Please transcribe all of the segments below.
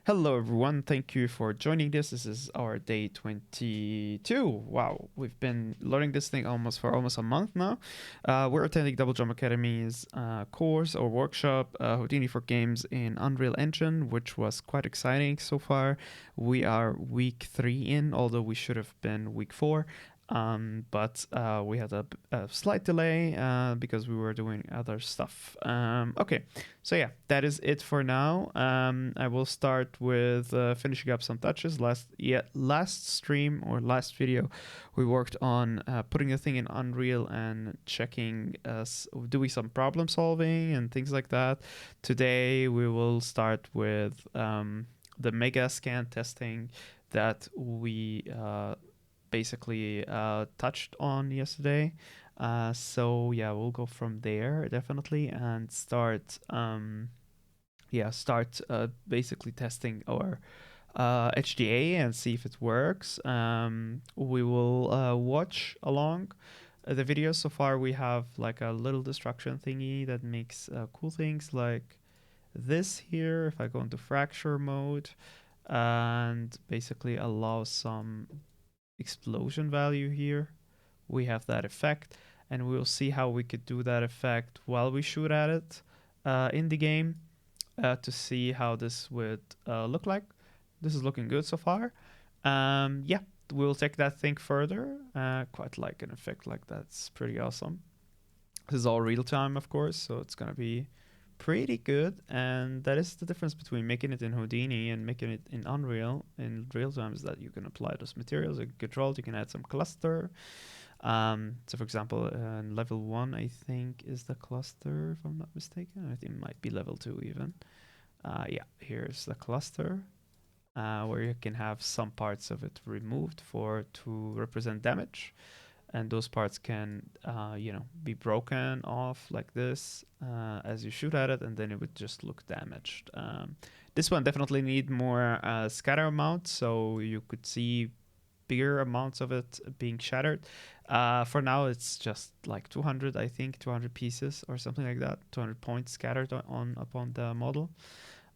Hello, everyone. Thank you for joining this. This is our day 22. Wow, we've been learning this thing for almost a month now. We're attending DoubleJump Academy's course or workshop, Houdini for Games in Unreal Engine, which was quite exciting so far. We are week 3 in, although we should have been week 4. But we had a slight delay because we were doing other stuff. Okay, so yeah, that is it for now. I will start with finishing up some touches. Last stream or last video, we worked on putting the thing in Unreal and checking doing some problem solving and things like that. Today we will start with the mega scan testing that we basically touched on yesterday. So yeah, we'll go from there definitely and start basically testing our HDA and see if it works. We will watch along the videos. So far we have like a little destruction thingy that makes cool things like this here. If I go into fracture mode and basically allow some explosion value here, we have that effect, and we'll see how we could do that effect while we shoot at it in the game to see how this would look like. This is looking good so far. Yeah, we'll take that thing further. Quite like an effect like that's pretty awesome. This is all real time, of course, so it's gonna be pretty good. And that is the difference between making it in Houdini and making it in Unreal in real time, is that you can apply those materials, you can control, you can add some cluster. So for example, level 1 I think is the cluster, if I'm not mistaken. I think it might be level 2 even. Yeah, here's the cluster where you can have some parts of it removed to represent damage, and those parts can be broken off like this as you shoot at it, and then it would just look damaged. This one definitely need more scatter amount, so you could see bigger amounts of it being shattered. For now it's just like 200, I think 200 pieces or something like that, 200 points scattered upon the model.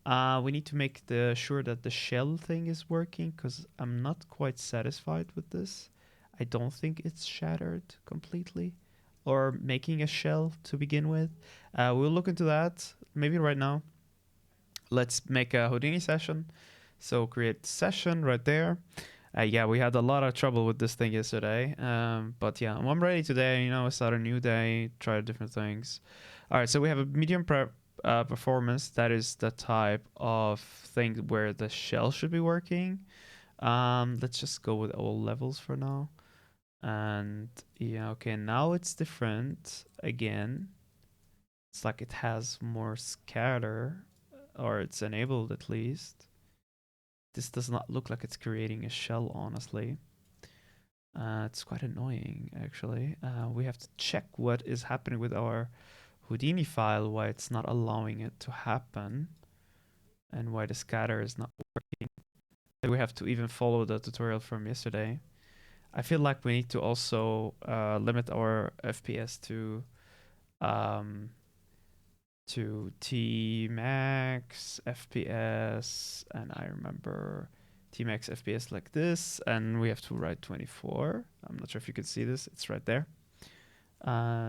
We need to make sure that the shell thing is working, because I'm not quite satisfied with this. I don't think it's shattered completely or making a shell to begin with. We'll look into that maybe right now. Let's make a Houdini session. So create session right there. Yeah, we had a lot of trouble with this thing yesterday. But yeah, I'm ready today. Start a new day, try different things. All right, so we have a medium performance. That is the type of thing where the shell should be working. Let's just go with all levels for now. And yeah, okay, now it's different again. It's like it has more scatter, or it's enabled at least. This does not look like it's creating a shell, honestly. It's quite annoying, actually. We have to check what is happening with our Houdini file, why it's not allowing it to happen, and why the scatter is not working. We have to even follow the tutorial from yesterday. I feel like we need to also limit our FPS to T max FPS, and I remember T max FPS like this, and we have to write 24. I'm not sure if you can see this, it's right there.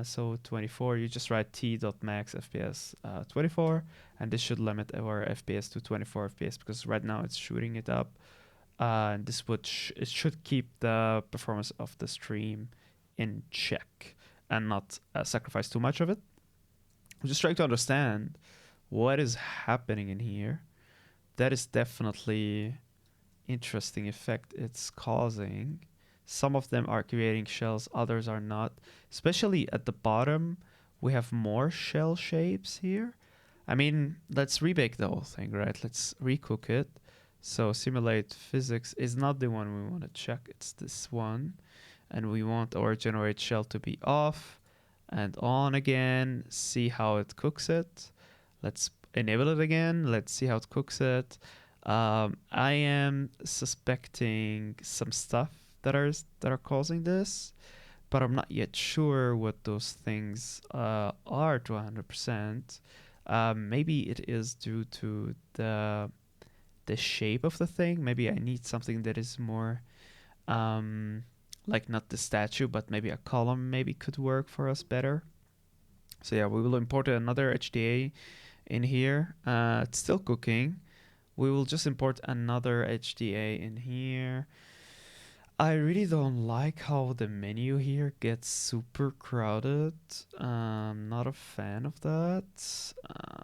So 24, you just write t.max FPS 24, and this should limit our FPS to 24 FPS, because right now it's shooting it up. And this it should keep the performance of the stream in check and not sacrifice too much of it. I'm just trying to understand what is happening in here. That is definitely interesting effect it's causing. Some of them are creating shells, others are not. Especially at the bottom, we have more shell shapes here. I mean, let's rebake the whole thing, right? Let's recook it. So simulate physics is not the one we want to check, it's this one. And we want our generate shell to be off and on again. See how it cooks it. Let's enable it again. Let's see how it cooks it. I am suspecting some stuff that are causing this, but I'm not yet sure what those things are to 100%. Maybe it is due to the the shape of the thing. Maybe I need something that is more like not the statue, but maybe a column maybe could work for us better. So yeah, we will import another HDA in here. It's still cooking. We will just import another HDA in here. I really don't like how the menu here gets super crowded. Not a fan of that.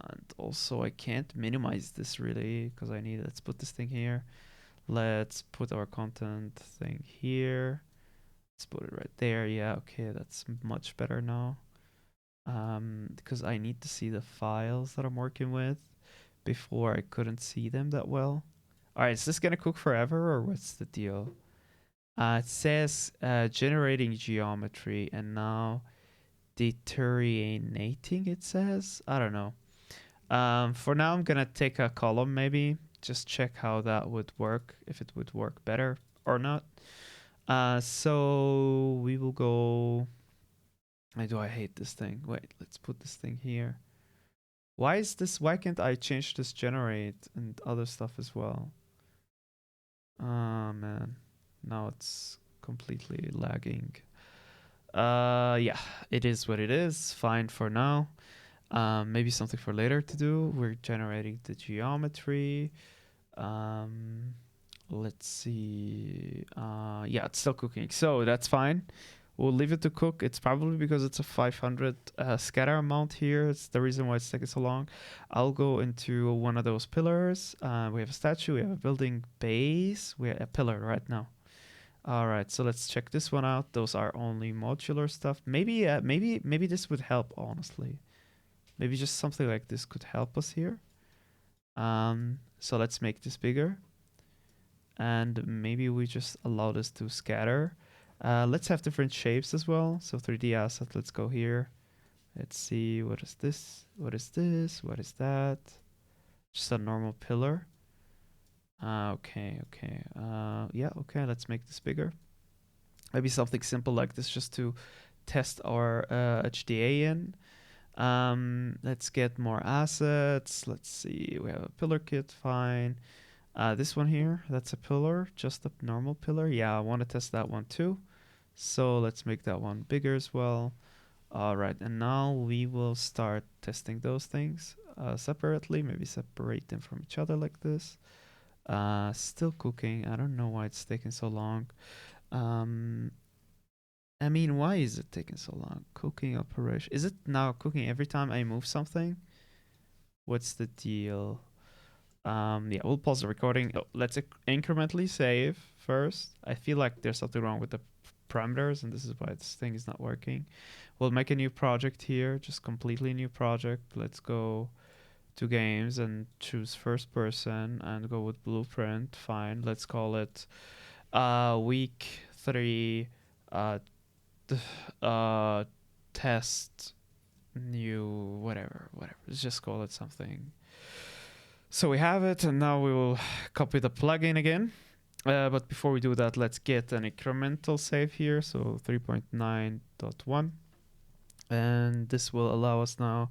And also I can't minimize this really because let's put this thing here. Let's put our content thing here. Let's put it right there. Yeah, okay, that's much better now. Because I need to see the files that I'm working with before I couldn't see them that well. All right, is this gonna cook forever or what's the deal? It says generating geometry and now deteriorating, it says. I don't know. For now, I'm gonna take a column maybe. Just check how that would work, if it would work better or not. So we will go... I hate this thing? Wait, let's put this thing here. Why can't I change this generate and other stuff as well? Oh man, now it's completely lagging. Yeah, it is what it is. Fine for now. Maybe something for later to do. We're generating the geometry. Let's see. Yeah, it's still cooking, so that's fine. We'll leave it to cook. It's probably because it's a 500 scatter amount here. It's the reason why it's taking so long. I'll go into one of those pillars. We have a statue. We have a building base. We have a pillar right now. All right, so let's check this one out. Those are only modular stuff. Maybe this would help, honestly. Maybe just something like this could help us here. So let's make this bigger. And maybe we just allow this to scatter. Let's have different shapes as well. So 3D asset, let's go here. Let's see, what is this? What is this? What is that? Just a normal pillar. Okay. Yeah, okay, let's make this bigger. Maybe something simple like this just to test our HDA in. Let's get more assets. Let's see, we have a pillar kit, fine. This one here, that's a pillar, just a normal pillar. Yeah, I want to test that one too. So let's make that one bigger as well. All right, and now we will start testing those things separately. Maybe separate them from each other like this. Still cooking. I don't know why it's taking so long. I mean, why is it taking so long? Cooking operation. Is it now cooking every time I move something? What's the deal? Yeah, we'll pause the recording. Oh, let's incrementally save first. I feel like there's something wrong with the parameters and this is why this thing is not working. We'll make a new project here, just completely new project. Let's go to games and choose first person and go with blueprint. Fine, let's call it week 3 test new whatever. Let's just call it something. So we have it, and now we will copy the plugin again. But before we do that, let's get an incremental save here. So 3.9.1. And this will allow us now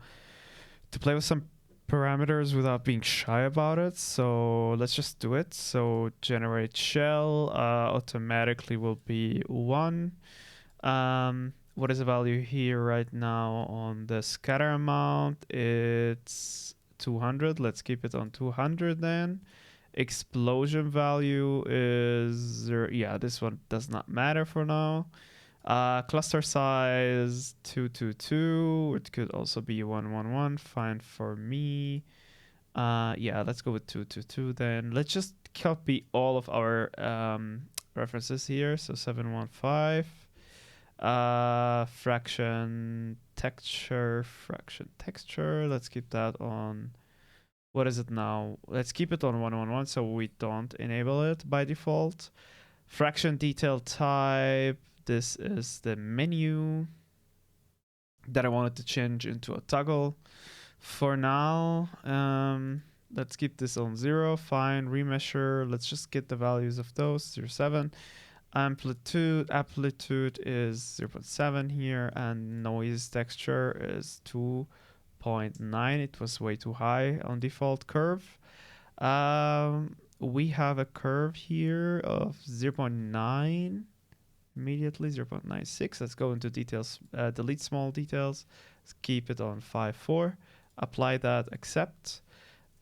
to play with some parameters without being shy about it. So let's just do it. So generate shell automatically will be 1. What is the value here right now on the scatter amount? It's 200. Let's keep it on 200 then. Explosion value is 0. Yeah, this one does not matter for now. Cluster size 222. It could also be 111. Fine for me. Yeah, let's go with 222 then. Let's just copy all of our references here. So 715. Fraction texture. Let's keep that on. What is it now? Let's keep it on 111 so we don't enable it by default. Fraction detail type. This is the menu that I wanted to change into a toggle. For now, let's keep this on 0. Fine. Remeasure. Let's just get the values of those. 0.7. Amplitude is 0.7 here, and noise texture is 2.9. It was way too high on default curve. we have a curve here of 0.9 immediately, 0.96. Let's go into details, delete small details. Let's keep it on 5.4. Apply that, accept.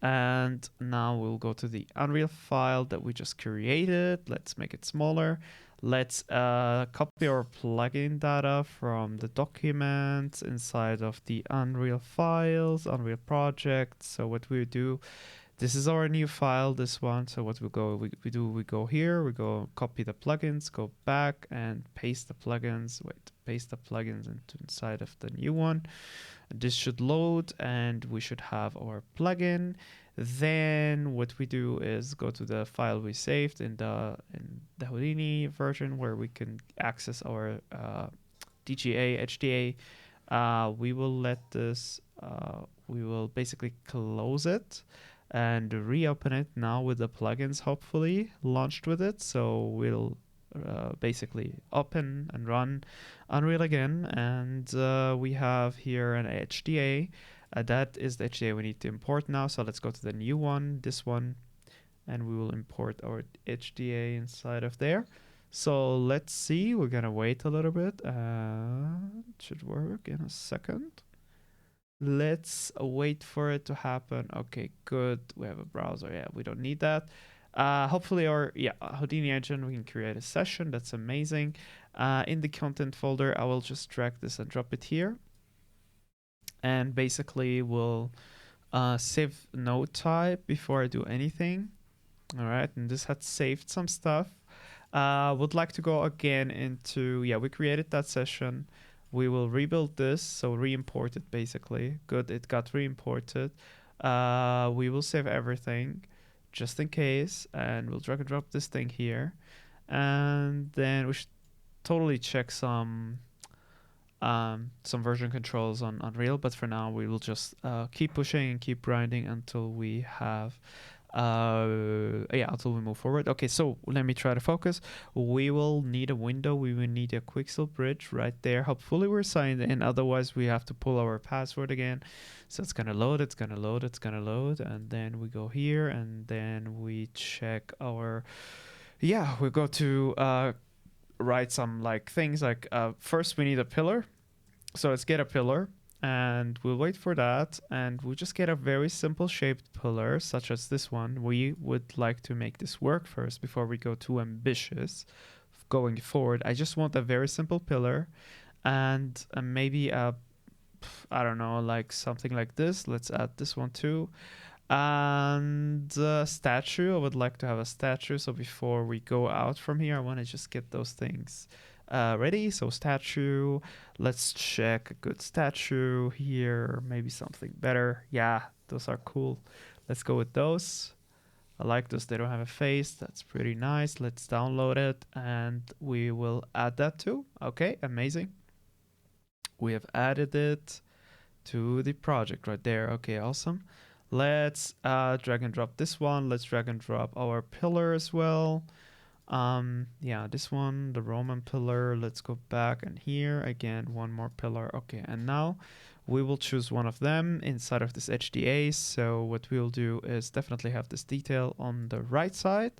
And now we'll go to the Unreal file that we just created. Let's make it smaller. Let's copy our plugin data from the documents inside of the Unreal files, Unreal project. So what we do, this is our new file, this one. So what we go here, we go copy the plugins, go back and paste the plugins. Paste the plugins into inside of the new one. This should load and we should have our plugin. Then what we do is go to the file we saved in the Houdini version where we can access our DGA, HDA. We will let this, we will basically close it and reopen it now with the plugins hopefully launched with it. So we'll basically open and run Unreal again, and we have here an HDA. That is the HDA we need to import now. So let's go to the new one, this one, and we will import our HDA inside of there. So let's see, we're gonna wait a little bit. It should work in a second. Let's wait for it to happen. Okay, good. We have a browser. Yeah, we don't need that. Hopefully our Houdini engine, we can create a session. That's amazing. In the content folder, I will just drag this and drop it here. And basically we'll save node type before I do anything. All right, and this had saved some stuff. Would like to go again into, we created that session. We will rebuild this, so re-import it basically. Good, it got re-imported. We will save everything just in case, and we'll drag and drop this thing here. And then we should totally check some version controls on Unreal, but for now we will just keep pushing and keep grinding until we have until we move forward. Okay, so let me try to focus. We will need a window, we will need a Quixel bridge right there. Hopefully we're signed in, otherwise we have to pull our password again. So it's gonna load, it's gonna load, it's gonna load, and then we go here and then we check our we go to write some like things like first we need a pillar. So let's get a pillar and we'll wait for that, and we'll just get a very simple shaped pillar such as this one. We would like to make this work first before we go too ambitious going forward. I just want a very simple pillar and maybe I don't know, like something like this. Let's add this one too. And statue, I would like to have a statue. So before we go out from here, I want to just get those things ready. So statue, let's check a good statue here, maybe something better. Yeah, those are cool. Let's go with those. I like those, they don't have a face. That's pretty nice. Let's download it and we will add that too. Okay, amazing. We have added it to the project right there. Okay, awesome. Let's drag and drop this one. Let's drag and drop our pillar as well. This one, the Roman pillar. Let's go back, and here again one more pillar. Okay, and now we will choose one of them inside of this HDA. So what we'll do is definitely have this detail on the right side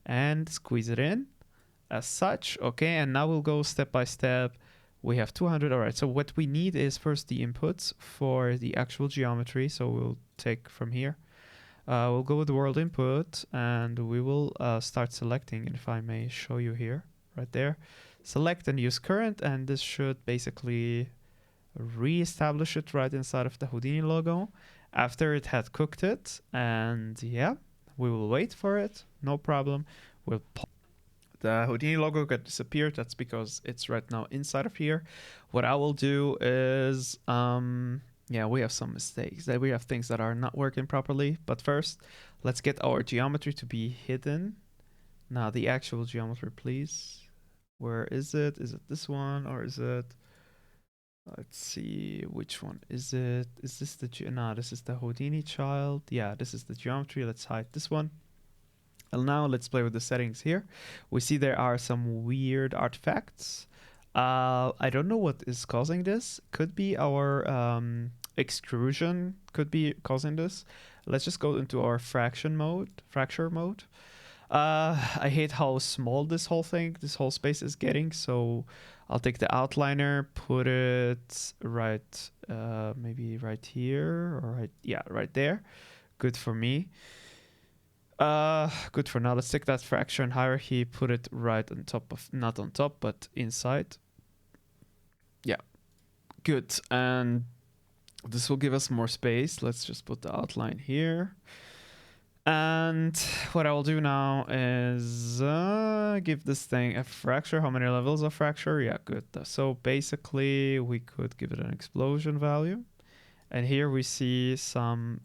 and squeeze it in as such. Okay, and now we'll go step by step. We have 200. All right, so what we need is first the inputs for the actual geometry. So we'll take from here. We'll go with the world input and we will start selecting. And if I may show you here, right there, select and use current, and this should basically re-establish it right inside of the Houdini logo after it had cooked it. And we will wait for it, no problem. We'll the Houdini logo got disappeared. That's because it's right now inside of here. What I will do is we have some mistakes, that we have things that are not working properly. But first, let's get our geometry to be hidden. Now the actual geometry, please. Where is it? Is it this one or is it? Let's see, which one is it? Is this the this is the Houdini child. Yeah, this is the geometry. Let's hide this one. And now let's play with the settings here. We see there are some weird artifacts. I don't know what is causing this. Could be our extrusion could be causing this. Let's just go into our fracture mode. I hate how small this whole space is getting. So I'll take the outliner, put it right, maybe right here or right there. Good for me. Good for now. Let's take that fracture and hierarchy, put it right on top of, not on top, but inside. Yeah, good. And this will give us more space. Let's just put the outline here. And what I will do now is give this thing a fracture. How many levels of fracture? Yeah, good. So basically, we could give it an explosion value. And here we see some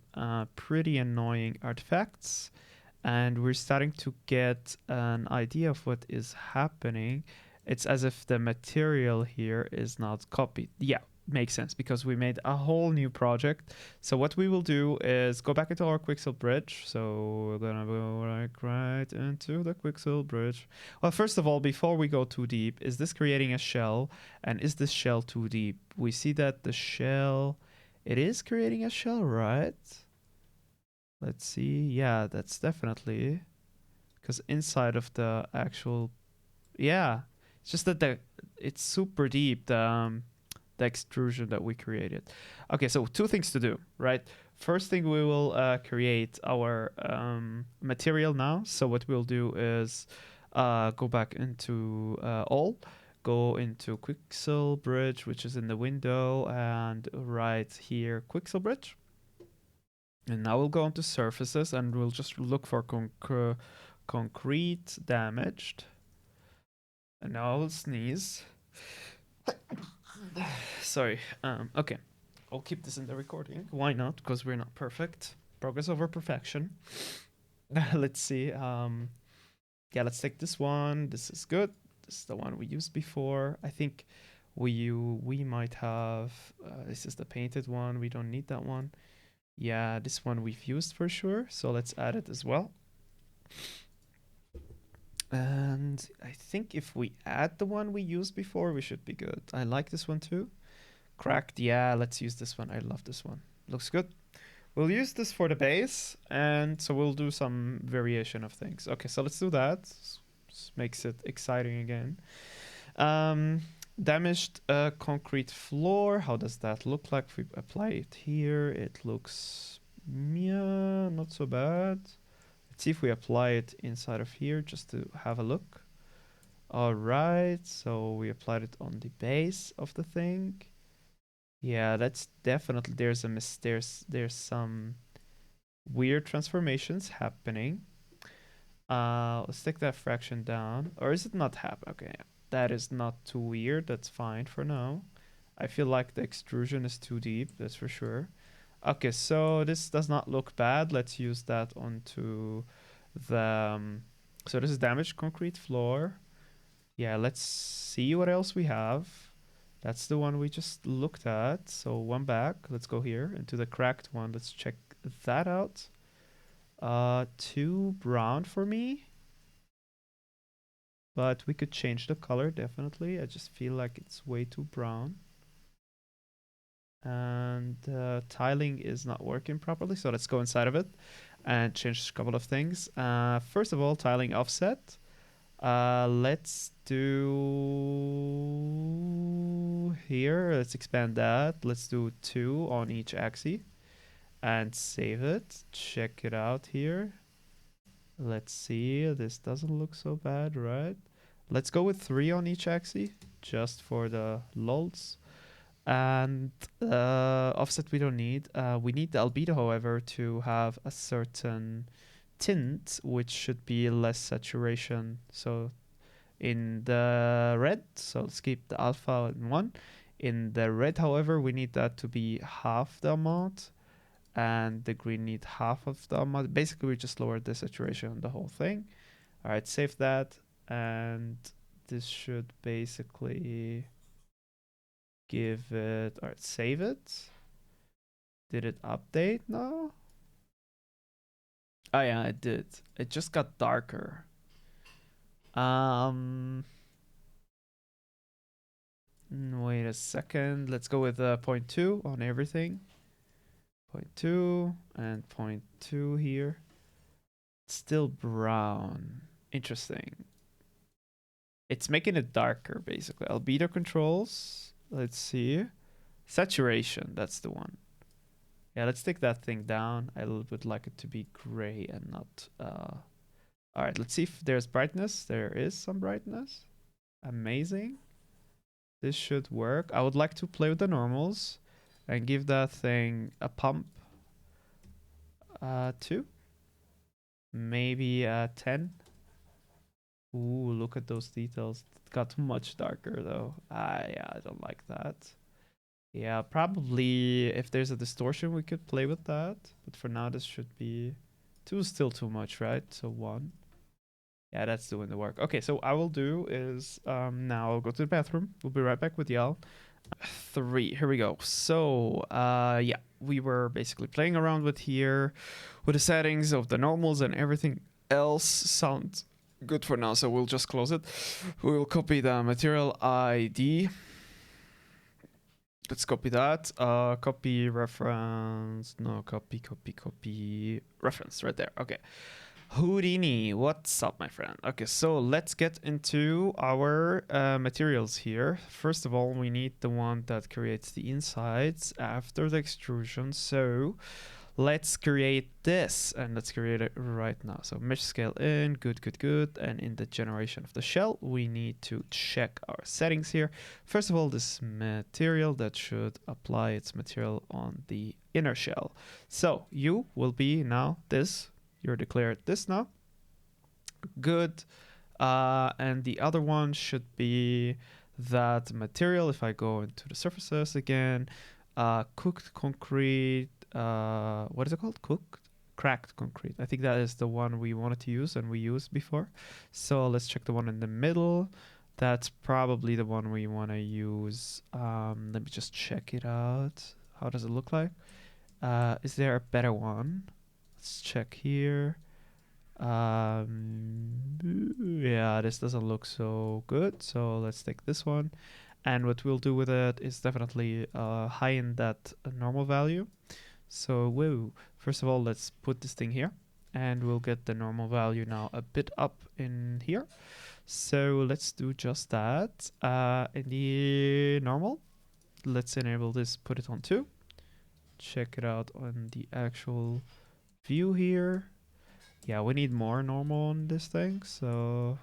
pretty annoying artifacts. And we're starting to get an idea of what is happening. It's as if the material here is not copied. Yeah, makes sense because we made a whole new project. So what we will do is go back into our Quixel bridge. So we're gonna go right into the Quixel bridge. Well, first of all, before we go too deep, is this creating a shell? And is this shell too deep? We see that the shell, it is creating a shell, right? Let's see. Yeah, that's definitely because inside of the actual, yeah, it's just that it's super deep. The extrusion that we created. Okay, so two things to do, right? First thing, we will create our material now. So what we'll do is go back into all, go into Quixel bridge, which is in the window, and right here, Quixel bridge. And now we'll go into surfaces and we'll just look for concrete damaged. And now I'll sneeze. Sorry. Okay. I'll keep this in the recording. Why not? Because we're not perfect. Progress over perfection. Let's see. Yeah, let's take this one. This is good. This is the one we used before. I think we might have. This is the painted one. We don't need that one. Yeah, this one we've used for sure. So let's add it as well. And I think if we add the one we used before, we should be good. I like this one too. Cracked. Yeah, let's use this one. I love this one. Looks good. We'll use this for the base. And so we'll do some variation of things. Okay, so let's do that. This makes it exciting again. Damaged concrete floor. How does that look like if we apply it here? It looks, yeah, not so bad. Let's see if we apply it inside of here just to have a look. All right, so we applied it on the base of the thing. Yeah, that's definitely, there's some weird transformations happening. Let's take that fraction down. Or is it not happening? Okay, that is not too weird. That's fine for now. I feel like the extrusion is too deep, that's for sure. Okay, so this does not look bad. Let's use that onto the... so this is damaged concrete floor. Yeah, let's see what else we have. That's the one we just looked at. So one back. Let's go here into the cracked one. Let's check that out. Too brown for me. But we could change the color, definitely. I just feel like it's way too brown. And tiling is not working properly. So let's go inside of it and change a couple of things. First of all, tiling offset. Let's do here. Let's expand that. Let's do 2 on each axis and save it. Check it out here. Let's see. This doesn't look so bad, right? Let's go with 3 on each axis just for the lulz. And offset we don't need. We need the albedo, however, to have a certain tint, which should be less saturation. So in the red, so let's keep the alpha in 1. In the red, however, we need that to be half the amount, and the green need half of the amount. Basically, we just lowered the saturation on the whole thing. All right, save that, and this should basically give it... all right, save it. Did it update now? Oh yeah, it did. It just got darker. Wait a second. Let's go with 0.2 on everything. 0.2 and 0.2 here. Still brown. Interesting. It's making it darker, basically. Albedo controls. Let's see. Saturation, that's the one. Yeah, let's take that thing down. I would like it to be gray and not... All right, let's see if there's brightness. There is some brightness. Amazing. This should work. I would like to play with the normals and give that thing a pump. 2. Maybe 10. Ooh, look at those details. It got much darker though. Yeah, I don't like that. Yeah, probably if there's a distortion, we could play with that. But for now, this should be... 2 is still too much, right? So 1. Yeah, that's doing the work. Okay, so I will do is now I'll go to the bathroom. We'll be right back with y'all. 3. Here we go. So yeah, we were basically playing around with here with the settings of the normals and everything else. Sound good for now, so we'll just close it. We will copy the material ID. Let's copy that. Copy reference. No, copy reference right there. Okay. Houdini, what's up, my friend? Okay, so let's get into our materials here. First of all, we need the one that creates the insides after the extrusion. So let's create this, and let's create it right now. So mesh scale in, good. And in the generation of the shell, we need to check our settings here. First of all, this material that should apply its material on the inner shell. So you will be now this. You're declared this now. Good. And the other one should be that material. If I go into the surfaces again, cooked concrete. What is it called? Cracked concrete. I think that is the one we wanted to use and we used before. So let's check the one in the middle. That's probably the one we want to use. Let me just check it out. How does it look like? Is there a better one? Let's check here. Yeah, this doesn't look so good. So let's take this one. And what we'll do with it is definitely high in that normal value. So whoa, first of all, let's put this thing here. And we'll get the normal value now a bit up in here. So let's do just that. In the normal, let's enable this, put it on 2. Check it out on the actual view here. Yeah, we need more normal on this thing, so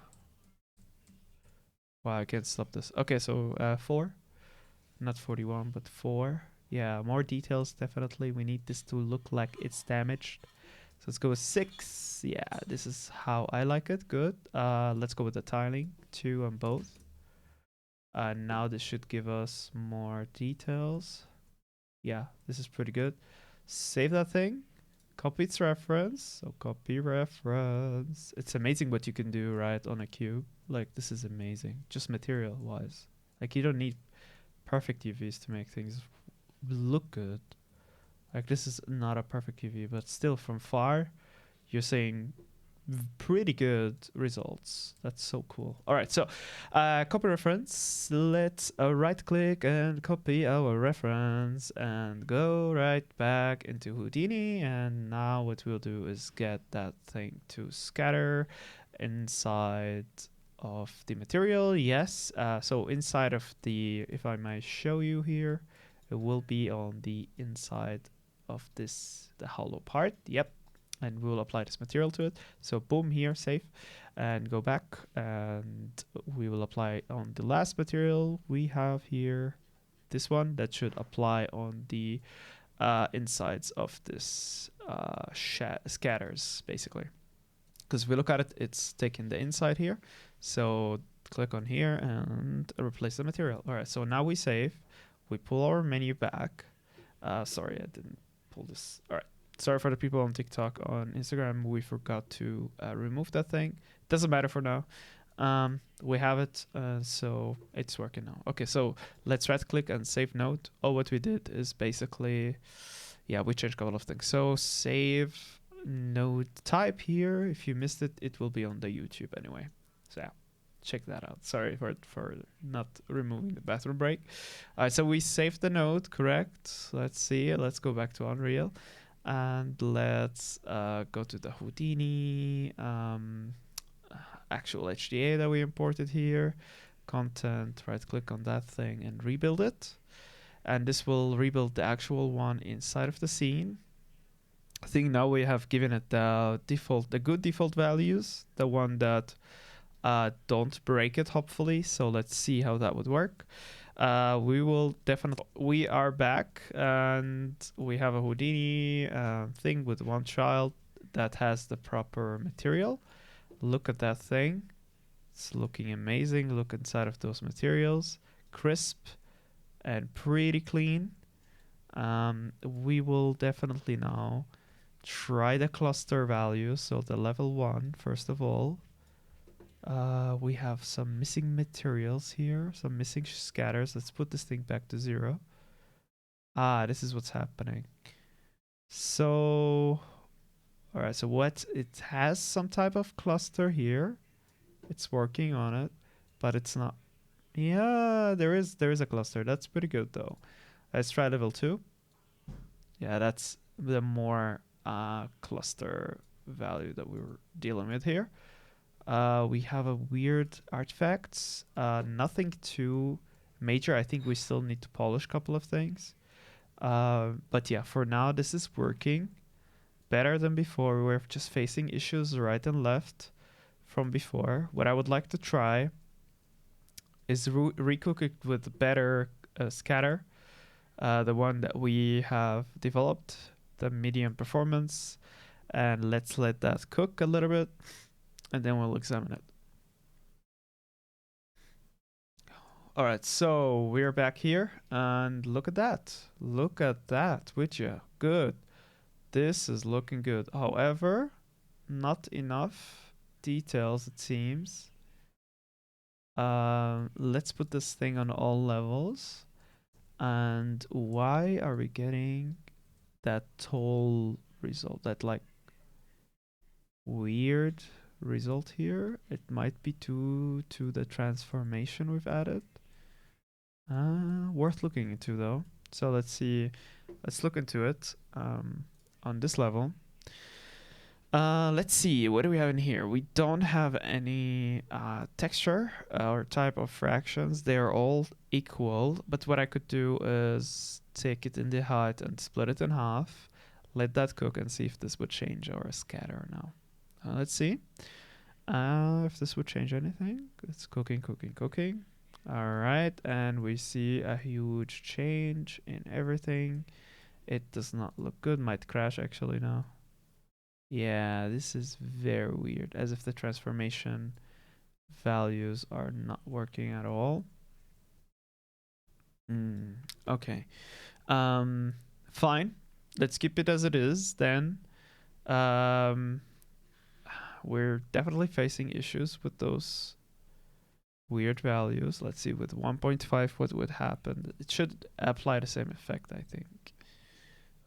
wow, I can't stop this. Okay, so 4, not 41 but 4. Yeah, more details definitely. We need this to look like it's damaged, so let's go with 6. Yeah, this is how I like it. Good. Let's go with the tiling, 2 on both. Now this should give us more details. Yeah, this is pretty good. Save that thing. Copy its reference. So copy reference. It's amazing what you can do, right, on a cube. Like, this is amazing. Just material wise. Like, you don't need perfect UVs to make things look good. Like, this is not a perfect UV, but still from far, you're saying pretty good results. That's so cool. All right, so copy reference. Let's right click and copy our reference and go right back into Houdini. And now what we'll do is get that thing to scatter inside of the material. Yes, so inside of the, if I might show you here, it will be on the inside of this, the hollow part. Yep. And we'll apply this material to it. So boom, here, save, and go back, and we will apply on the last material we have here, this one that should apply on the insides of this scatters, basically. Because if we look at it, it's taking the inside here. So click on here and replace the material. All right, so now we save, we pull our menu back. Sorry, I didn't pull this. All right. Sorry for the people on TikTok, on Instagram. We forgot to remove that thing. Doesn't matter for now. We have it, so it's working now. Okay, so let's right click and save note. Oh, what we did is basically, yeah, we changed a couple of things. So save node type here. If you missed it, it will be on the YouTube anyway. So yeah, check that out. Sorry for not removing the bathroom break. All right, so we saved the node, correct? Let's see. Let's go back to Unreal, and let's go to the Houdini actual HDA that we imported here. Content. Right click on that thing and rebuild it. And this will rebuild the actual one inside of the scene. I think now we have given it the good default values, the one that don't break it, hopefully. So let's see how that would work. We are back, and we have a Houdini thing with one child that has the proper material. Look at that thing. It's looking amazing. Look inside of those materials. Crisp and pretty clean. We will definitely now try the cluster values. So the level 1, first of all. We have some missing materials here, some missing scatters. Let's put this thing back to 0. This is what's happening. So, all right, so it has some type of cluster here. It's working on it, but it's not. Yeah, there is a cluster. That's pretty good though. Let's try level 2. Yeah, that's the more cluster value that we were dealing with here. We have a weird artifacts. Nothing too major. I think we still need to polish a couple of things. But yeah, for now this is working better than before. We were just facing issues right and left from before. What I would like to try is recook it with better scatter. The one that we have developed, the medium performance. And let's let that cook a little bit, and then we'll examine it. All right, so we're back here, and look at that. Look at that, would you? Good. This is looking good. However, not enough details, it seems. Let's put this thing on all levels. And why are we getting that tall result? That like weird result here. It might be due to the transformation we've added. Worth looking into though. So let's see. Let's look into it on this level. Let's see. What do we have in here? We don't have any texture or type of fractions. They are all equal. But what I could do is take it in the height and split it in half. Let that cook and see if this would change our scatter now. Let's see if this would change anything. It's cooking. All right, and we see a huge change in everything. It does not look good. Might crash actually now. Yeah, this is very weird, as if the transformation values are not working at all. Okay. Fine. Let's keep it as it is then. We're definitely facing issues with those weird values. Let's see with 1.5 what would happen. It should apply the same effect, I think.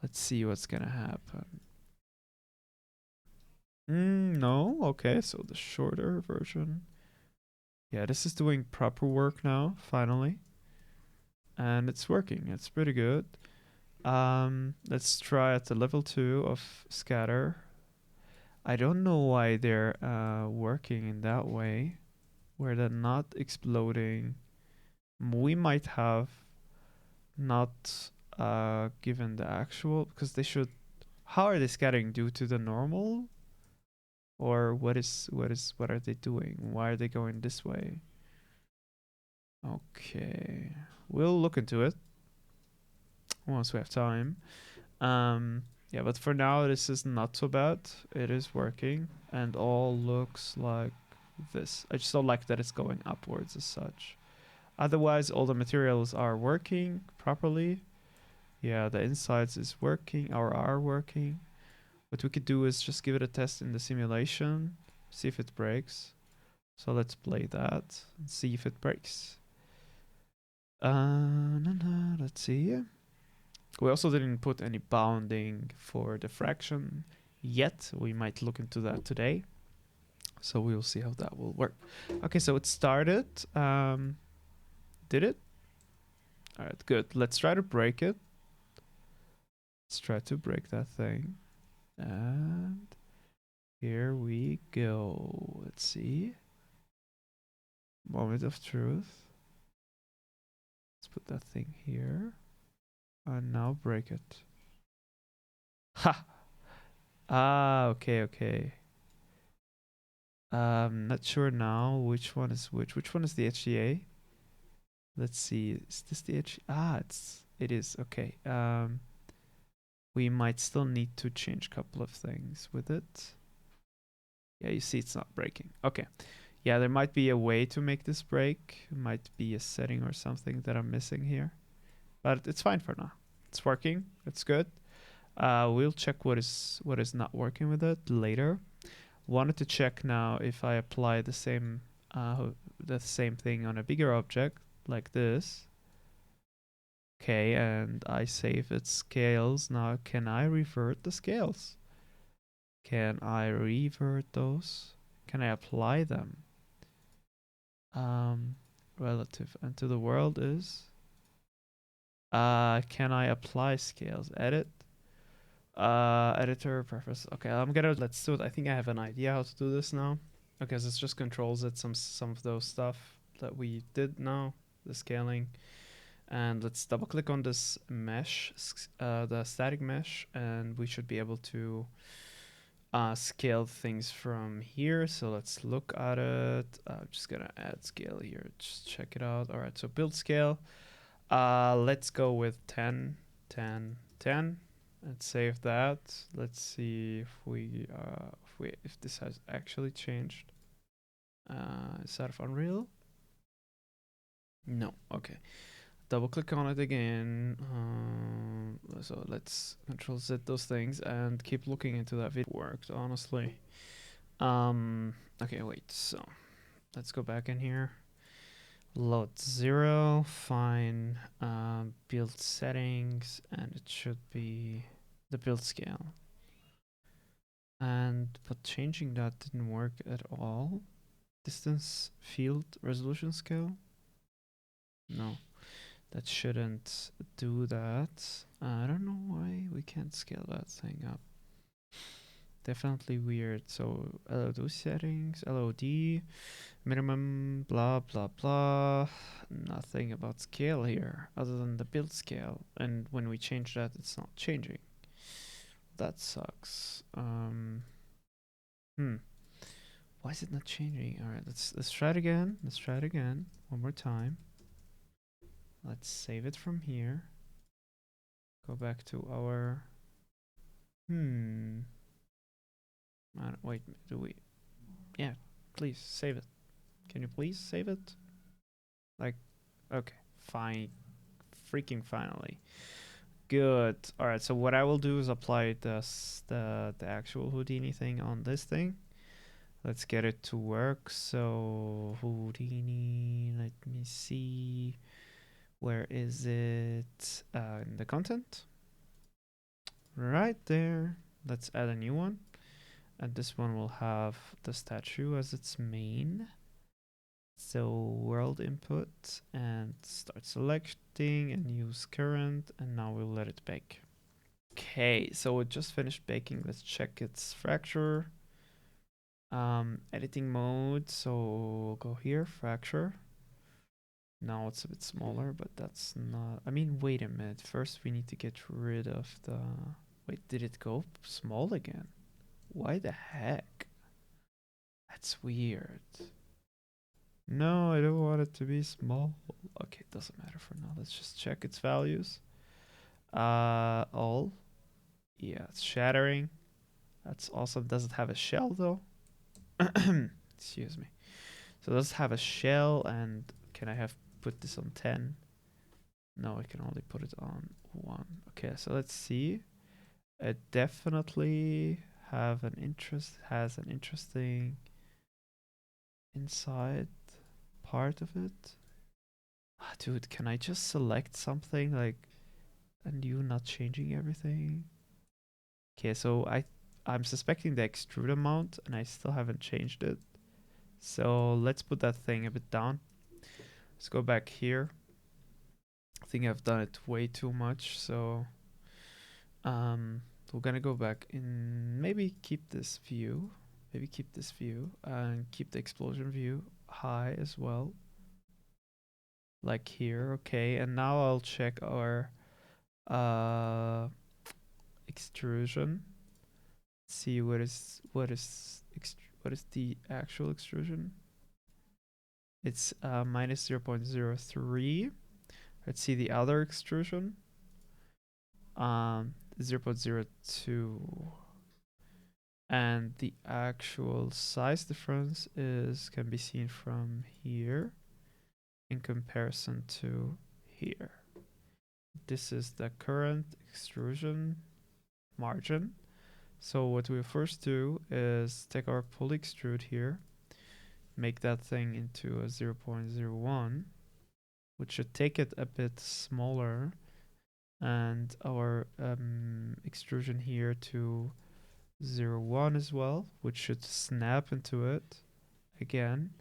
Let's see what's gonna happen. No, okay, so the shorter version. Yeah, this is doing proper work now, finally. And it's working, it's pretty good. Let's try at the level 2 of scatter. I don't know why they're working in that way, where they're not exploding. We might have not given the actual, because they should. How are they scattering? Due to the normal, or what are they doing? Why are they going this way? Okay, we'll look into it once we have time. Yeah, but for now this is not so bad. It is working and all looks like this. I just don't like that it's going upwards as such. Otherwise all the materials are working properly. Yeah, the insides is working or are working. What we could do is just give it a test in the simulation, see if it breaks. So let's play that and see if it breaks. Let's see. We also didn't put any bounding for the fraction yet. We might look into that today. So we will see how that will work. Okay, so it started. Did it? All right, good. Let's try to break it. Let's try to break that thing. And here we go. Let's see. Moment of truth. Let's put that thing here. And now break it. Ha! Ah, okay, okay. Not sure now which one is which. Which one is the HDA? Let's see. Is this the HDA? Ah, it is. Okay. We might still need to change a couple of things with it. Yeah, you see it's not breaking. Okay. Yeah, there might be a way to make this break. It might be a setting or something that I'm missing here. But it's fine for now. It's working. It's good. We'll check what is not working with it later. Wanted to check now if I apply the same thing on a bigger object like this. Okay, and I save its scales. Now, can I revert the scales? Can I revert those? Can I apply them? Relative and to the world is. Can I apply scales? Edit. Editor preference. Okay, let's do it. I think I have an idea how to do this now. Okay, so it just controls it. Some of those stuff that we did now, the scaling. And let's double click on this mesh, the static mesh, and we should be able to scale things from here. So let's look at it. I'm just gonna add scale here. Just check it out. All right, so build scale. Let's go with 10, 10, 10. Let's save that. Let's see if this has actually changed. Is that of Unreal? No. Okay. Double click on it again. So let's Control Z those things and keep looking into that video. Worked, honestly. Okay, wait. So let's go back in here. Load 0. Fine. Build settings, and it should be the build scale. But changing that didn't work at all. Distance field resolution scale. No. That shouldn't do that. I don't know why we can't scale that thing up. Definitely weird. So LOD settings, LOD, minimum, blah, blah, blah. Nothing about scale here other than the build scale. And when we change that, it's not changing. That sucks. Why is it not changing? All right, let's try it again. Let's try it again one more time. Let's save it from here. Go back to our. Wait, do we? Yeah, please save it. Can you please save it? Like, okay, fine. Freaking finally. Good. All right. So what I will do is apply the actual Houdini thing on this thing. Let's get it to work. So Houdini. Let me see. Where is it? In the content. Right there. Let's add a new one. And this one will have the statue as its main. So world input and start selecting and use current, and now we'll let it bake. Okay, so it just finished baking. Let's check its fracture. Editing mode, so we'll go here, fracture. Now it's a bit smaller, but that's not, I mean, wait a minute. First we need to get rid of the, wait, did it go small again? Why the heck? That's weird. No, I don't want it to be small. Okay, it doesn't matter for now. Let's just check its values. All. Yeah, it's shattering. That's awesome. Does it have a shell though? Excuse me. So does it have a shell, and can I have put this on 10? No, I can only put it on 1. Okay, so let's see. It definitely has an interesting inside part of it. Dude, can I just select something like and you not changing everything? Okay, so I'm suspecting the extrude amount and I still haven't changed it. So let's put that thing a bit down. Let's go back here. I think I've done it way too much, so we're gonna go back in, maybe keep this view, and keep the explosion view high as well, like here. Okay, and now I'll check our extrusion. See what is the actual extrusion. It's minus 0.03. Let's see the other extrusion. 0.02. And the actual size difference can be seen from here in comparison to here. This is the current extrusion margin. So what we'll first do is take our pull extrude here, make that thing into a 0.01, which should take it a bit smaller, and our extrusion here to 0.1 as well, which should snap into it again.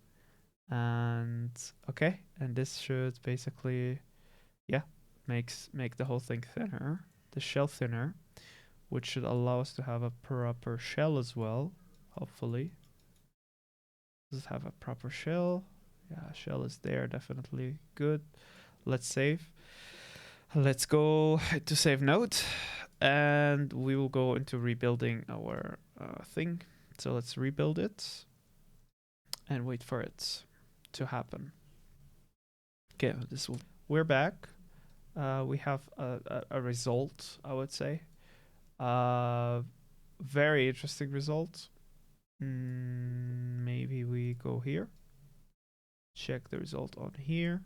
And okay, and this should basically, yeah, make the whole thing thinner, the shell thinner, which should allow us to have a proper shell as well, hopefully. Does it have a proper shell? Yeah, shell is there, definitely. Good. Let's save. Let's go to save node, and we will go into rebuilding our thing. So let's rebuild it and wait for it to happen. Okay, we're back. We have a result, I would say. Very interesting result. Maybe we go here, check the result on here,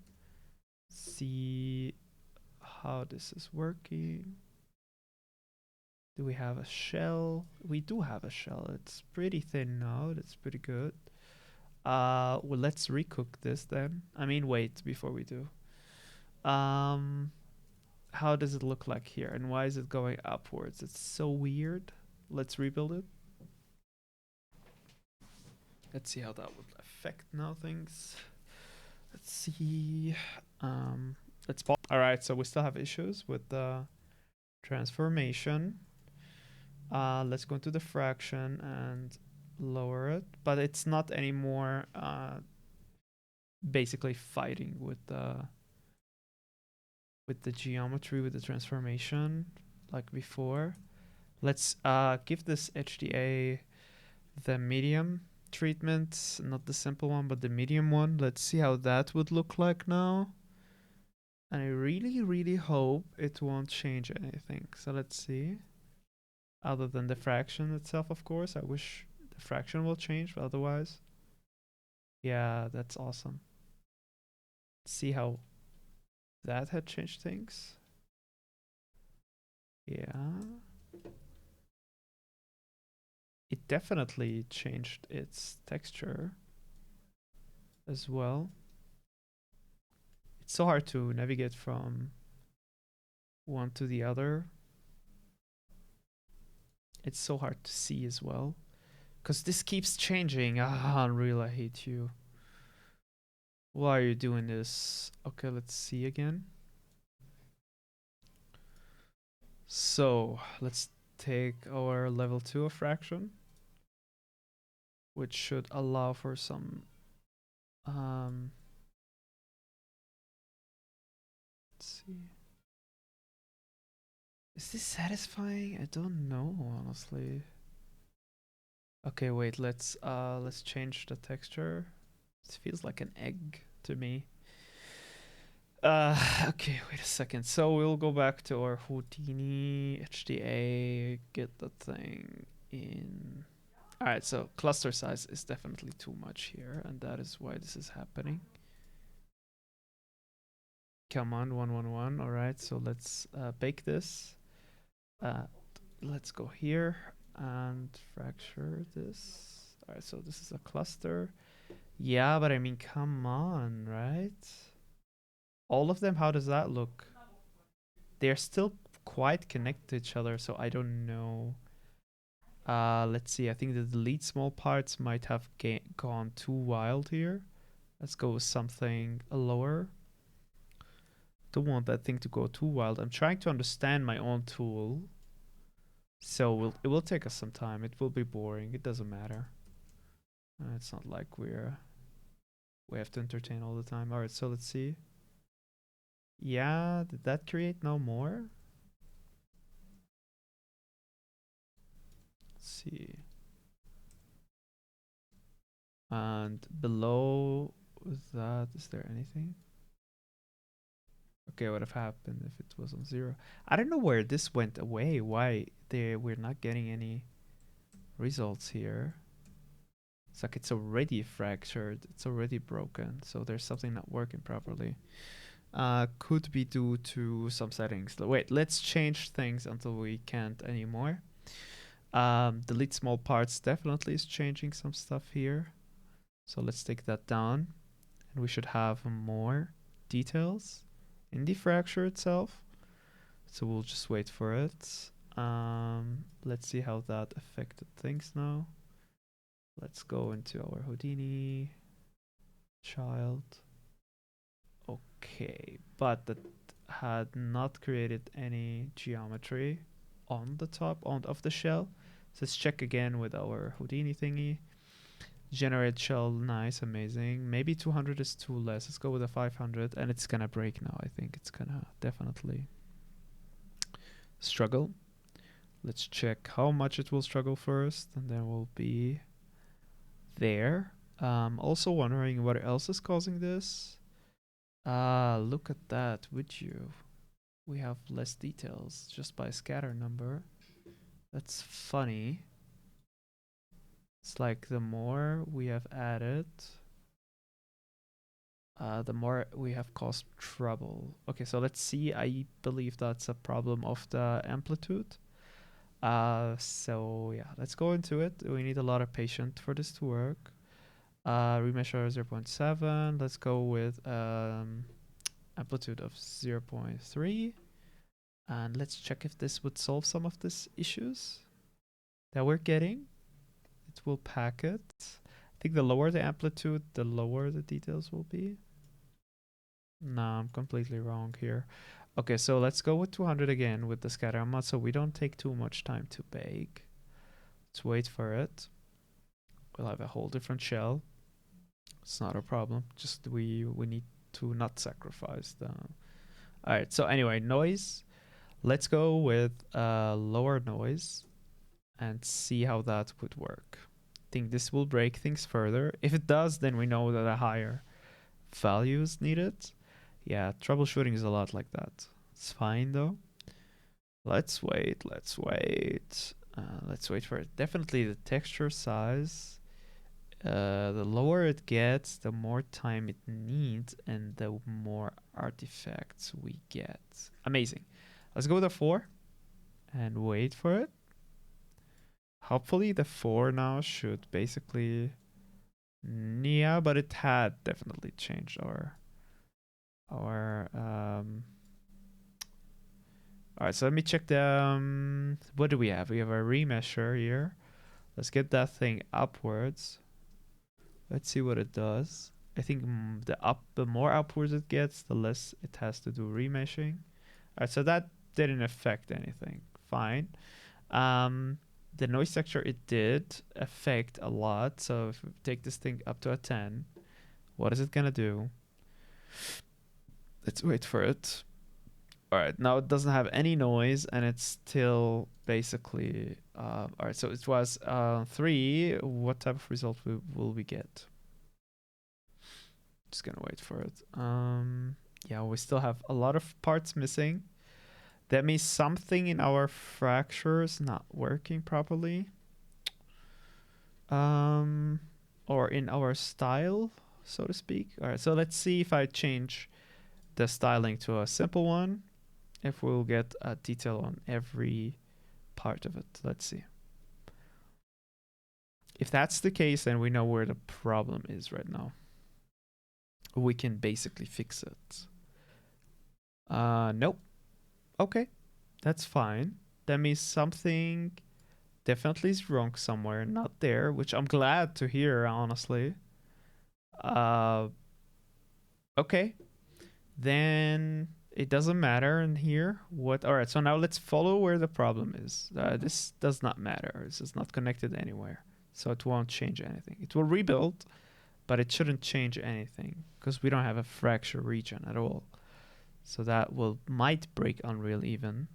see how this is working. Do we have a shell? We do have a shell. It's pretty thin now. That's pretty good. Well, let's recook this then. I mean, wait before we do. How does it look like here, and why is it going upwards? It's so weird. Let's rebuild it. Let's see how that would affect now things. Let's see. Let's pop. All right, so we still have issues with the transformation. Let's go into the fraction and lower it, but it's not anymore basically fighting with the geometry, with the transformation like before. Let's give this HDA the medium treatment, not the simple one, but the medium one. Let's see how that would look like now. And I really, really hope it won't change anything. So let's see. Other than the fraction itself, of course. I wish the fraction will change, but otherwise. Yeah, that's awesome. See how that had changed things. Yeah. It definitely changed its texture as well. It's so hard to navigate from one to the other. It's so hard to see as well, because this keeps changing. Unreal, I hate you. Why are you doing this? Okay, let's see again. So let's take our level 2 of fraction, which should allow for some let's see. Is this satisfying? I don't know, honestly. Okay, wait, let's change the texture. It feels like an egg to me. Okay, wait a second. So we'll go back to our Houdini HDA, get the thing in. All right, so cluster size is definitely too much here, and that is why this is happening. Come on, 111. All right, so let's bake this. Let's go here and fracture this. All right, so this is a cluster. Yeah, but I mean, come on, right? All of them, how does that look? They're still quite connected to each other, so I don't know Let's see. I think the delete small parts might have gone too wild here. Let's go with something lower. Don't want that thing to go too wild. I'm trying to understand my own tool. So it will take us some time. It will be boring. It doesn't matter. It's not like we have to entertain all the time. All right, so let's see. Yeah, did that create no more? Let's see. And below that, is there anything? Okay, what would have happened if it was on 0? I don't know where this went away. Why we're not getting any results here. It's like it's already fractured. It's already broken. So there's something not working properly. Could be due to some settings. Wait, let's change things until we can't anymore. Delete small parts definitely is changing some stuff here. So let's take that down. And we should have more details in the fracture itself. So we'll just wait for it. Let's see how that affected things now. Let's go into our Houdini child. Okay, but that had not created any geometry on the top of the shell. So let's check again with our Houdini thingy. Generate shell, nice, amazing. Maybe 200 is too less. Let's go with a 500, and it's gonna break now. I think it's gonna definitely struggle. Let's check how much it will struggle first, and then we'll be there. Also wondering what else is causing this. Look at that, would you? We have less details just by scatter number. That's funny. It's like the more we have added, the more we have caused trouble. Okay, so let's see. I believe that's a problem of the amplitude. So yeah, let's go into it. We need a lot of patience for this to work. Remeasure 0.7. Let's go with amplitude of 0.3. And let's check if this would solve some of these issues that we're getting. It will pack it. I think the lower the amplitude, the lower the details will be. No, I'm completely wrong here. Okay, so let's go with 200 again with the scatter amount so we don't take too much time to bake. Let's wait for it. We'll have a whole different shell. It's not a problem. Just we need to not sacrifice the... Alright, so anyway, noise. Let's go with lower noise and see how that would work. I think this will break things further. If it does, then we know that a higher value is needed. Yeah, troubleshooting is a lot like that. It's fine though. Let's wait. Let's wait for it. Definitely the texture size. The lower it gets, the more time it needs, and the more artifacts we get. Amazing. Let's go with a 4 and wait for it. Hopefully the 4 now should basically... Yeah, but it had definitely changed our Alright, so let me check the... what do we have? We have a remeasure here. Let's get that thing upwards. Let's see what it does. I think the more upwards it gets, the less it has to do remeshing. Alright, so that didn't affect anything. Fine. The noise texture, it did affect a lot. So if we take this thing up to a 10, what is it gonna do? Let's wait for it. Alright, now it doesn't have any noise and it's still basically... Alright, so it was 3. What type of result will we get? Just gonna wait for it. Yeah, we still have a lot of parts missing. That means something in our fracture is not working properly. Or in our style, so to speak. Alright, so let's see if I change the styling to a simple one. If we'll get a detail on every part of it. Let's see. If that's the case, then we know where the problem is right now. We can basically fix it. Nope. Okay, that's fine. That means something definitely is wrong somewhere, not there, which I'm glad to hear, honestly. Uh, okay, then it doesn't matter in here. What? All right, so now let's follow where the problem is. This does not matter. This is not connected anywhere, so it won't change anything. It will rebuild, but it shouldn't change anything because we don't have a fracture region at all. So that might break Unreal even.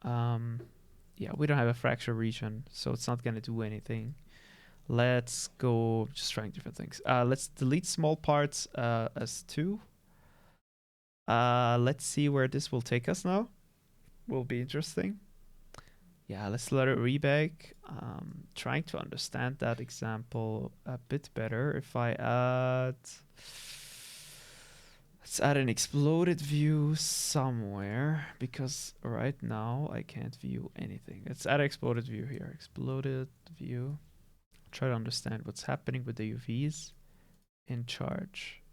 Yeah, we don't have a fracture region, so it's not gonna do anything. Let's go, just trying different things. Let's delete small parts as 2. Let's see where this will take us now. Will be interesting. Yeah, let's let it rebake. Trying to understand that example a bit better. If I add... Let's add an exploded view somewhere, because right now I can't view anything. Let's add an exploded view here. Exploded view. Try to understand what's happening with the UVs in charge.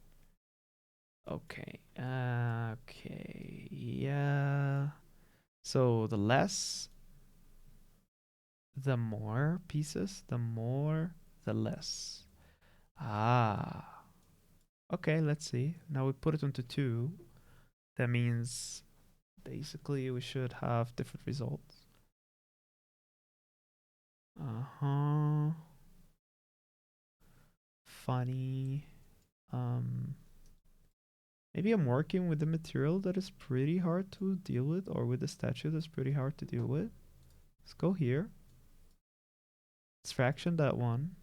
Okay. Okay. Yeah. So the less, the more pieces, the more, the less. Ah. Okay, let's see. Now we put it into 2. That means basically we should have different results. Uh-huh. Funny. Maybe I'm working with a material that is pretty hard to deal with, or with a statue that's pretty hard to deal with. Let's go here. Let's fraction that one.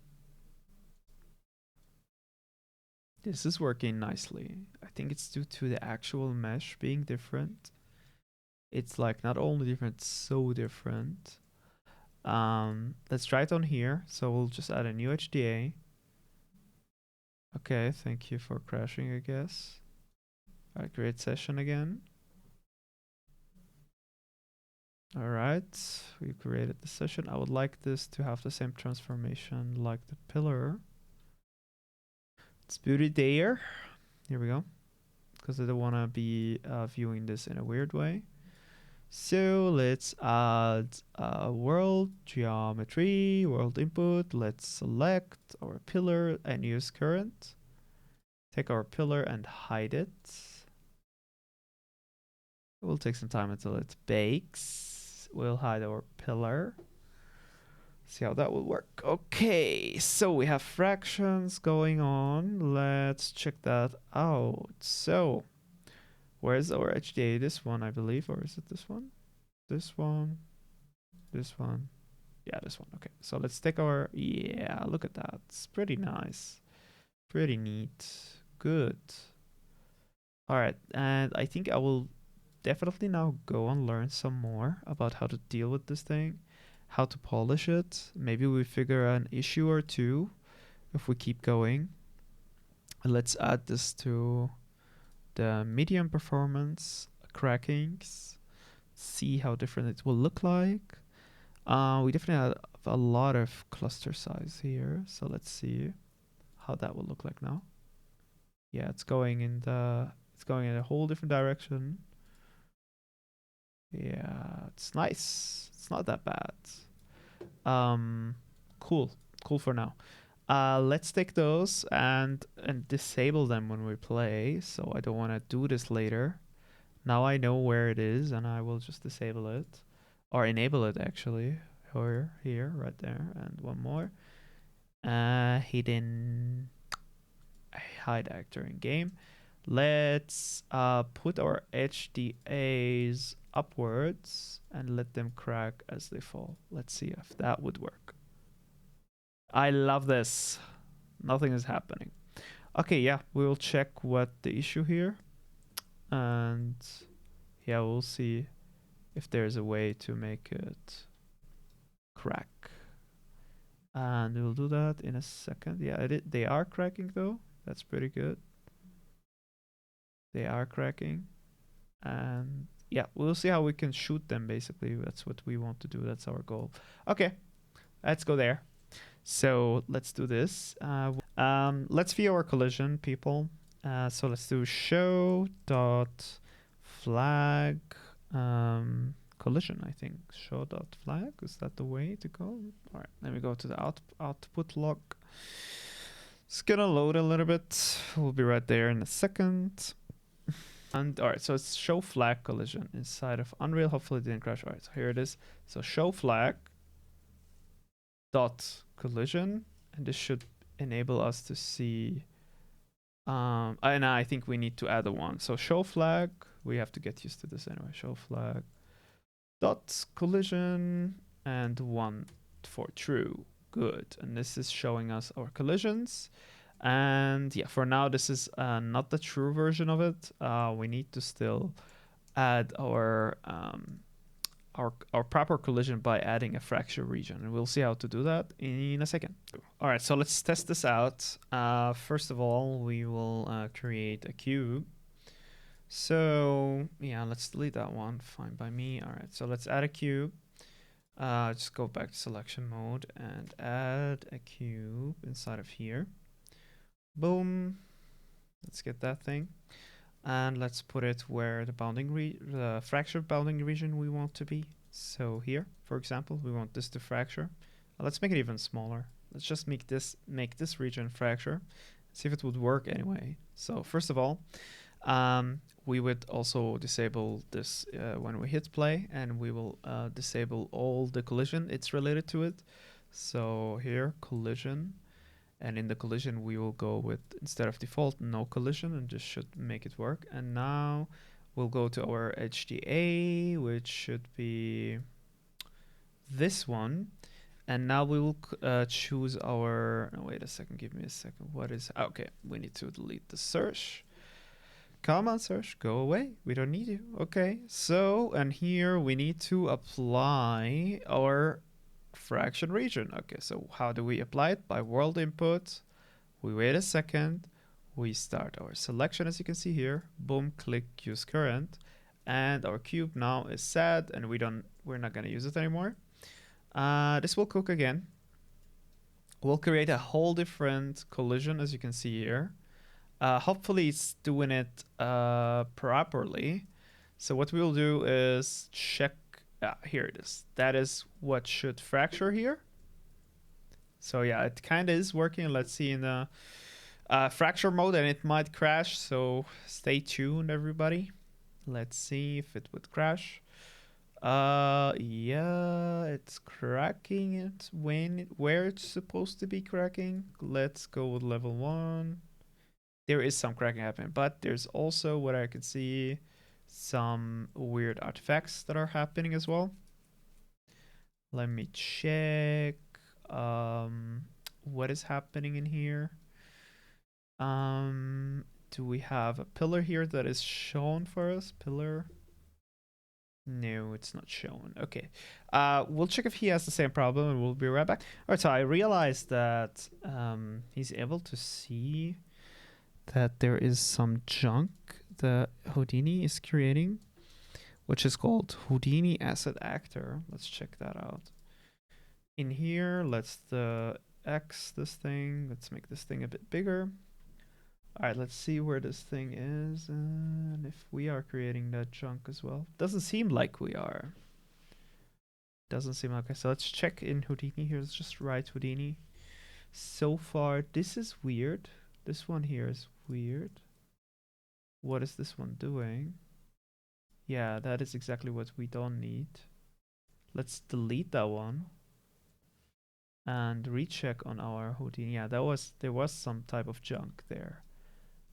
This is working nicely. I think it's due to the actual mesh being different. It's like not only different, so different. Let's try it on here. So we'll just add a new HDA. Okay, thank you for crashing, I guess. Alright, create session again. Alright, we created the session. I would like this to have the same transformation like the pillar. Let's put it there. Here we go. Because I don't want to be viewing this in a weird way. So let's add world geometry, world input. Let's select our pillar and use current. Take our pillar and hide it. It will take some time until it bakes. We'll hide our pillar. See how that will work. Okay, so we have fractions going on. Let's check that out. So, where's our HDA? This one, I believe, or is it this one? This one, this one. Yeah, this one. Okay, so let's take our... Yeah, look at that. It's pretty nice. Pretty neat. Good. All right, and I think I will definitely now go and learn some more about how to deal with this thing, how to polish it. Maybe we figure an issue or two if we keep going. Let's add this to the medium performance crackings, see how different it will look like. We definitely have a lot of cluster size here, so let's see how that will look like now. Yeah, it's going in a whole different direction. Yeah, it's nice. It's not that bad. Cool for now. Let's take those and disable them when we play. So I don't want to do this later. Now I know where it is, and I will just disable it or enable it actually. Here, right there, and one more. Hidden hide actor in game. Let's put our HDAs upwards and let them crack as they fall. Let's see if that would work. I love this. Nothing is happening. Okay, yeah, we will check what the issue here. And yeah, we'll see if there's a way to make it crack. And we'll do that in a second. Yeah, they are cracking though. That's pretty good. They are cracking. And yeah, we'll see how we can shoot them basically. That's what we want to do. That's our goal. Okay, let's go there. So let's do this. Let's view our collision, people. So let's do show dot flag collision, I think. Show dot flag, is that the way to go? All right, let me go to the output log. It's gonna load a little bit. We'll be right there in a second. And all right, so it's show flag collision inside of Unreal. Hopefully it didn't crash. All right, so here it is. So show flag dot collision, and this should enable us to see. And I think we need to add a one. So show flag, we have to get used to this anyway. Show flag dot collision and 1 for true. Good. And this is showing us our collisions. And yeah, for now, this is not the true version of it. We need to still add our proper collision by adding a fracture region. And we'll see how to do that in a second. All right, so let's test this out. First of all, we will create a cube. So yeah, let's delete that one. Fine by me. All right, so let's add a cube. Just go back to selection mode and add a cube inside of here. Boom. Let's get that thing. And let's put it where the fracture bounding region we want to be. So here, for example, we want this to fracture. Let's make it even smaller. Let's just make this region fracture. See if it would work anyway. So first of all, we would also disable this when we hit play, and we will disable all the collision it's related to it. So here, collision. And in the collision, we will go with, instead of default, no collision, and this should make it work. And now we'll go to our HDA, which should be this one. And now we will choose our, no, wait a second, give me a second. What is, okay, we need to delete the search. Come on, search, go away. We don't need you. Okay, so, and here we need to apply our fraction region. Okay, so how do we apply it? By world input. We wait a second. We start our selection, as you can see here. Boom, click use current, and our cube now is set, and we're not gonna use it anymore. This will cook again. We'll create a whole different collision, as you can see here. Hopefully it's doing it properly. So what we will do is check. Here it is. That is what should fracture here. So yeah, it kind of is working. Let's see in the fracture mode, and it might crash. So stay tuned, everybody. Let's see if it would crash. Yeah, it's cracking it where it's supposed to be cracking. Let's go with level 1. There is some cracking happening, but there's also what I can see, some weird artifacts that are happening as well. Let me check what is happening in here. Do we have a pillar here that is shown for us? Pillar? No, it's not shown. Okay. We'll check if he has the same problem, and we'll be right back. All right, so I realized that he's able to see that there is some junk that Houdini is creating, which is called Houdini Asset Actor. Let's check that out. In here, let's X this thing. Let's make this thing a bit bigger. All right, let's see where this thing is, and if we are creating that junk as well. Doesn't seem like we are. Doesn't seem like. Okay, so let's check in Houdini here. Let's just write Houdini. So far, this is weird. This one here is weird. What is this one doing? Yeah, that is exactly what we don't need. Let's delete that one and recheck on our Houdini. Yeah, there was some type of junk there.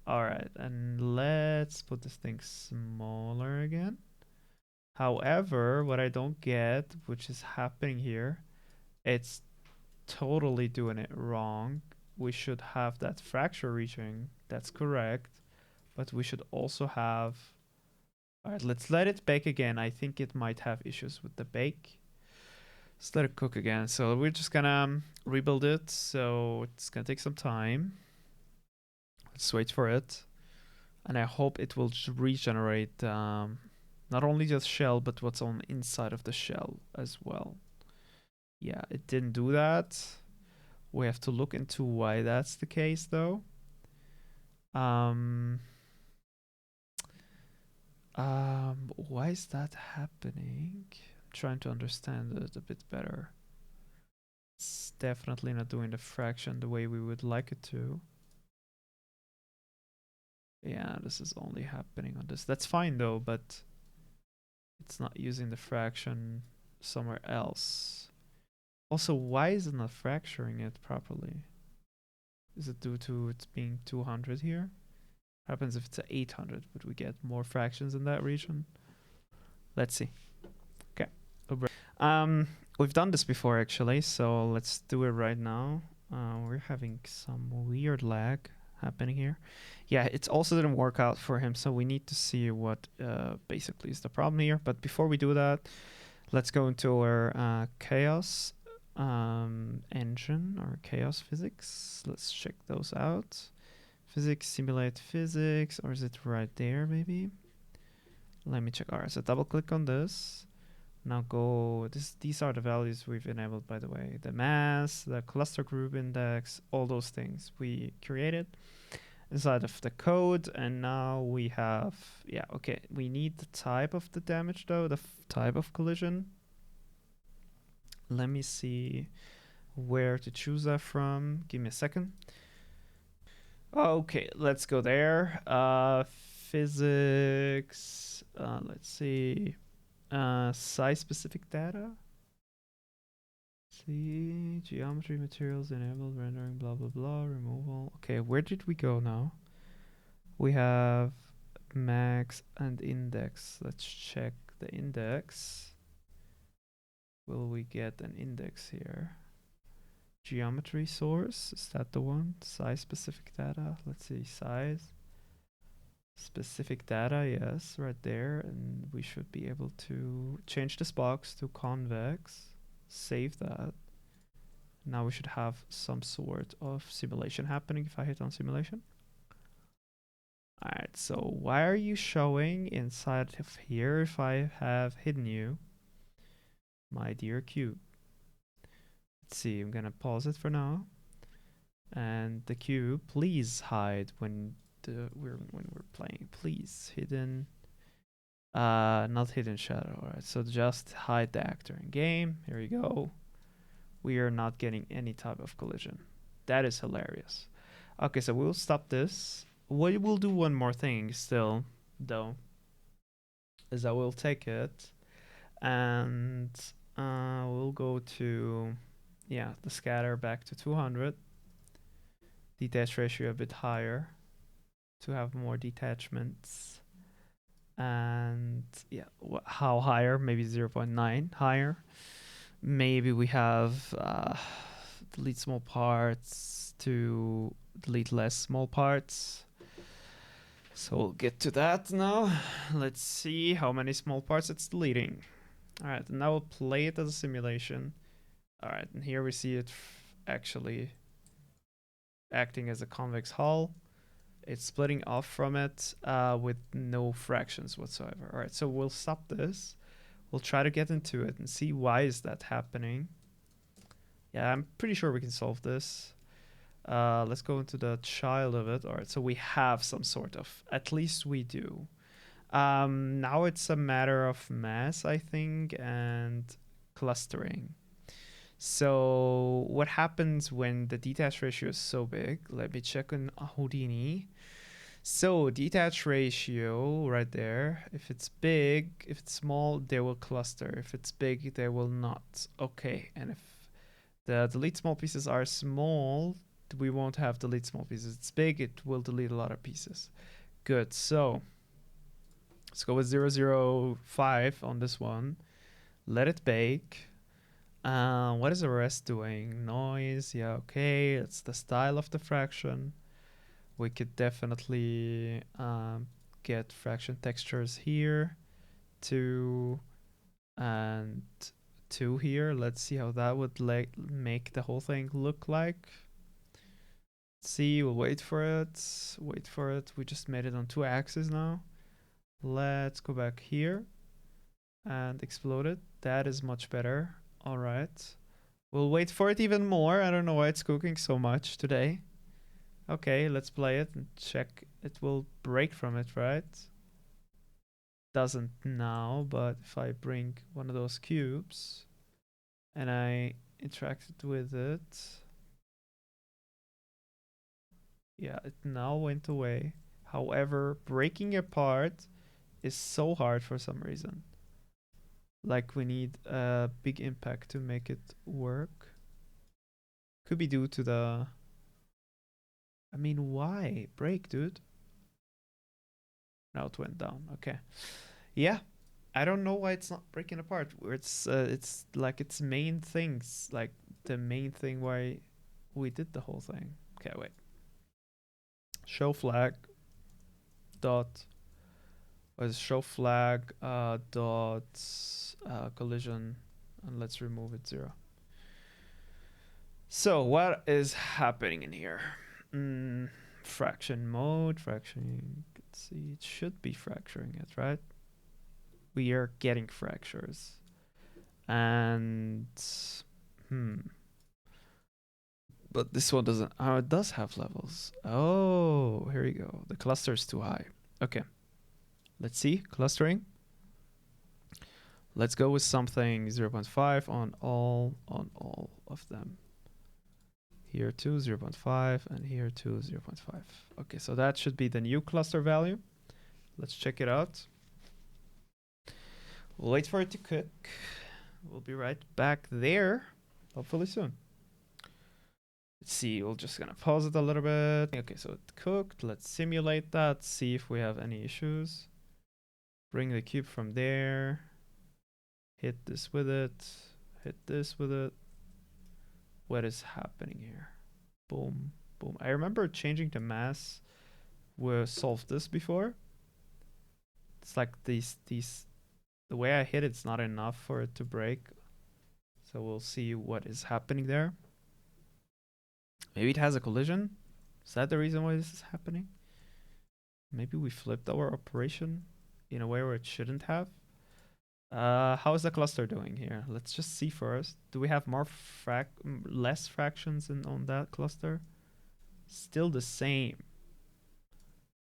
All right, and let's put this thing smaller again. However, what I don't get, which is happening here, it's totally doing it wrong. We should have that fracture region. That's correct. But we should also have... All right, let's let it bake again. I think it might have issues with the bake. Let's let it cook again. So we're just gonna rebuild it. So it's gonna take some time. Let's wait for it. And I hope it will regenerate not only just shell, but what's on the inside of the shell as well. Yeah, it didn't do that. We have to look into why that's the case, though. Why is that happening? I'm trying to understand it a bit better. It's definitely not doing the fraction the way we would like it to. Yeah, this is only happening on this. That's fine though, but it's not using the fraction somewhere else. Also, why is it not fracturing it properly? Is it due to it being 200 here? What happens if it's a 800? Would we get more fractions in that region? Let's see. Okay. We've done this before actually, so let's do it right now. We're having some weird lag happening here. Yeah, it also didn't work out for him, so we need to see what basically is the problem here. But before we do that, let's go into our chaos engine or chaos physics. Let's check those out. Physics, simulate physics, or is it right there maybe? Let me check. All right, so double click on this. Now go, these are the values we've enabled, by the way. The mass, the cluster group index, all those things we created inside of the code. And now we have, yeah, okay. We need the type of the damage though, the type of collision. Let me see where to choose that from. Give me a second. Okay, let's go there. Physics, let's see. Size specific data. See, geometry, materials enabled, rendering, blah blah blah, removal. Okay, where did we go now? We have max and index. Let's check the index. Will we get an index here? Geometry source, is that the one? Size specific data. Let's see, size specific data, yes, right there. And we should be able to change this box to convex, save that. Now we should have some sort of simulation happening if I hit on simulation. All right, so why are you showing inside of here if I have hidden you, my dear cube? Let's see, I'm gonna pause it for now. And the cube, please hide when we're playing. Please, hidden, not hidden shadow. All right, so just hide the actor in game. Here you go. We are not getting any type of collision. That is hilarious. Okay, so we'll stop this. We will do one more thing still, though, is I will take it and we'll go to, yeah, the scatter back to 200. Detach ratio a bit higher to have more detachments. And yeah, how higher? Maybe 0.9 higher. Maybe we have delete small parts to delete less small parts. So we'll get to that now. Let's see how many small parts it's deleting. All right, and now we'll play it as a simulation. All right, and here we see it actually acting as a convex hull. It's splitting off from it with no fractions whatsoever. All right, so we'll stop this. We'll try to get into it and see why is that happening. Yeah, I'm pretty sure we can solve this. Let's go into the child of it. All right, so we have some sort of, at least we do. Now it's a matter of mass, I think, and clustering. So what happens when the detach ratio is so big? Let me check on Houdini. So detach ratio right there. If it's big, if it's small, they will cluster. If it's big, they will not. Okay, and if the delete small pieces are small, we won't have delete small pieces. It's big, it will delete a lot of pieces. Good, so let's go with 0.005 on this one. Let it bake. What is the rest doing? Noise, yeah, okay. It's the style of the fraction. We could definitely get fraction textures here, 2 and 2 here. Let's see how that would make the whole thing look like. See, we'll wait for it. Wait for it. We just made it on 2 axes now. Let's go back here and explode it. That is much better. All right. We'll wait for it even more. I don't know why it's cooking so much today. Okay, let's play it and check. It will break from it, right? doesn't now, but if I bring one of those cubes and I interacted with it, yeah, it now went away. However, breaking apart is so hard for some reason. Like we need a big impact to make it work. Could be due to the... I mean, why? Break, dude. Now it went down. Okay. Yeah. I don't know why it's not breaking apart. It's like its main things, like the main thing why we did the whole thing. Okay, wait. Show flag dot was show flag dot collision, and let's remove it 0. So what is happening in here? Fraction mode, fracturing. Let's see, it should be fracturing it, right? We are getting fractures. And but this one doesn't. Oh, it does have levels. Oh, here we go. The cluster is too high. Okay. Let's see. Clustering. Let's go with something 0.5 on all of them. Here too, 0.5, and here too, 0.5. Okay, so that should be the new cluster value. Let's check it out. We'll wait for it to cook. We'll be right back there, hopefully soon. Let's see, we're just gonna pause it a little bit. Okay, so it cooked. Let's simulate that, see if we have any issues. Bring the cube from there. Hit this with it. Hit this with it. What is happening here? Boom, boom. I remember changing the mass. We solved this before. It's like these, the way I hit it's not enough for it to break. So we'll see what is happening there. Maybe it has a collision. Is that the reason why this is happening? Maybe we flipped our operation in a way where it shouldn't have. How is the cluster doing here? Let's just see first. Do we have more less fractions on that cluster? Still the same.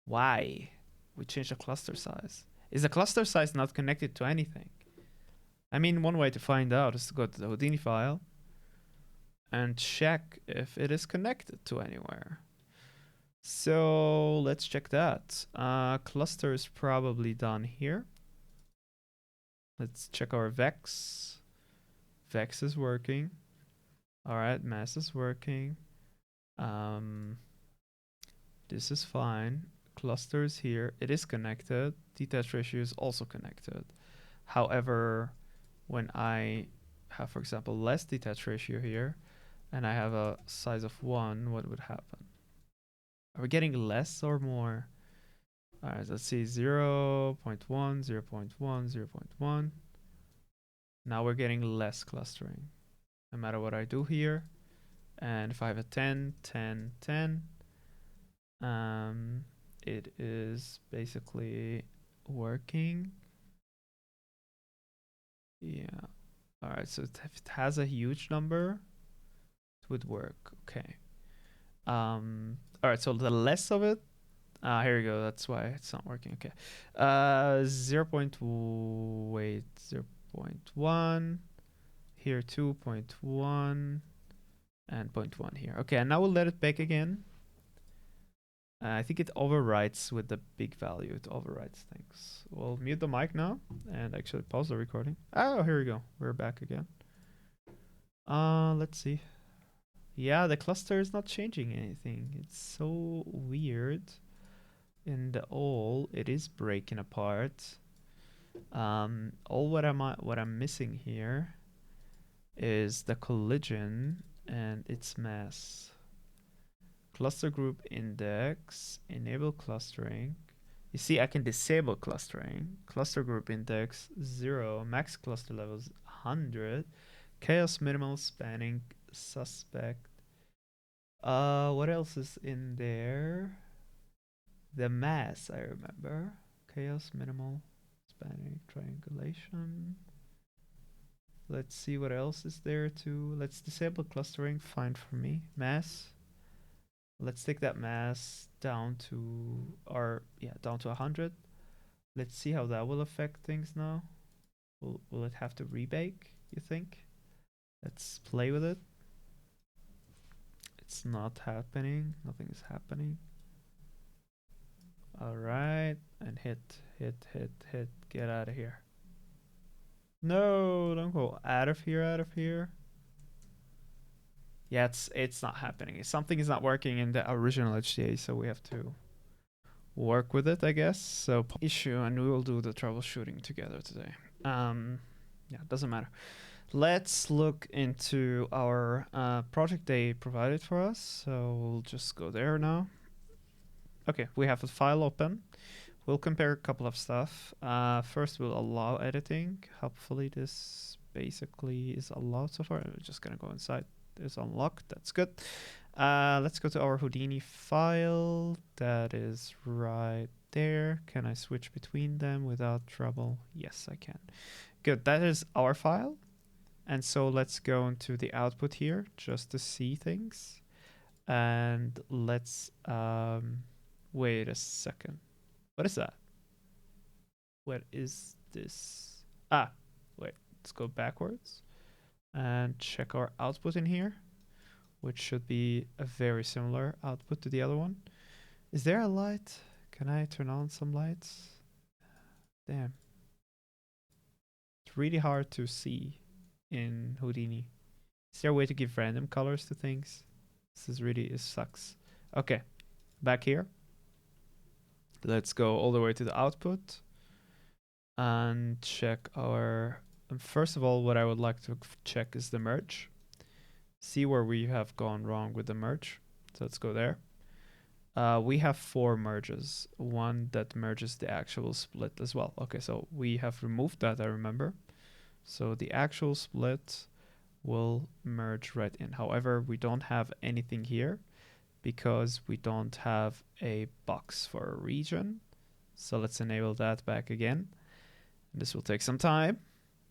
Why? We changed the cluster size. Is the cluster size not connected to anything? I mean, one way to find out is to go to the Houdini file and check if it is connected to anywhere. So let's check that. Cluster is probably done here. Let's check our vex. Vex is working. All right, mass is working. This is fine. Cluster is here. It is connected. Detach ratio is also connected. However, when I have, for example, less detach ratio here, and I have a size of 1, what would happen? Are we getting less or more? All right, let's see, 0 0.1, 0 0.1, 0 0.1. Now we're getting less clustering, no matter what I do here. And if I have a 10, 10, 10, it is basically working. Yeah. All right, so if it has a huge number, it would work. Okay. All right, so the less of it, here we go. That's why it's not working. Okay. 0.1, here 2.1, and 0.1 here. Okay, and now we'll let it bake again. I think it overwrites with the big value. It overwrites things. We'll mute the mic now and actually pause the recording. Oh, here we go. We're back again. Let's see. Yeah, the cluster is not changing anything. It's so weird. In the all, it is breaking apart. All what I'm missing here is the collision and its mass. Cluster group index, enable clustering. You see, I can disable clustering. Cluster group index 0, max cluster levels 100, chaos minimal spanning suspect. What else is in there? The mass, I remember. Chaos minimal spanning triangulation. Let's see what else is there too. Let's disable clustering, fine for me. Mass. Let's take that mass down to down to 100. Let's see how that will affect things now. Will it have to rebake, you think? Let's play with it. It's not happening. Nothing is happening. All right. And hit. Get out of here. No, don't go out of here. Yeah, it's not happening. Something is not working in the original HDA, so we have to work with it, I guess. So issue, and we will do the troubleshooting together today. Yeah, it doesn't matter. Let's look into our project they provided for us. So we'll just go there now. Okay, we have a file open. We'll compare a couple of stuff. First, we'll allow editing. Hopefully this basically is allowed so far. We're just gonna go inside. It's unlocked. That's good. Let's go to our Houdini file. That is right there. Can I switch between them without trouble? Yes, I can. Good. That is our file. And so let's go into the output here just to see things. And let's wait a second. What is that? What is this? Ah, wait. Let's go backwards and check our output in here, which should be a very similar output to the other one. Is there a light? Can I turn on some lights? Damn. It's really hard to see in Houdini. Is there a way to give random colors to things? It sucks. Okay, back here. Let's go all the way to the output and check our... First of all, what I would like to check is the merge. See where we have gone wrong with the merge. So let's go there. We have 4 merges. One that merges the actual split as well. Okay, so we have removed that, I remember. So the actual split will merge right in. However, we don't have anything here because we don't have a box for a region. So let's enable that back again. This will take some time,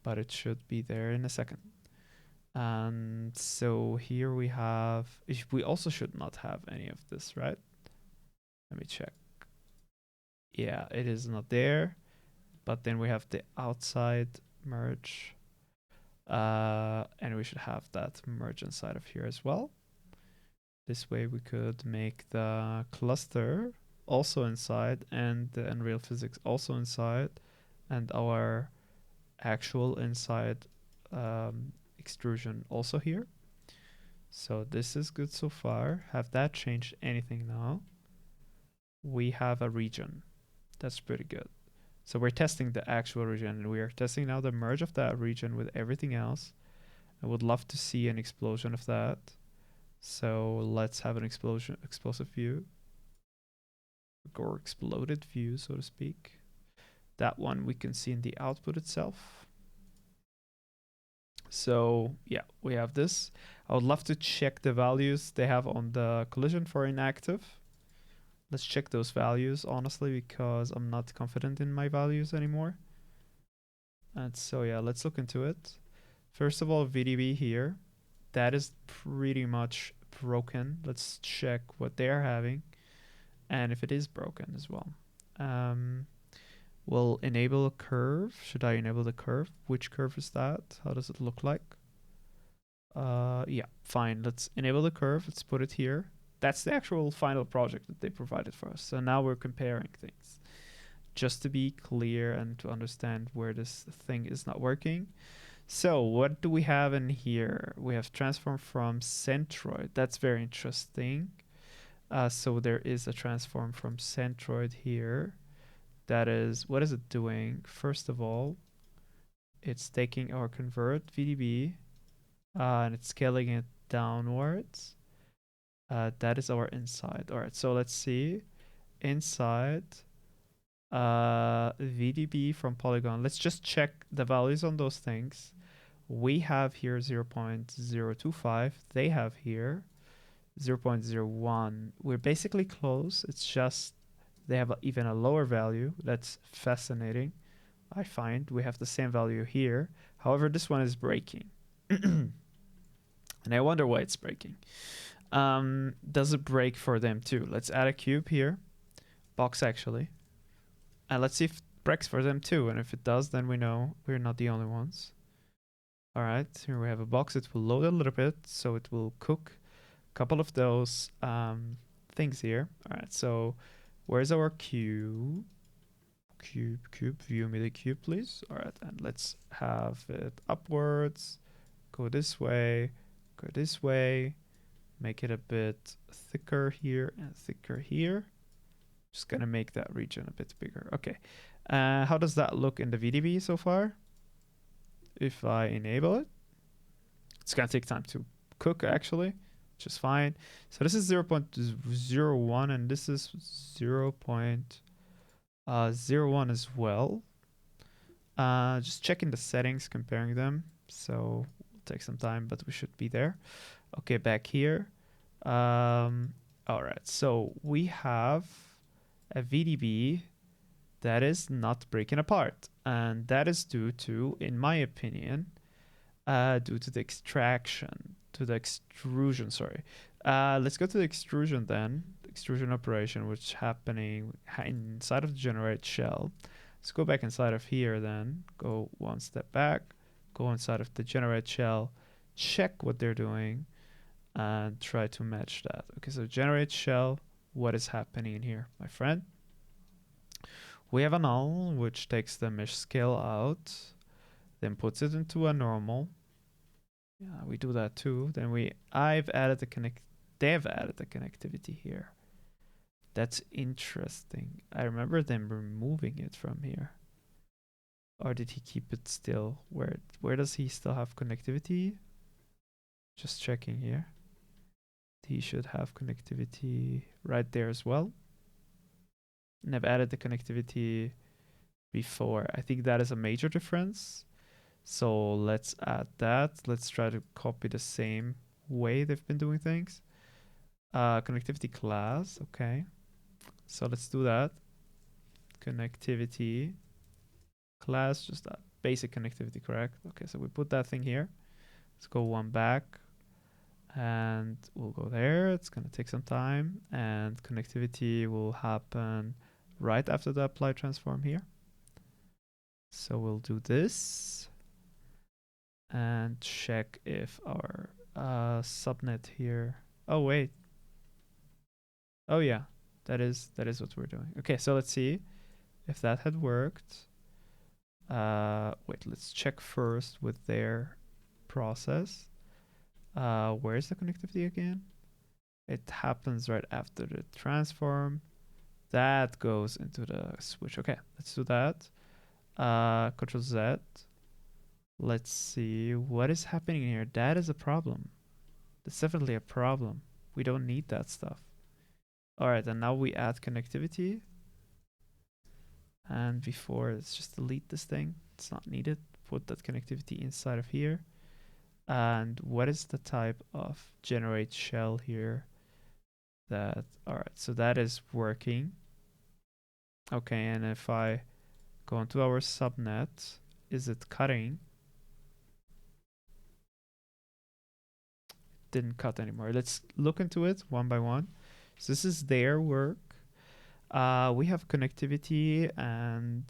but it should be there in a second. And so here we have, we also should not have any of this, right? Let me check. Yeah, it is not there. But then we have the outside merge. And we should have that merge inside of here as well. This way we could make the cluster also inside and the Unreal Physics also inside and our actual inside extrusion also here. So this is good so far. Have that changed anything now? We have a region. That's pretty good. So we're testing the actual region and we are testing now the merge of that region with everything else. I would love to see an explosion of that. So let's have an explosive view. Or exploded view, so to speak. That one we can see in the output itself. So yeah, we have this. I would love to check the values they have on the collision for inactive. Let's check those values, honestly, because I'm not confident in my values anymore. And so yeah, let's look into it. First of all, VDB here. That is pretty much broken. Let's check what they are having and if it is broken as well. We'll enable a curve. Should I enable the curve? Which curve is that? How does it look like? Yeah, fine. Let's enable the curve. Let's put it here. That's the actual final project that they provided for us. So now we're comparing things. Just to be clear and to understand where this thing is not working. So what do we have in here? We have transform from centroid. That's very interesting. So there is a transform from centroid here. That is, what is it doing? First of all, it's taking our convert VDB and it's scaling it downwards. That is our inside. All right, so let's see. Inside VDB from polygon. Let's just check the values on those things. We have here 0.025. They have here 0.01. We're basically close. It's just they have even a lower value. That's fascinating. I find we have the same value here. However, this one is breaking. And I wonder why it's breaking. Does it break for them too? Let's add a cube here. Box actually. And let's see if it breaks for them too. And if it does, then we know we're not the only ones. All right, here we have a box. It will load a little bit, so it will cook a couple of those things here. All right, so where's our cube? Cube, view me the cube, please. All right, and let's have it upwards. Go this way, go this way. Make it a bit thicker here and thicker here. Just gonna make that region a bit bigger. Okay, how does that look in the VDB so far? If I enable it, it's gonna take time to cook actually, which is fine. So this is 0.01 and this is 0.01 as well. Just checking the settings, comparing them. So it'll take some time, but we should be there. Okay, back here. All right, so we have a VDB that is not breaking apart, and that is due to, in my opinion, due to the extrusion, sorry. Let's go to the extrusion then, the extrusion operation, which is happening inside of the generate shell. Let's go back inside of here then, go one step back, go inside of the generate shell, check what they're doing, and try to match that. Okay, so generate shell, what is happening in here, my friend? We have a null, which takes the mesh scale out, then puts it into a normal. Yeah, we do that too. Then I've added they've added the connectivity here. That's interesting. I remember them removing it from here. Or did he keep it still? Where does he still have connectivity? Just checking here. He should have connectivity right there as well. And I've added the connectivity before. I think that is a major difference. So let's add that. Let's try to copy the same way they've been doing things. Connectivity class, okay. So let's do that. Connectivity class, just that basic connectivity, correct? Okay, so we put that thing here. Let's go one back. And we'll go there. It's going to take some time. And connectivity will happen right after the apply transform here. So we'll do this and check if our subnet here. Oh wait. Oh yeah, that is what we're doing. Okay, so let's see if that had worked. Wait, let's check first with their process. Where's the connectivity again? It happens right after the transform. That goes into the switch. Okay, let's do that. Control Z. Let's see what is happening here. That is a problem. That's definitely a problem. We don't need that stuff. All right, and now we add connectivity. And before, let's just delete this thing. It's not needed. Put that connectivity inside of here. And what is the type of generate shell here? That, all right, so that is working. Okay, and if I go into our subnet, is it cutting? Didn't cut anymore. Let's look into it one by one. So this is their work. We have connectivity and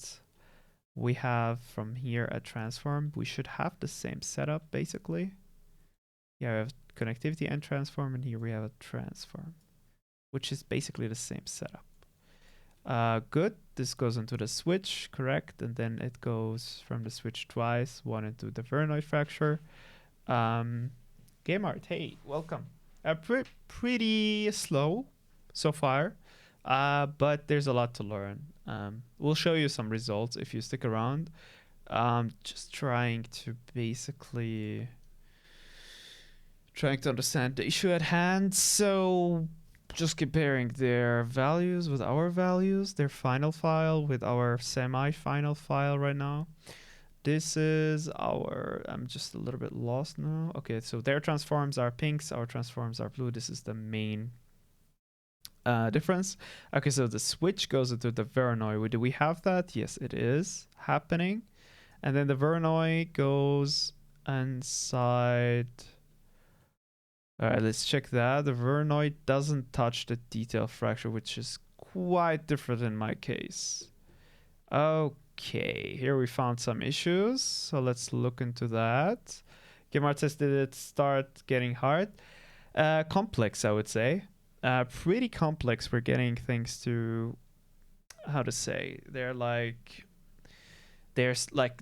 we have from here a transform. We should have the same setup basically. Yeah, we have connectivity and transform, and here we have a transform, which is basically the same setup. Good. This goes into the switch, correct? And then it goes from the switch twice, one into the Vernoid fracture. Game art, hey, welcome. Pretty slow so far, but there's a lot to learn. We'll show you some results if you stick around. Just trying to understand the issue at hand. So just comparing their values with our values, their final file with our semi-final file right now. This is our, I'm just a little bit lost now. Okay, so their transforms are pinks, our transforms are blue. This is the main difference. Okay, so the switch goes into the Voronoi. Do we have that? Yes, it is happening. And then the Voronoi goes inside. All right, let's check that. The Voronoi doesn't touch the detail fracture, which is quite different in my case. Oh, Okay, here we found some issues, so let's look into that. Game artist, did it start getting hard? Complex, I would say. Pretty complex. We're getting things to, how to say, there's like,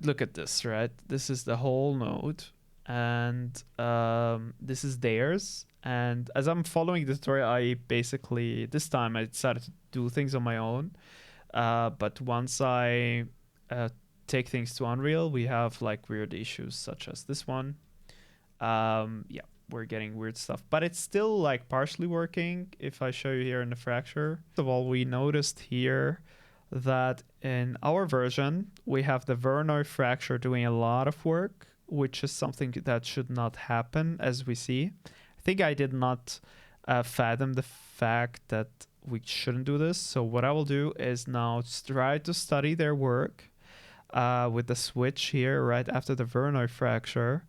look at this, right? This is the whole node, and this is theirs. And as I'm following the tutorial, I basically, this time I decided to do things on my own. But once I take things to Unreal, we have like weird issues such as this one. Yeah, we're getting weird stuff, but it's still like partially working. If I show you here in the fracture, first of all, we noticed here that in our version, we have the Voronoi fracture doing a lot of work, which is something that should not happen, as we see. I think I did not fathom the fact that we shouldn't do this. So what I will do is now try to study their work with the switch here right after the Voronoi fracture.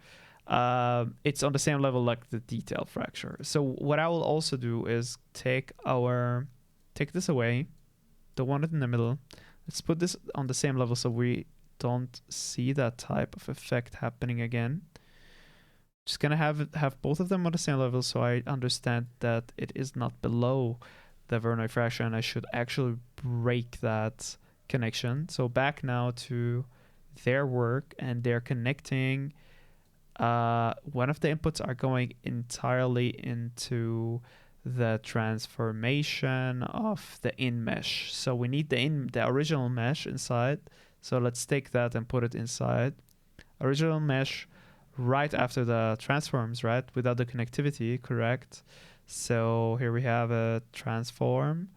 It's on the same level like the detail fracture. So what I will also do is take this away, the one in the middle. Let's put this on the same level so we don't see that type of effect happening again. Just gonna have both of them on the same level so I understand that it is not below the Voronoi fracture and I should actually break that connection. So back now to their work, and they're connecting. One of the inputs are going entirely into the transformation of the in mesh. So we need the original mesh inside. So let's take that and put it inside. Original mesh right after the transforms, right? Without the connectivity, correct? So here we have a transform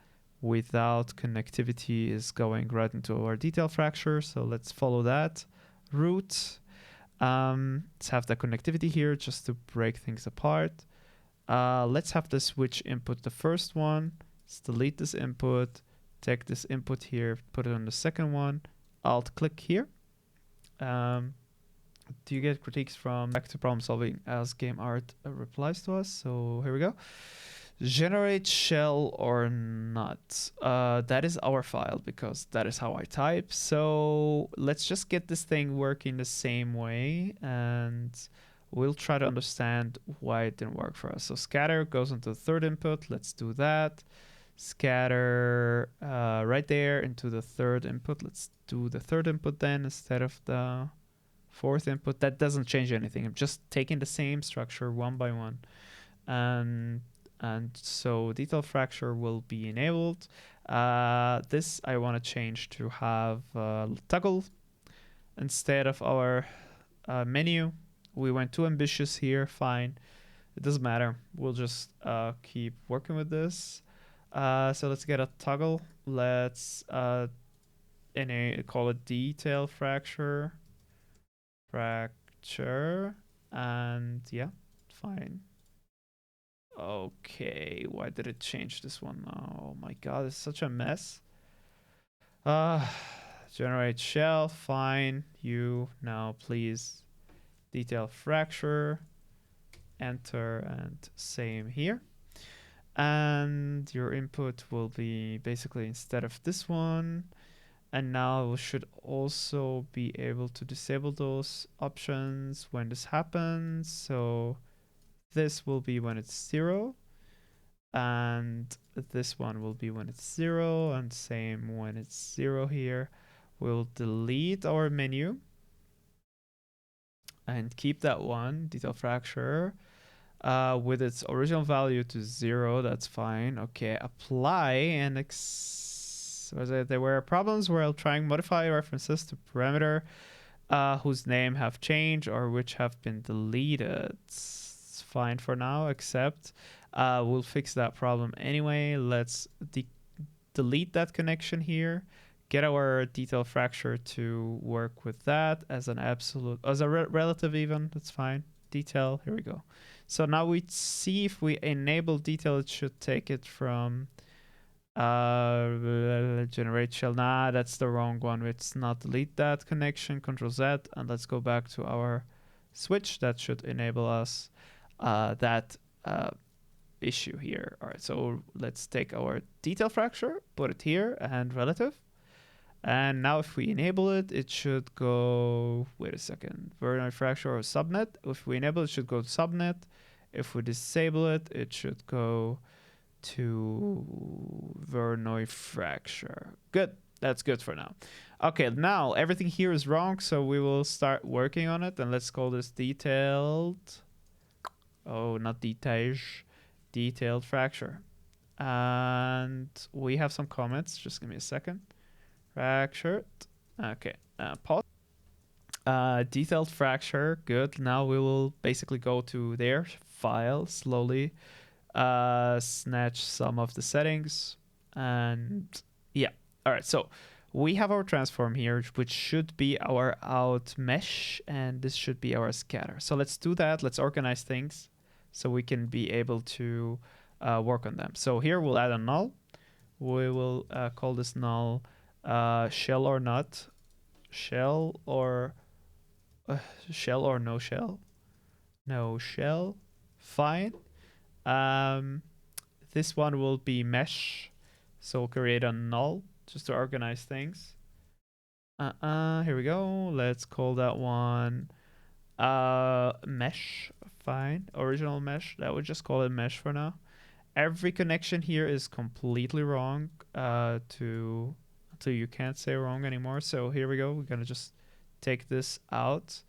without connectivity is going right into our detail fracture. So let's follow that route. Let's have the connectivity here just to break things apart. Let's have the switch input the first one. Let's delete this input, take this input here, put it on the second one. Alt click here. Do you get critiques from back to problem solving as game art replies to us? So here we go. Generate shell or not. That is our file because that is how I type. So let's just get this thing working the same way and we'll try to understand why it didn't work for us. So scatter goes into the third input. Let's do that. Scatter right there into the third input. Let's do the third input then instead of the fourth input. That doesn't change anything. I'm just taking the same structure one by one. And so detail fracture will be enabled. This I want to change to have toggle instead of our menu. We went too ambitious here. Fine. It doesn't matter. We'll just keep working with this. So let's get a toggle. Let's call it detail fracture. And yeah, fine. Okay, why did it change this one? Oh my god, it's such a mess. Generate shell, fine. You now please detail fracture, enter, and same here. And your input will be basically instead of this one. And now we should also be able to disable those options when this happens. So this will be when it's 0. And this one will be when it's 0. And same when it's 0 here. We'll delete our menu. And keep that one, detail fracture. With its original value to 0, that's fine. Okay, apply and there were problems where trying modify references to parameter whose name have changed or which have been deleted. It's fine for now, except we'll fix that problem anyway. Let's delete that connection here. Get our detail fracture to work with that as an absolute, as a relative even. That's fine. Detail, here we go. So now we see if we enable detail, it should take it from generate shell. Nah, that's the wrong one. Let's not delete that connection. Control Z, and let's go back to our switch. That should enable us that issue here. All right, so let's take our detail fracture, put it here, and relative. And now if we enable it, it should go, wait a second, Voronoi fracture or subnet. If we enable it, it should go to subnet. If we disable it, it should go to Voronoi fracture. Good. That's good for now. Okay, now everything here is wrong, so we will start working on it. And let's call this detailed. Oh, not detage. Detailed fracture. And we have some comments. Just give me a second. Fractured. Okay. Pause. Detailed fracture. Good. Now we will basically go to their file slowly. Snatch some of the settings. And yeah. All right. So we have our transform here, which should be our out mesh. And this should be our scatter. So let's do that. Let's organize things so we can be able to work on them. So here we'll add a null. We will call this null shell or not, shell or no shell, fine. This one will be mesh, so we'll create a null just to organize things. Here we go. Let's call that one mesh. Fine, original mesh. That would just call it mesh for now. Every connection here is completely wrong until you can't say wrong anymore. So here we go. We're gonna just take this out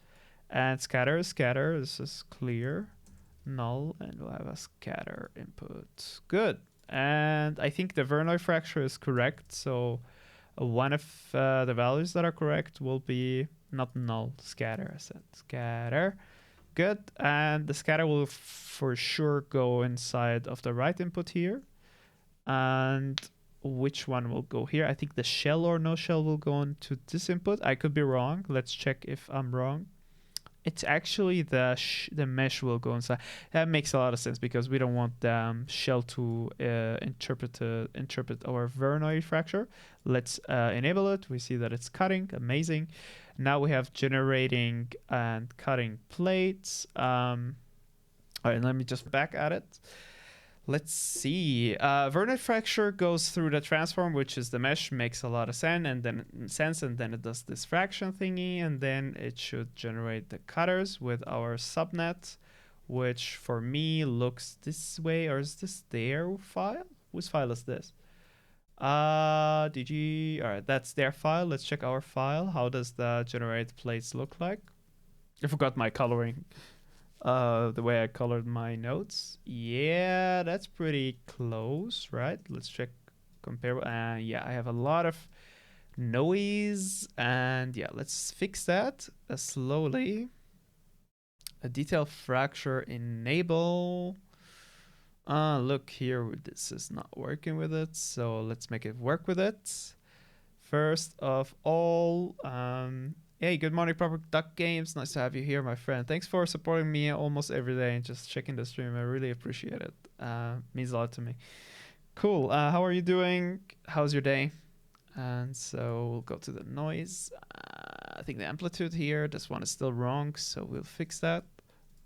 and scatter. This is clear, null, and we'll have a scatter input. Good. And I think the Voronoi fracture is correct. So one of the values that are correct will be not null, scatter. I said scatter. Good. And the scatter will for sure go inside of the right input here. And which one will go here? I think the shell or no shell will go into this input. I could be wrong. Let's check if I'm wrong. It's actually the mesh will go inside. That makes a lot of sense because we don't want the shell to interpret our Voronoi fracture. Let's enable it. We see that it's cutting. Amazing. Now we have generating and cutting plates. All right, let me just back at it. Let's see. Voronoi fracture goes through the transform, which is the mesh, makes a lot of sense, and then it does this fraction thingy, and then it should generate the cutters with our subnet, which for me looks this way, or is this their file? Whose file is this? DG. All right, that's their file. Let's check our file. How does the generate plates look like? I forgot my coloring. The way I colored my notes. Yeah, that's pretty close, right? Let's check comparable. Yeah, I have a lot of noise, and yeah, let's fix that slowly. A detail fracture enable. Look here, this is not working with it, so let's make it work with it. First of all, hey, good morning, Proper Duck Games. Nice to have you here, my friend. Thanks for supporting me almost every day and just checking the stream. I really appreciate it. Means a lot to me. Cool. How are you doing? How's your day? And so we'll go to the noise. I think the amplitude here, this one is still wrong, so we'll fix that.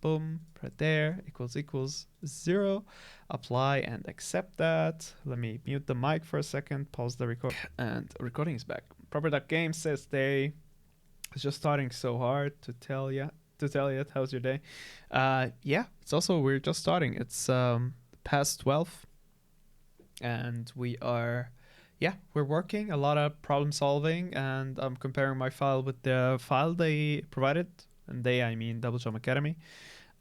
Boom, right there, equals 0. Apply and accept that. Let me mute the mic for a second, pause the record, and recording is back. Proper Duck Games says they... It's just starting so hard to tell you how's your day. Yeah, it's also we're just starting. It's past 12, and we're working a lot of problem solving, and I'm comparing my file with the file they provided, and I mean DoubleJump Academy,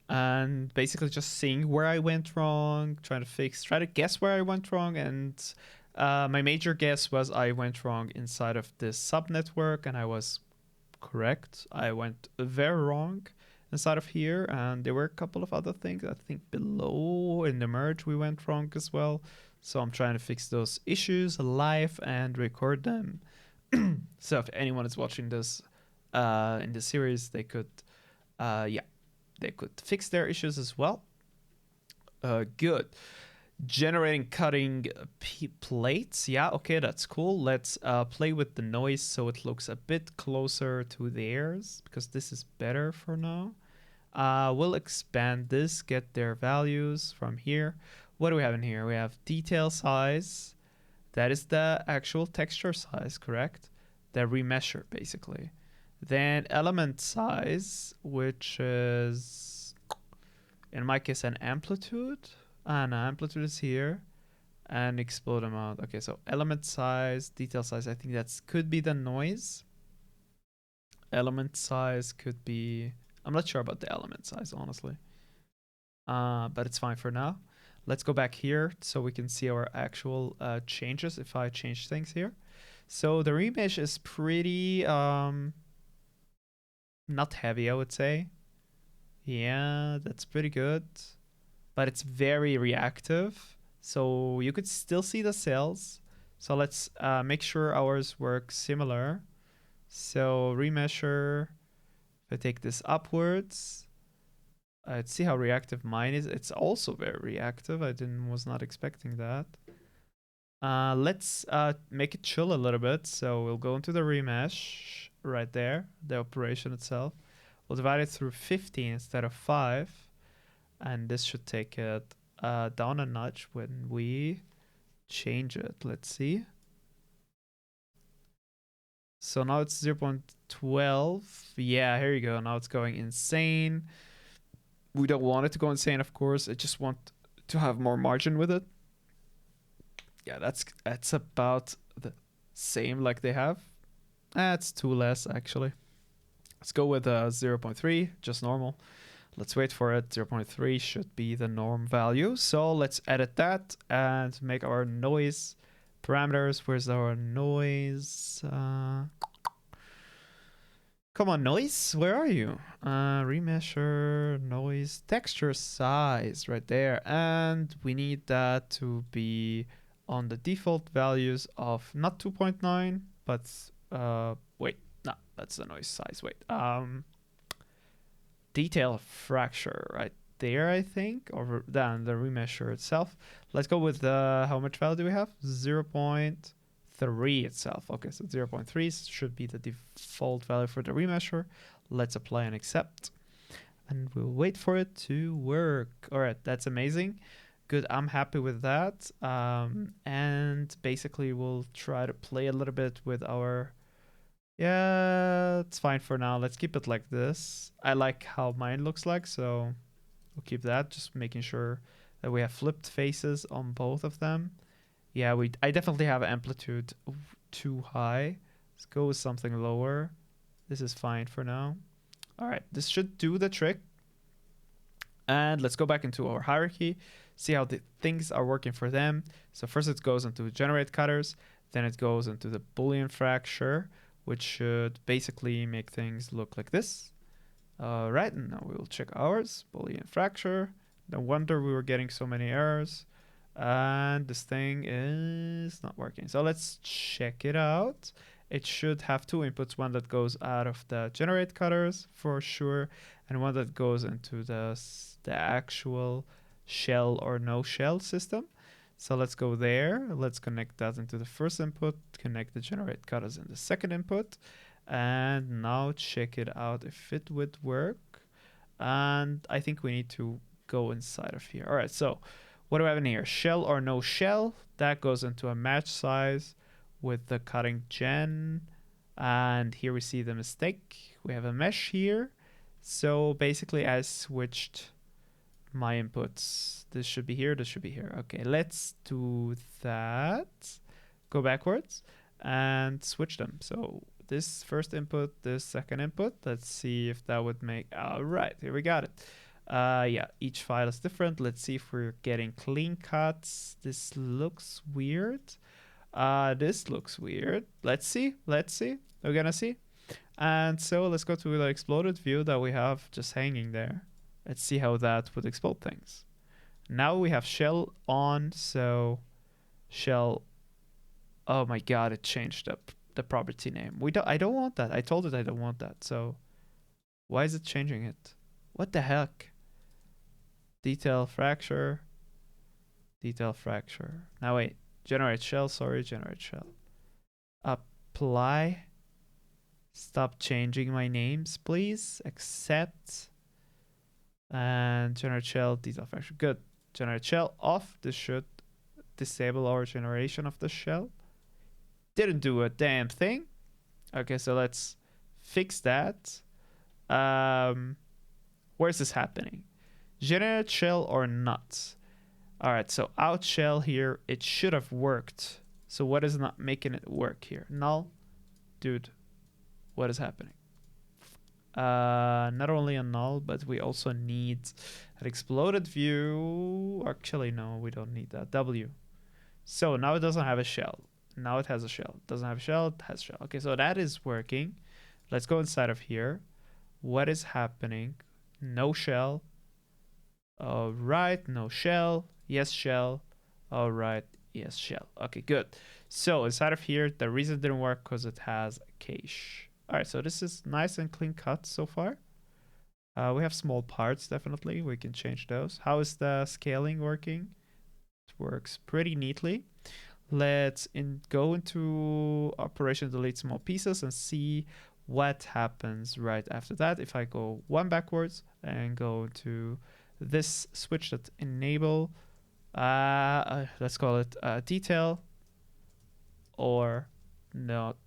and basically just seeing where I went wrong, trying to guess where I went wrong, and my major guess was I went wrong inside of this subnetwork, and I was correct. I went very wrong inside of here, and there were a couple of other things. I think below in the merge we went wrong as well. So I'm trying to fix those issues live and record them. So if anyone is watching this in this series, they could fix their issues as well. Good. Generating cutting plates. Yeah, okay, that's cool. Let's play with the noise so it looks a bit closer to theirs, because this is better for now. We'll expand this, get their values from here. What do we have in here? We have detail size. That is the actual texture size, correct? the remeasure basically. Then element size, which is in my case an amplitude. No, amplitude is here, and explode amount. Okay, so element size, detail size. I think that's could be the noise. Element size could be. I'm not sure about the element size honestly, but it's fine for now. Let's go back here so we can see our actual changes if I change things here. So the remesh is pretty not heavy, I would say. Yeah, that's pretty good, but it's very reactive. So you could still see the cells. So let's make sure ours work similar. So remeasure, if I take this upwards, let's see how reactive mine is. It's also very reactive. Was not expecting that. Let's make it chill a little bit. So we'll go into the remesh right there, the operation itself. We'll divide it through 50 instead of 5. And this should take it down a notch when we change it. Let's see. So now it's 0.12. Yeah, here you go. Now it's going insane. We don't want it to go insane, of course. I just want to have more margin with it. Yeah, that's about the same like they have. That's 2 less, actually. Let's go with 0.3, just normal. Let's wait for it. 0.3 should be the norm value. So let's edit that and make our noise parameters. Where's our noise? Come on, noise. Where are you? Remeasure, noise, texture size right there. And we need that to be on the default values of not 2.9, but wait, no, that's the noise size. Wait, detail fracture right there, I think, or then the remeasure itself. Let's go with how much value do we have? 0.3 itself. Okay, so 0.3 should be the default value for the remeasure. Let's apply and accept, and we'll wait for it to work. All right, that's amazing. Good, I'm happy with that. And basically we'll try to play a little bit with our. Yeah, it's fine for now. Let's keep it like this. I like how mine looks like, so we'll keep that. Just making sure that we have flipped faces on both of them. Yeah, I definitely have amplitude too high. Let's go with something lower. This is fine for now. All right, this should do the trick. And let's go back into our hierarchy, see how the things are working for them. So first it goes into generate cutters, then it goes into the Boolean fracture, which should basically make things look like this. All right, and now we'll check ours. Boolean fracture. No wonder we were getting so many errors. And this thing is not working. So let's check it out. It should have 2 inputs, one that goes out of the generate cutters for sure, and one that goes into the actual shell or no shell system. So let's go there. Let's connect that into the first input, connect the generate cutters in the second input, and now check it out if it would work. And I think we need to go inside of here. All right, so what do I have in here? Shell or no shell. That goes into a match size with the cutting gen. And here we see the mistake. We have a mesh here. So basically I switched my inputs. This should be here, this should be here. Okay, let's do that. Go backwards and switch them. So this first input, this second input. Let's see if that would make. All right, here we got it. Yeah, each file is different. Let's see if we're getting clean cuts. This looks weird. This looks weird. Let's see. We're gonna see. And so let's go to the exploded view that we have just hanging there. Let's see how that would explode things. Now we have shell on, so shell. Oh my god, it changed the property name. I don't want that. I told it I don't want that. So why is it changing it? What the heck? Detail fracture. Now wait. Generate shell. Apply. Stop changing my names, please. Accept. And generate shell, detail fracture. Good. Generate shell off. This should disable our generation of the shell. Didn't do a damn thing. Okay, so let's fix that. Where's this happening? Generate shell or not? All right, so out shell here, it should have worked. So what is not making it work here? Null? Dude, what is happening? Not only a null, but we also need an exploded view. Actually, no, we don't need that. W. So now it doesn't have a shell. Now it has a shell. It doesn't have a shell, it has a shell. Okay, so that is working. Let's go inside of here. What is happening? No shell. All right, no shell. Yes, shell. All right, yes, shell. Okay, good. So inside of here, the reason it didn't work because it has a cache. All right, so this is nice and clean cut so far. We have small parts, definitely. We can change those. How is the scaling working? It works pretty neatly. Let's go into operation delete small pieces and see what happens right after that. If I go one backwards and go to this switch that enable, let's call it detail or not,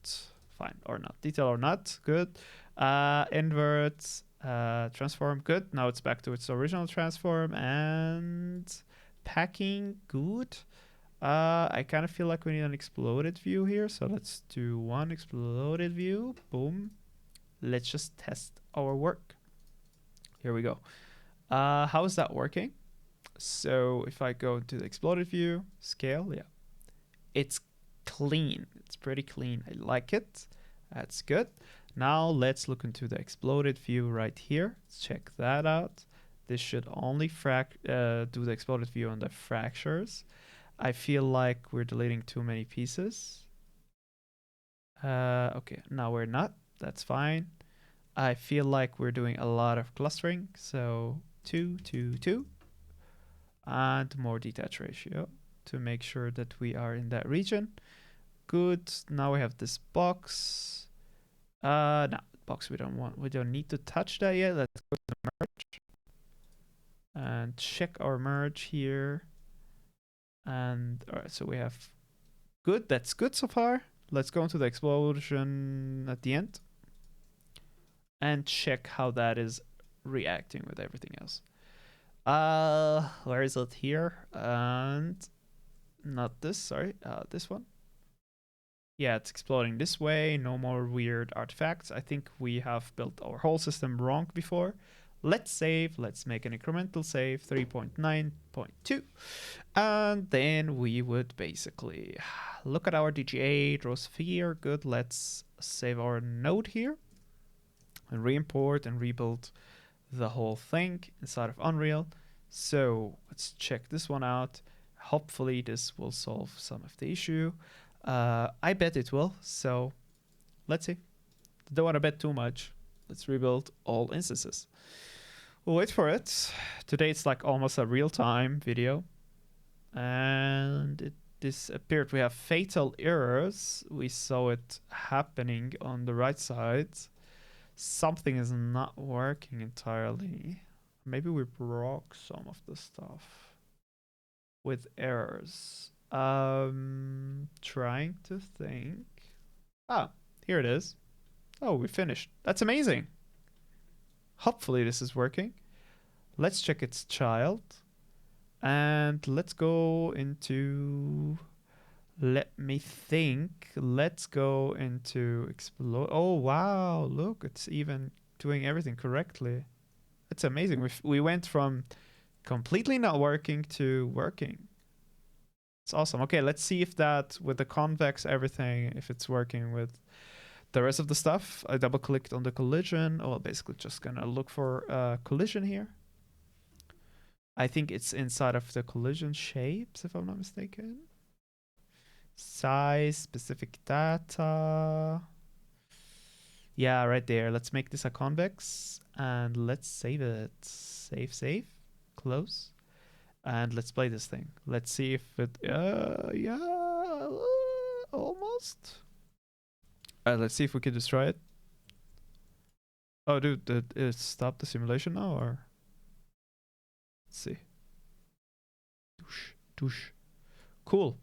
fine, or not, detail or not, good. Invert, transform, good. Now it's back to its original transform, and packing, good. I kind of feel like we need an exploded view here, so let's do one exploded view. Boom. Let's just test our work. Here we go. How is that working? So if I go to the exploded view, scale, yeah, it's clean. It's pretty clean. I like it. That's good. Now let's look into the exploded view right here. Let's check that out. This should only do the exploded view on the fractures. I feel like we're deleting too many pieces. Okay, now we're not. That's fine. I feel like we're doing a lot of clustering. So 2, 2, 2. And more detach ratio to make sure that we are in that region. Good. Now we have this box. No, box we don't want. We don't need to touch that yet. Let's go to the merge. And check our merge here. And all right, so we have good. That's good so far. Let's go into the explosion at the end and check how that is reacting with everything else. Where is it here? And not this, sorry, this one. Yeah, it's exploding this way. No more weird artifacts. I think we have built our whole system wrong before. Let's save. Let's make an incremental save, 3.9.2. And then we would basically look at our DGA, draw sphere. Good. Let's save our node here and re-import and rebuild the whole thing inside of Unreal. So let's check this one out. Hopefully this will solve some of the issue. I bet it will. So let's see. Don't want to bet too much. Let's rebuild all instances. We'll wait for it. Today it's like almost a real-time video. And it disappeared. We have fatal errors. We saw it happening on the right side. Something is not working entirely. Maybe we broke some of the stuff with errors. Trying to think. Ah, here it is. Oh, we finished. That's amazing. Hopefully this is working. Let's check its child. And let's go into... Let me think. Let's go into explode. Oh, wow. Look, it's even doing everything correctly. It's amazing. We went from completely not working to working. It's awesome. Okay, let's see if that, with the convex everything, if it's working with the rest of the stuff. I double clicked on the collision. Oh, basically just gonna look for collision here. I think it's inside of the collision shapes, if I'm not mistaken. Size, specific data. Yeah, right there. Let's make this a convex and let's save it. Save, close. And let's play this thing. Let's see if it, yeah, almost. Let's see if we can destroy it. Oh, dude, did it stop the simulation now, or? Let's see. Douche. Cool.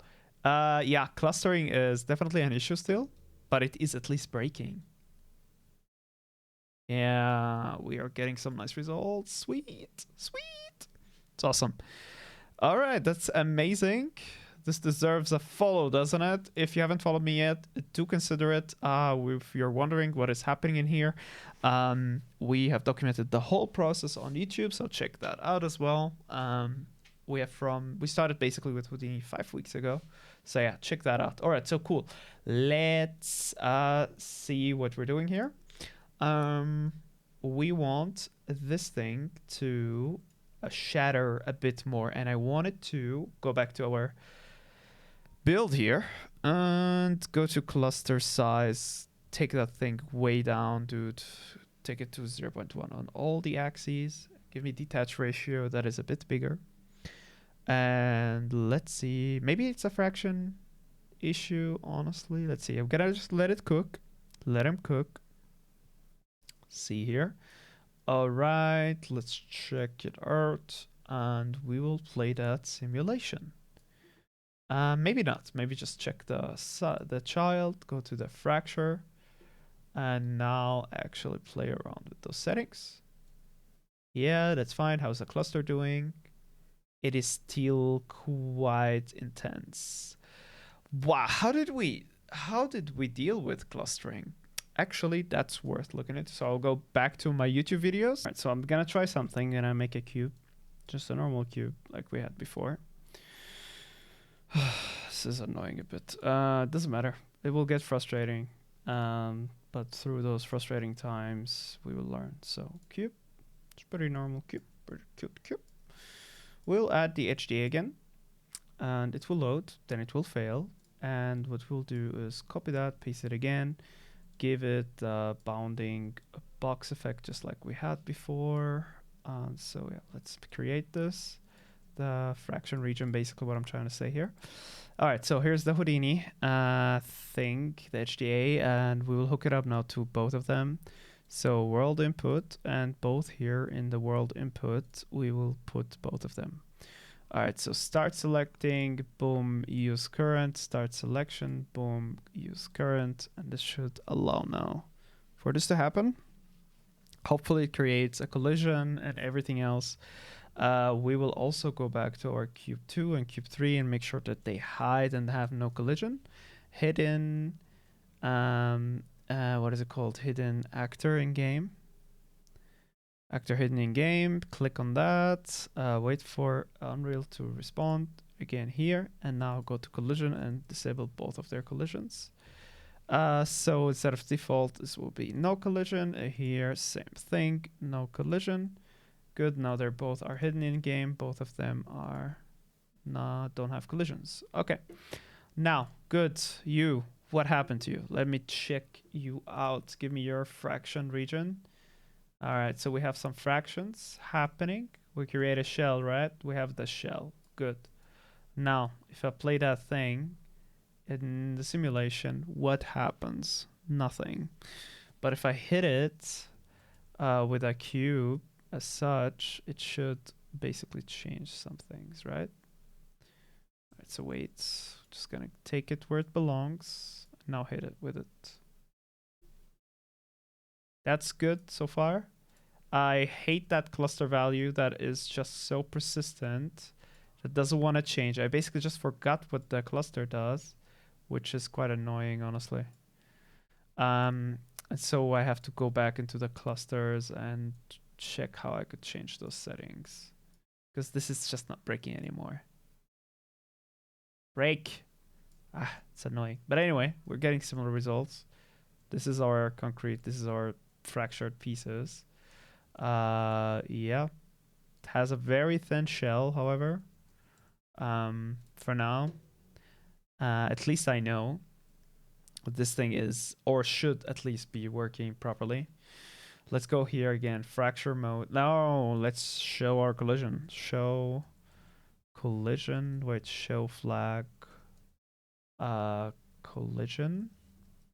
Yeah, clustering is definitely an issue still. but it is at least breaking. Yeah, we are getting some nice results. Sweet, sweet. It's awesome. All right, that's amazing. This deserves a follow, doesn't it? If you haven't followed me yet, do consider it. If you're wondering what is happening in here, we have documented the whole process on YouTube, so check that out as well. We started basically with Houdini 5 weeks ago, so yeah, check that out. All right, so cool. Let's see what we're doing here. We want this thing to shatter a bit more, and I wanted to go back to our build here and go to cluster size, take that thing way down, dude. Take it to 0.1 on all the axes. Give me detach ratio that is a bit bigger. And let's see, maybe it's a fraction issue, honestly. Let's see, I'm gonna just let it cook. Let him cook. See here. All right, let's check it out, and we will play that simulation. Maybe not. Maybe just check the child, go to the fracture, and now actually play around with those settings. Yeah, that's fine. How's the cluster doing? It is still quite intense. Wow, how did we deal with clustering? Actually, that's worth looking at. So I'll go back to my YouTube videos. All right, so I'm gonna try something, and I make a cube, just a normal cube like we had before. This is annoying a bit. Doesn't matter. It will get frustrating, but through those frustrating times, we will learn. So cube, it's pretty normal cube, pretty cute cube. We'll add the HDA again, and it will load. Then it will fail, and what we'll do is copy that, paste it again. Give it a bounding box effect just like we had before. So yeah, let's create this. The fraction region, basically what I'm trying to say here. All right, so here's the Houdini thing, the HDA, and we will hook it up now to both of them. So world input, and both here in the world input, we will put both of them. All right, so start selecting, boom, use current, start selection, boom, use current, and this should allow now for this to happen. Hopefully it creates a collision and everything else. We will also go back to our cube 2 and cube 3 and make sure that they hide and have no collision. Hidden, what is it called? Hidden actor in game. Actor hidden in game, click on that, wait for Unreal to respond again here, and now go to collision and disable both of their collisions. So instead of default, this will be no collision. Here, same thing, no collision. Good, now they're both are hidden in game. Both of them are don't have collisions. Okay, now, good, what happened to you? Let me check you out. Give me your fraction region. All right, so we have some fractions happening. We create a shell, right? We have the shell. Good. Now, if I play that thing in the simulation, what happens? Nothing. But if I hit it with a cube as such, it should basically change some things, right? All right, so wait. Just gonna take it where it belongs. Now hit it with it. That's good so far. I hate that cluster value that is just so persistent. That doesn't want to change. I basically just forgot what the cluster does, which is quite annoying, honestly. And so I have to go back into the clusters and check how I could change those settings, because this is just not breaking anymore. Break. It's annoying. But anyway, we're getting similar results. This is our concrete. This is our fractured pieces. Yeah, it has a very thin shell, however. For now, at least I know what this thing is, or should at least be working properly. Let's go here again, fracture mode. No, let's show our collision. Show collision. Wait, show flag. Collision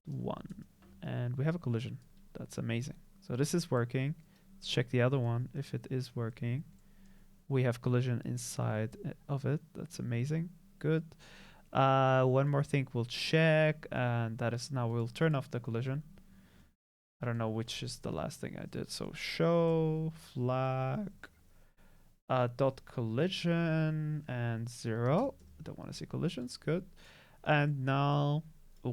1, and we have a collision. That's amazing. So this is working. Let's check the other one if it is working. We have collision inside of it. That's amazing. Good. One more thing we'll check, and that is now we'll turn off the collision. I don't know which is the last thing I did. So show flag dot collision and 0. I don't want to see collisions. Good. And now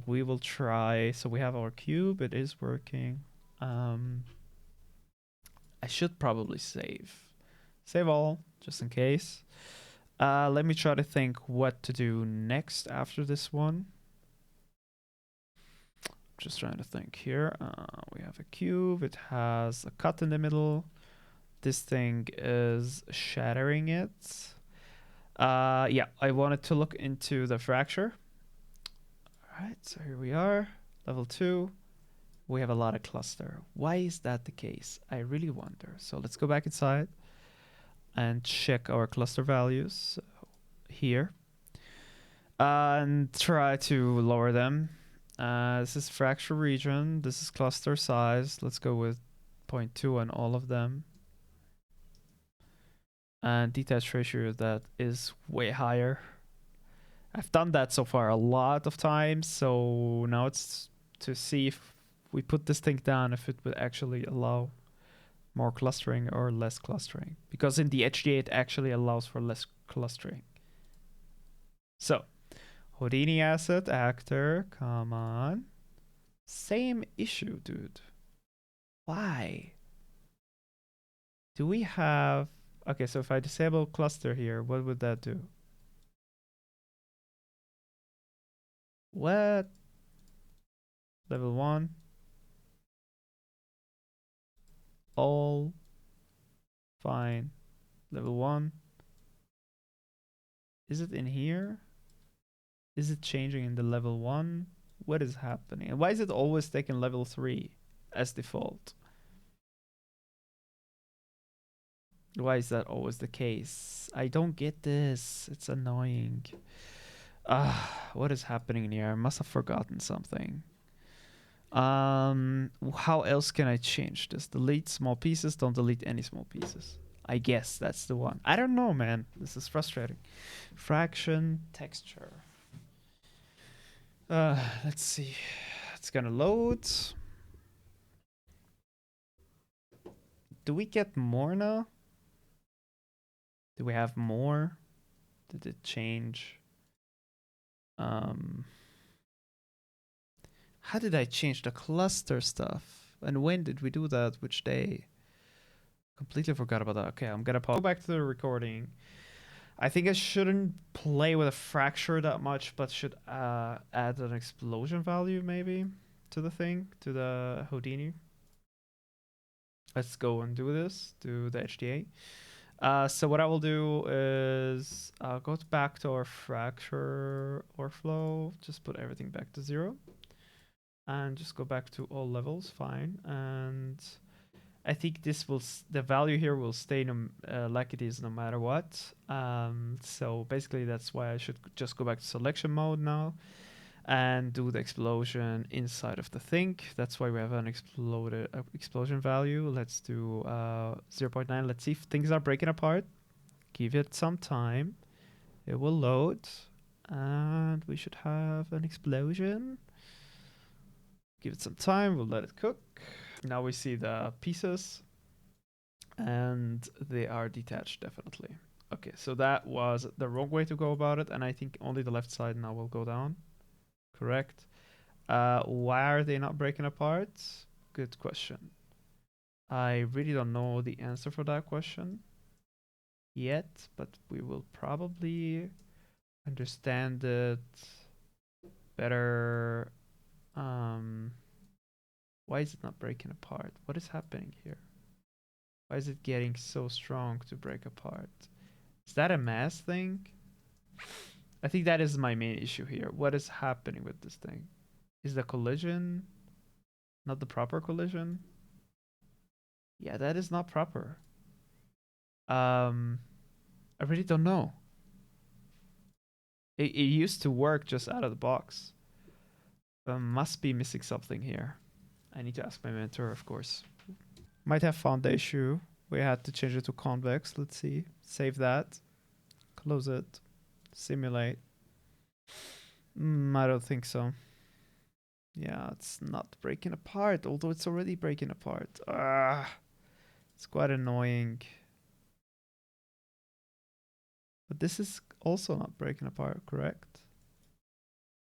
we will try. So we have our cube. It is working. I should probably save. Save all, just in case. Let me try to think what to do next after this one. Just trying to think here. We have a cube. It has a cut in the middle. This thing is shattering it. Yeah, I wanted to look into the fracture. All right, so here we are. Level 2. We have a lot of cluster. Why is that the case? I really wonder. So let's go back inside and check our cluster values here. And try to lower them. This is fracture region. This is cluster size. Let's go with 0.2 on all of them. And detach ratio, that is way higher. I've done that so far a lot of times. So now it's to see if we put this thing down, if it would actually allow more clustering or less clustering. Because in the HDA, it actually allows for less clustering. So Houdini asset actor, come on. Same issue, dude. Why? Do we have... Okay, so if I disable cluster here, what would that do? What? Level 1. All. Fine. Level 1. Is it in here? Is it changing in the level 1? What is happening? And why is it always taking level 3 as default? Why is that always the case? I don't get this. It's annoying. What is happening here? I must have forgotten something. How else can I change this? Delete small pieces. Don't delete any small pieces. I guess that's the one. I don't know, man. This is frustrating. Fraction texture. Let's see. It's gonna load. Do we get more now? Do we have more? Did it change? How did I change the cluster stuff? And when did we do that? Which day? Completely forgot about that. Okay, I'm gonna go back to the recording. I think I shouldn't play with a fracture that much, but should add an explosion value maybe to the thing, to the Houdini. Let's go and do this, do the HDA. So what I will do is I'll go back to our fracture overflow, just put everything back to 0. And just go back to all levels, fine. And I think this will, the value here will stay like it is no matter what. So basically that's why I should just go back to selection mode now and do the explosion inside of the thing. That's why we have an explosion value. Let's do 0.9. Let's see if things are breaking apart. Give it some time. It will load. And we should have an explosion. Give it some time. We'll let it cook. Now we see the pieces. And they are detached, definitely. Okay, so that was the wrong way to go about it. And I think only the left side now will go down. Correct. Why are they not breaking apart? Good question. I really don't know the answer for that question yet, but we will probably understand it better. Why is it not breaking apart? What is happening here? Why is it getting so strong to break apart? Is that a mass thing? I think that is my main issue here. What is happening with this thing? Is the collision not the proper collision? Yeah, that is not proper. I really don't know. It used to work just out of the box. Must be missing something here. I need to ask my mentor, of course. Might have found the issue. We had to change it to convex. Let's see. Save that. Close it. Simulate. I don't think so. Yeah, it's not breaking apart, although it's already breaking apart. It's quite annoying. But this is also not breaking apart, correct?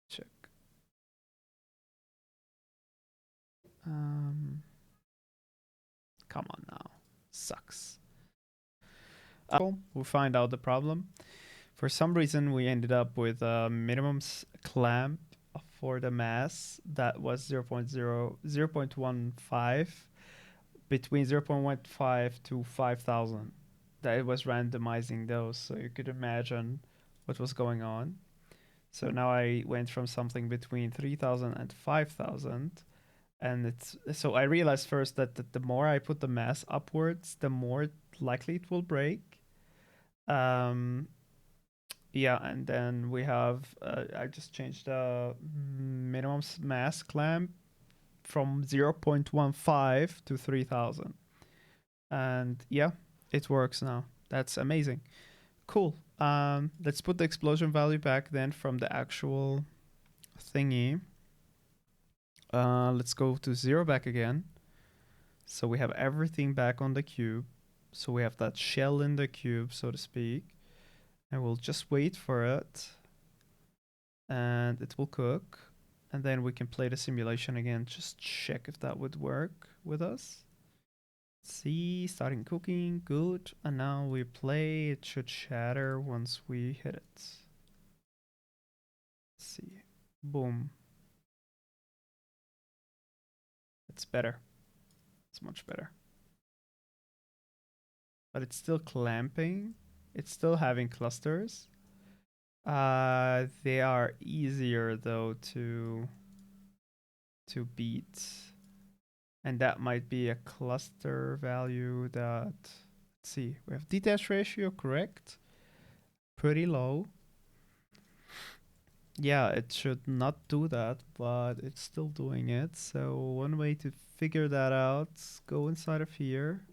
Check. Um, Come on now. Sucks. We find out the problem. For some reason, we ended up with a minimum clamp for the mass that was 0.15 between 0.15 to 5,000. That it was randomizing those, so you could imagine what was going on. So now I went from something between 3,000 and 5,000, and it's so I realized first that the more I put the mass upwards, the more likely it will break. Um, yeah, and then we have I just changed the minimum mass clamp from 0.15 to 3,000, and yeah, it works now. That's amazing. Cool. Let's put the explosion value back then from the actual thingy. Let's go to 0 back again. So we have everything back on the cube. So we have that shell in the cube, so to speak. And we'll just wait for it. And it will cook. And then we can play the simulation again. Just check if that would work with us. See, starting cooking, good. And now we play. It should shatter once we hit it. Let's see. Boom. It's better. It's much better. But it's still clamping. It's still having clusters. They are easier though to beat. And that might be a cluster value that, let's see, we have detach ratio, correct? Pretty low. Yeah, it should not do that, but it's still doing it. So one way to figure that out, go inside of here.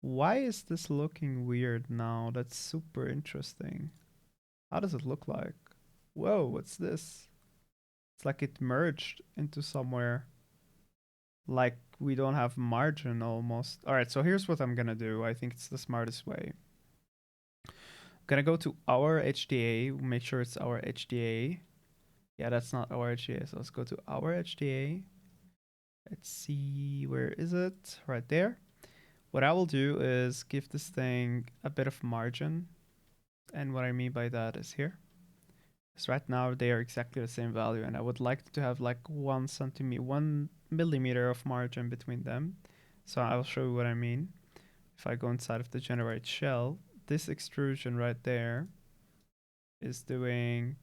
Why is this looking weird now? That's super interesting. How does it look like? Whoa, what's this? It's like it merged into somewhere. Like we don't have margin almost. All right, so here's what I'm gonna do. I think it's the smartest way. I'm gonna go to our HDA, make sure it's our HDA. Yeah, that's not our HDA, so let's go to our HDA. Let's see, where is it? Right there. What I will do is give this thing a bit of margin. And what I mean by that is here. Because right now they are exactly the same value, and I would like to have like 1 millimeter of margin between them. So I'll show you what I mean. If I go inside of the generate shell, this extrusion right there is doing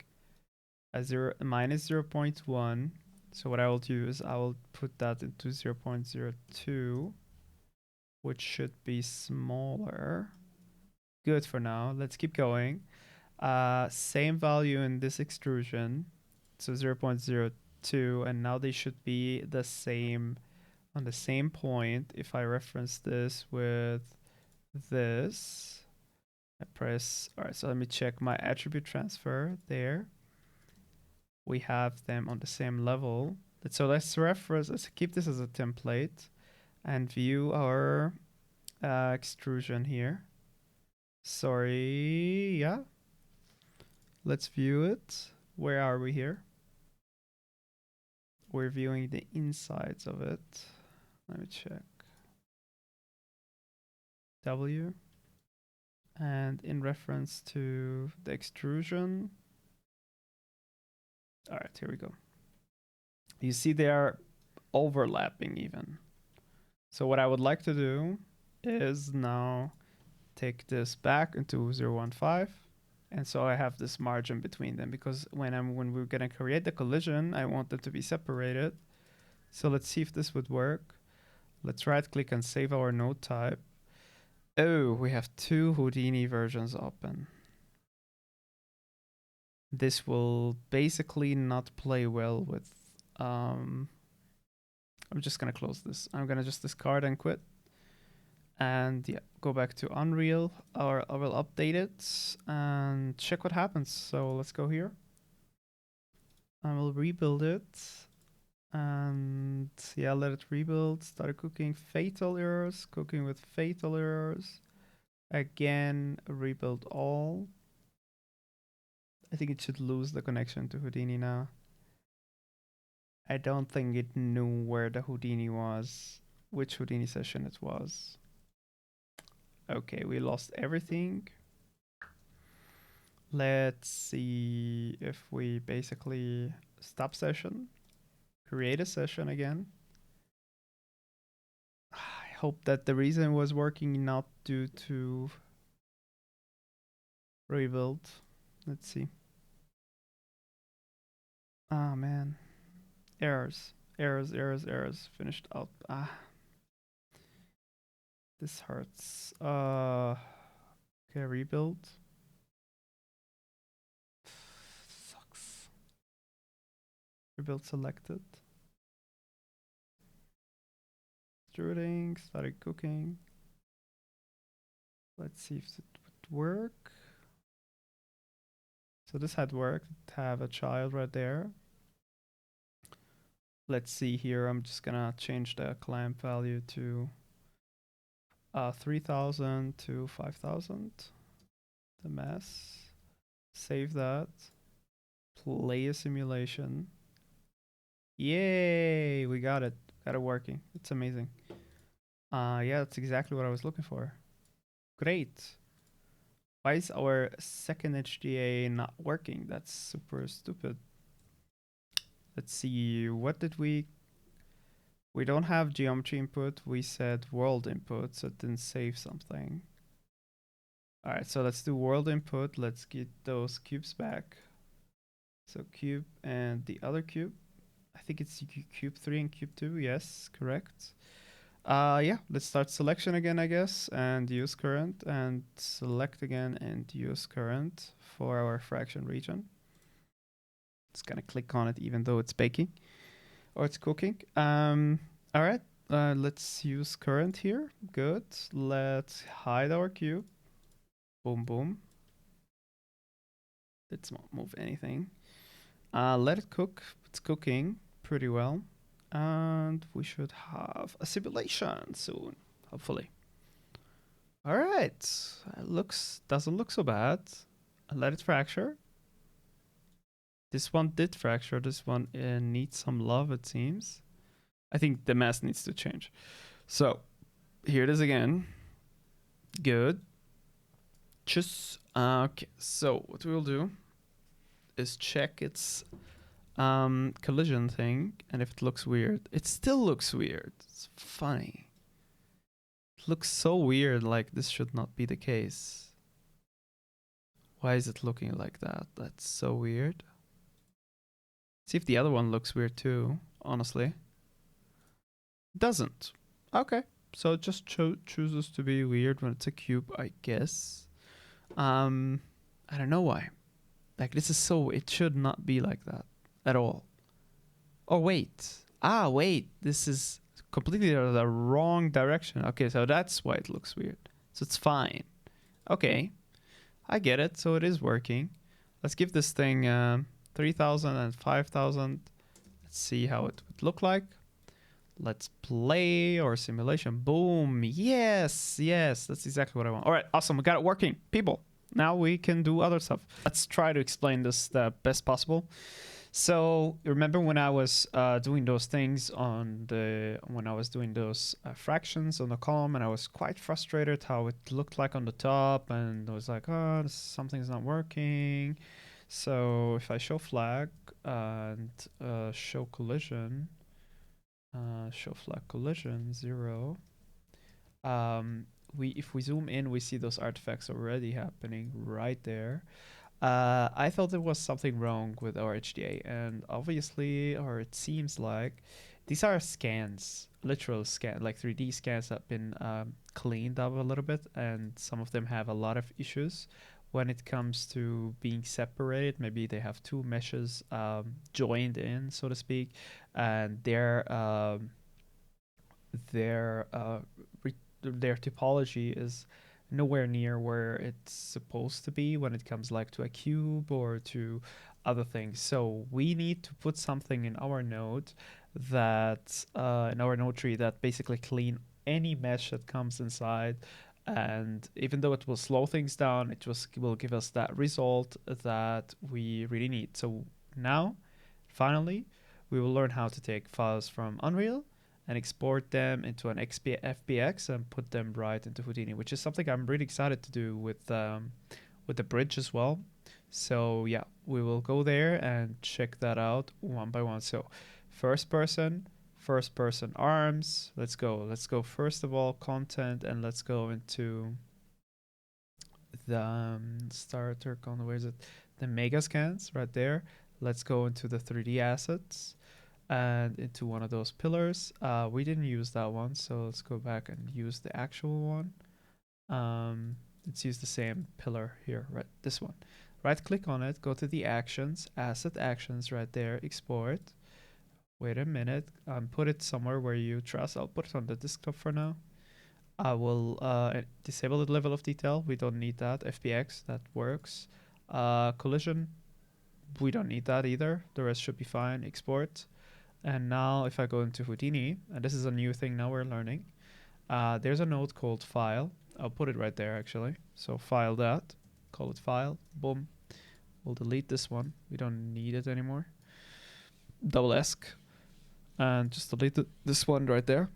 a minus 0.1. So what I will do is I will put that into 0.02, which should be smaller. Good for now. Let's keep going. Same value in this extrusion, so 0.02, and now they should be the same on the same point. If I reference this with this, I press, all right, so let me check my attribute transfer there. We have them on the same level. So let's keep this as a template and view our extrusion here. Sorry, yeah. Let's view it. Where are we here? We're viewing the insides of it. Let me check. W. And in reference to the extrusion. All right, here we go. You see they are overlapping even. So what I would like to do is now take this back into 0.15. And so I have this margin between them because when we're gonna create the collision, I want them to be separated. So let's see if this would work. Let's right click and save our node type. Oh, we have two Houdini versions open. This will basically not play well with, I'm just gonna close this. I'm gonna just discard and quit. And yeah, go back to Unreal, or I will update it and check what happens. So let's go here. I will rebuild it. And yeah, let it rebuild. Started cooking fatal errors. Cooking with fatal errors. Again, rebuild all. I think it should lose the connection to Houdini now. I don't think it knew where the Houdini was, which Houdini session it was. Okay, we lost everything. Let's see if we basically stop session, create a session again. I hope that the reason was working not due to rebuild. Let's see. Ah, man. Errors. Errors, errors, errors. Finished out. Ah. This hurts. Okay, rebuild. Sucks. Rebuild selected. Extruding, started cooking. Let's see if it would work. So this had worked. Have a child right there. Let's see here. I'm just gonna change the clamp value to 3000 to 5000. The mass. Save that. Play a simulation. Yay! We got it. Got it working. It's amazing. Yeah, that's exactly what I was looking for. Great. Why is our second HDA not working? That's super stupid. Let's see. What did we... We don't have geometry input. We said world input, so it didn't save something. All right, so let's do world input. Let's get those cubes back. So cube and the other cube. I think it's cube 3 and cube 2. Yes, correct. Yeah, let's start selection again, I guess, and use current, and select again and use current for our fraction region. Just gonna click on it even though it's baking or it's cooking. All right, let's use current here. Good. Let's hide our cube. Boom, boom. Let's not move anything. Let it cook. It's cooking pretty well. And we should have a simulation soon, hopefully. All right. Doesn't look so bad. Let it fracture. This one did fracture. This one needs some love, it seems. I think the mass needs to change. So here it is again. Good. Just okay. So what we'll do is check its collision thing, and if it looks weird, it still looks weird. It's funny. It looks so weird, like this should not be the case. Why is it looking like that? That's so weird. See if the other one looks weird too, honestly. It doesn't. Okay. So it just chooses to be weird when it's a cube, I guess. I don't know why. Like, this is so... It should not be like that at all. Oh, wait. Wait. This is completely the wrong direction. Okay, so that's why it looks weird. So it's fine. Okay. I get it. So it is working. Let's give this thing 3000 and 5000. Let's see how it would look like. Let's play our simulation. Boom. Yes. Yes. That's exactly what I want. All right. Awesome. We got it working. People, now we can do other stuff. Let's try to explain this the best possible. So remember when I was doing those things when I was doing those fractions on the column, and I was quite frustrated how it looked like on the top, and I was like, oh, something's not working. So if I show flag and show collision, show flag collision 0. If we zoom in, we see those artifacts already happening right there. I thought there was something wrong with our HDA, and obviously, or it seems like, these are scans, literal scan, like 3D scans that have been cleaned up a little bit, and some of them have a lot of issues when it comes to being separated. Maybe they have two meshes joined in, so to speak, and their topology is nowhere near where it's supposed to be when it comes like to a cube or to other things. So we need to put something in our node that in our node tree that basically clean any mesh that comes inside. And even though it will slow things down, will give us that result that we really need. So now, finally, we will learn how to take files from Unreal and export them into an FBX and put them right into Houdini, which is something I'm really excited to do with the bridge as well. So yeah, we will go there and check that out one by one. So first person arms. Let's go first of all content, and let's go into the starter content. Where is it? The mega scans right there. Let's go into the 3D assets and into one of those pillars. We didn't use that one, so let's go back and use the actual one. Let's use the same pillar here, right? This one. Right click on it, go to the actions, asset actions right there, export. Wait a minute, put it somewhere where you trust. I'll put it on the desktop for now. I will disable the level of detail. We don't need that. FBX, that works. Collision, we don't need that either. The rest should be fine. Export. And now if I go into Houdini, and this is a new thing now we're learning, there's a node called file. I'll put it right there actually. So file that, call it file, boom. We'll delete this one. We don't need it anymore. Double esc, and just delete this one right there.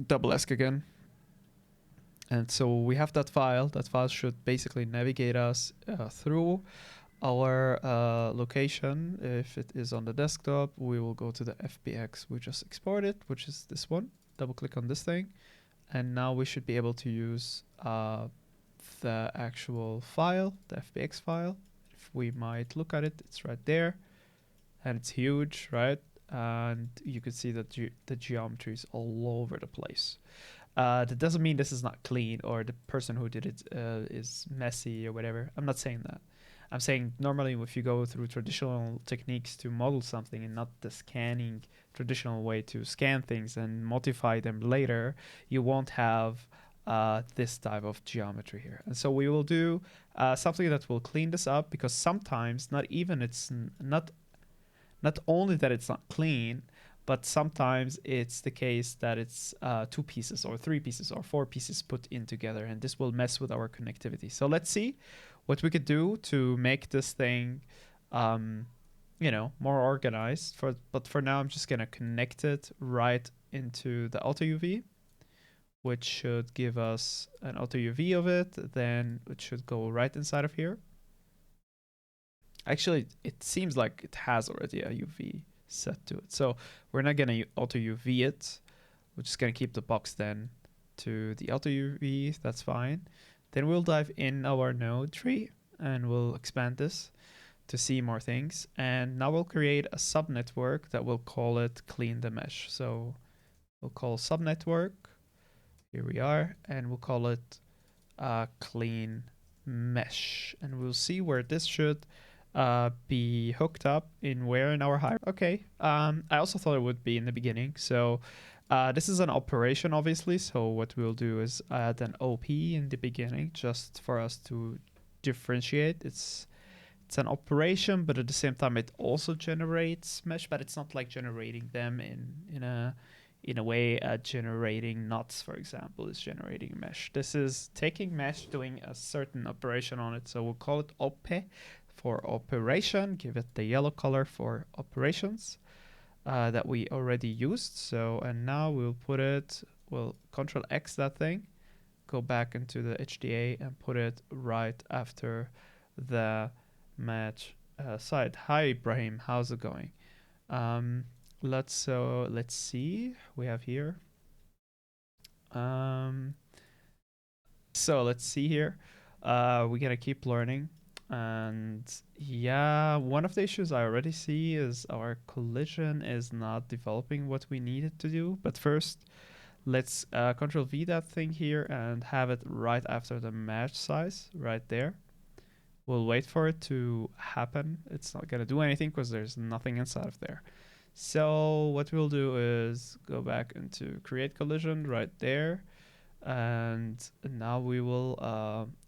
Double esc again. And so we have that file. That file should basically navigate us through our location. If it is on the desktop, we will go to the FBX we just exported, which is this one. Double click on this thing. And now we should be able to use the actual file, the FBX file. If we might look at it, it's right there. And it's huge, right? And you can see that the geometry is all over the place. That doesn't mean this is not clean or the person who did it is messy or whatever. I'm not saying that. I'm saying normally if you go through traditional techniques to model something and not the scanning traditional way to scan things and modify them later, you won't have this type of geometry here. And so we will do something that will clean this up, because sometimes not only that it's not clean, but sometimes it's the case that it's 2 pieces or 3 pieces or 4 pieces put in together, and this will mess with our connectivity. So let's see what we could do to make this thing, more organized. But for now, I'm just gonna connect it right into the auto UV, which should give us an auto UV of it. Then it should go right inside of here. Actually, it seems like it has already a UV set to it. So we're not going to auto UV it. We're just going to keep the box then to the auto UV. That's fine. Then we'll dive in our node tree and we'll expand this to see more things. And now we'll create a subnetwork that we'll call it clean the mesh. So we'll call subnetwork. Here we are. And we'll call it clean mesh. And we'll see where this should be hooked up in our hierarchy. Okay, I also thought it would be in the beginning. So this is an operation, obviously. So what we'll do is add an OP in the beginning, just for us to differentiate. It's an operation, but at the same time, it also generates mesh, but it's not like generating them in a way generating nuts, for example, is generating mesh. This is taking mesh, doing a certain operation on it. So we'll call it op for operation, give it the yellow color for operations that we already used. So, and now we'll Control X that thing, go back into the HDA and put it right after the match side. Hi Ibrahim, how's it going? Let's see, we have here. So let's see here. We're gonna keep learning. And yeah, one of the issues I already see is our collision is not developing what we need it to do. But first, let's Control V that thing here and have it right after the match size right there. We'll wait for it to happen. It's not going to do anything because there's nothing inside of there. So what we'll do is go back into create collision right there. And now we will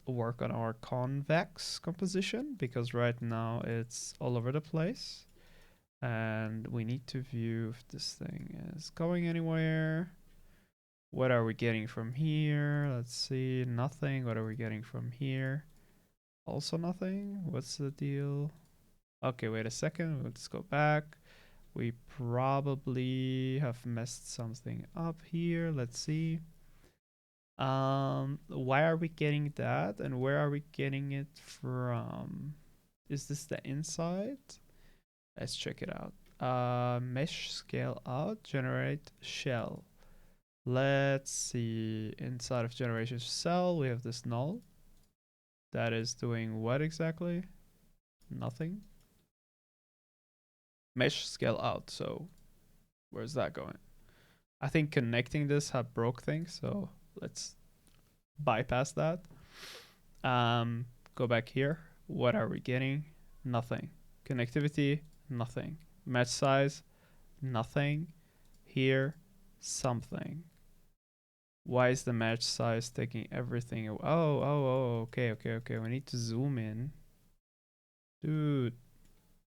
work on our convex composition because right now it's all over the place. And we need to view if this thing is going anywhere. What are we getting from here? Let's see, nothing. What are we getting from here? Also nothing. What's the deal? Okay, wait a second. Let's go back. We probably have messed something up here. Let's see. Why are we getting that? And where are we getting it from? Is this the inside? Let's check it out. Mesh scale out, generate shell. Let's see. Inside of generation cell, we have this null. That is doing what exactly? Nothing. Mesh scale out. So where's that going? I think connecting this had broke things. So let's bypass that. Go back here. What are we getting? Nothing. Connectivity, nothing. Match size, nothing. Here, something. Why is the match size taking everything? Okay. We need to zoom in. Dude.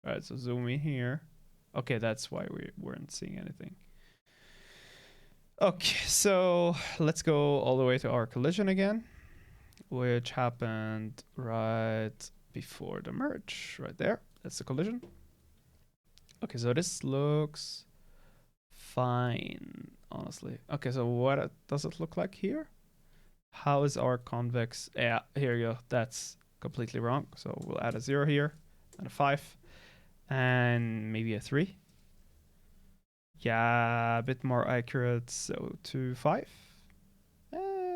Alright, so zoom in here. Okay, that's why we weren't seeing anything. Okay, so let's go all the way to our collision again, which happened right before the merge, right there. That's the collision. Okay, so this looks fine, honestly. Okay, so what does it look like here? How is our convex? Yeah, here you go. That's completely wrong. So we'll add a 0 here and a 5 and maybe a 3. Yeah, a bit more accurate. So 2, 5.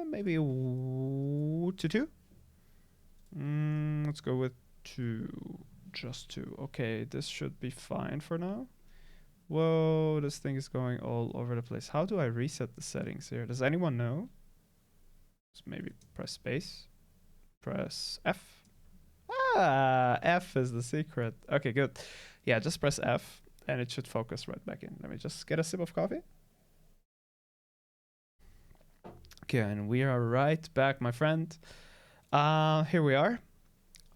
Maybe to 2. Let's go with 2. Just 2. Okay, this should be fine for now. Whoa, this thing is going all over the place. How do I reset the settings here? Does anyone know? Just maybe press space. Press F. Ah, F is the secret. Okay, good. Yeah, just press F and it should focus right back in. Let me just get a sip of coffee. Okay, and we are right back, my friend. Here we are.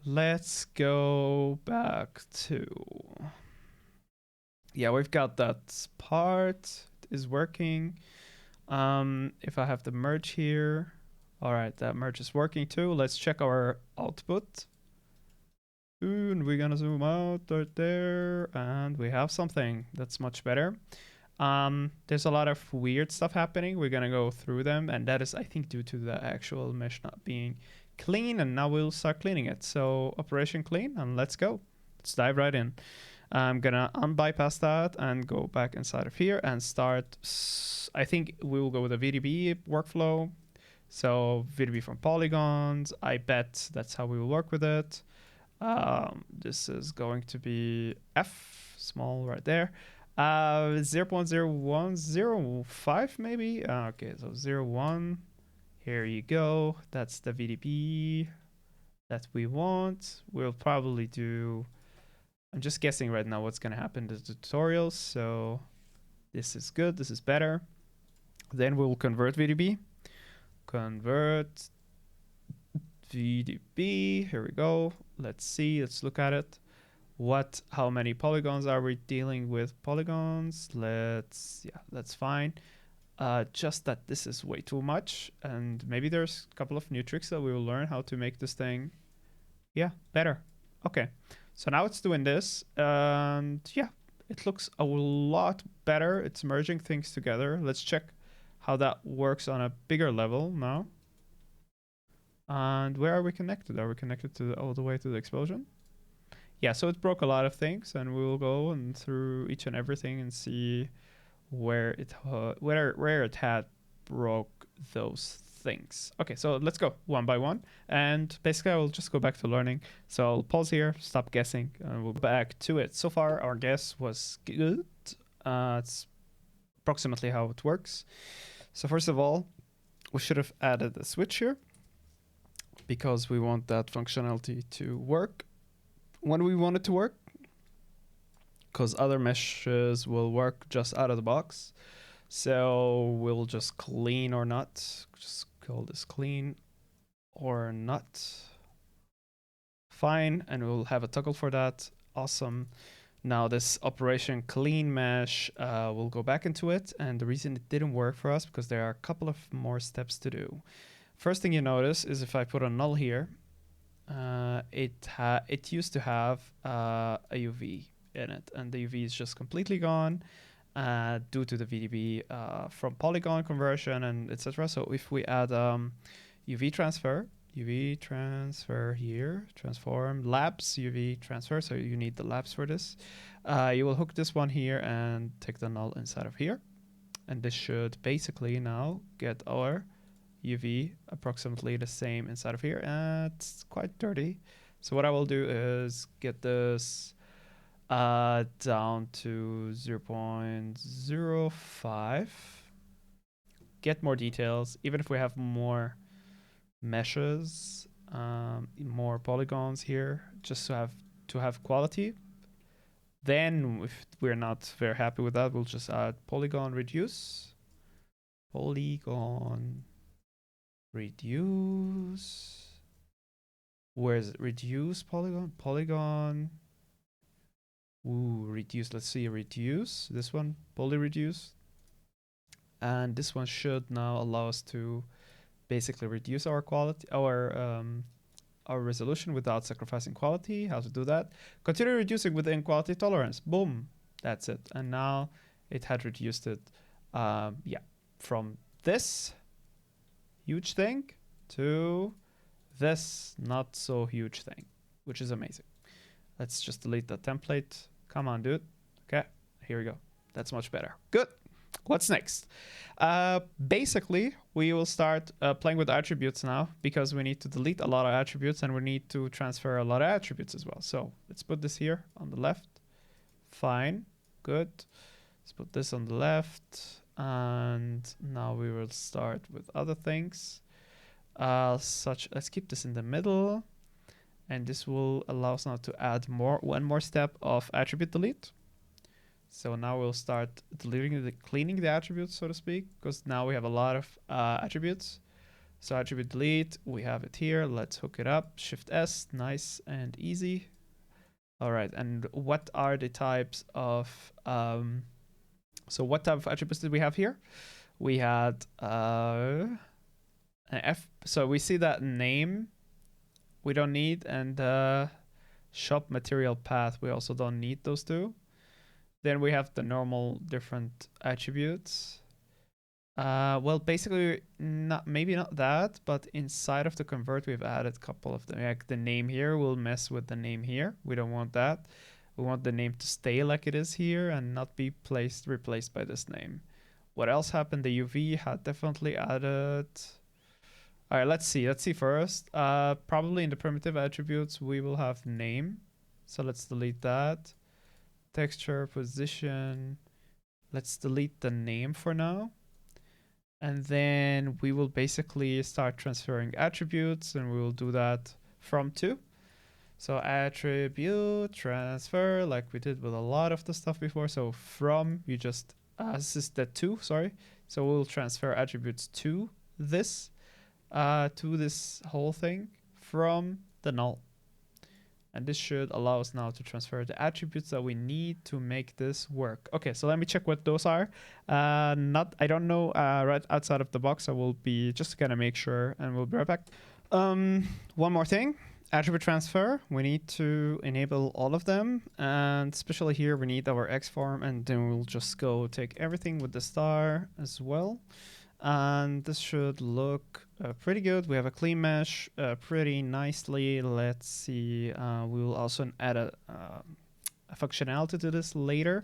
Let's go back to... Yeah, we've got that part. It is working. If I have the merge here. All right, that merge is working too. Let's check our output. And we're gonna zoom out right there. And we have something that's much better. There's a lot of weird stuff happening. We're gonna go through them. And that is, I think, due to the actual mesh not being clean. And now we'll start cleaning it. So operation clean and let's go. Let's dive right in. I'm gonna unbypass that and go back inside of here and start. I think we will go with a VDB workflow. So VDB from polygons. I bet that's how we will work with it. This is going to be F small right there. 0.0105 maybe. Okay, so 0.1. Here you go. That's the VDB that we want. We'll probably do... I'm just guessing right now what's going to happen in the tutorials. So this is good. This is better. Then we'll convert VDB. Convert VDB. Here we go. Let's see. Let's look at it. How many polygons are we dealing with? Polygons. That's fine. Just that this is way too much. And maybe there's a couple of new tricks that we will learn how to make this thing, better. Okay. So now it's doing this, and yeah, it looks a lot better. It's merging things together. Let's check how that works on a bigger level now. And where are we connected? Are we connected to all the way to the explosion? Yeah, so it broke a lot of things, and we will go and through each and everything and see where it had broke those things. Okay, so let's go one by one, and basically I will just go back to learning. So I'll pause here, stop guessing, and we'll back to it. So far our guess was good. It's approximately how it works. So first of all, we should have added a switch here because we want that functionality to work when we want it to work, because other meshes will work just out of the box. So we'll just clean or not, just call this clean or not. Fine, and we'll have a toggle for that. Awesome. Now this operation clean mesh, we'll go back into it. And the reason it didn't work for us, because there are a couple of more steps to do. First thing you notice is if I put a null here, it used to have a UV in it, and the UV is just completely gone due to the VDB from polygon conversion and etc. So if we add UV transfer here, transform labs UV transfer, so you need the labs for this. You will hook this one here and take the null inside of here, and this should basically now get our UV approximately the same inside of here. It's quite dirty, so what I will do is get this down to 0.05, get more details, even if we have more meshes, more polygons here, just to have quality. Then if we're not very happy with that, we'll just add polygon reduce. Where is it? Reduce polygon. Ooh, reduce. Let's see, reduce. This one, poly reduce. And this one should now allow us to basically reduce our quality, our resolution without sacrificing quality. How to do that? Continue reducing within quality tolerance. Boom. That's it. And now it had reduced it, from this huge thing to this not so huge thing, which is amazing. Let's just delete the template. Come on, dude. Okay, here we go. That's much better. Good. What's next? Basically, we will start playing with attributes now, because we need to delete a lot of attributes and we need to transfer a lot of attributes as well. So let's put this here on the left. Fine. Good. Let's put this on the left. And now we will start with other things. Let's keep this in the middle. And this will allow us now to add one more step of attribute delete. So now we'll start cleaning the attributes, so to speak, because now we have a lot of attributes. So attribute delete, we have it here. Let's hook it up. Shift S, nice and easy. All right, and what are the types of so what type of attributes did we have here? We had an F. So we see that name we don't need, and shop material path we also don't need those two. Then we have the normal different attributes. Well, basically, maybe not that, but inside of the convert, we've added a couple of them. Like the name here will mess with the name here. We don't want that. We want the name to stay like it is here and not be replaced by this name. What else happened? The UV had definitely added. All right, let's see. Let's see first. Probably in the primitive attributes, we will have name. So let's delete that. Texture, position. Let's delete the name for now. And then we will basically start transferring attributes, and we will do that from to. So attribute transfer, like we did with a lot of the stuff before. So from, you just, this is the to, sorry. So we'll transfer attributes to this whole thing from the null. And this should allow us now to transfer the attributes that we need to make this work. Okay, so let me check what those are. I don't know right outside of the box. I will be just gonna make sure, and we'll be right back. One more thing, attribute transfer. We need to enable all of them, and especially here we need our X form, and then we'll just go take everything with the star as well. And this should look pretty good. We have a clean mesh pretty nicely. Let's see. We will also add a functionality to this later.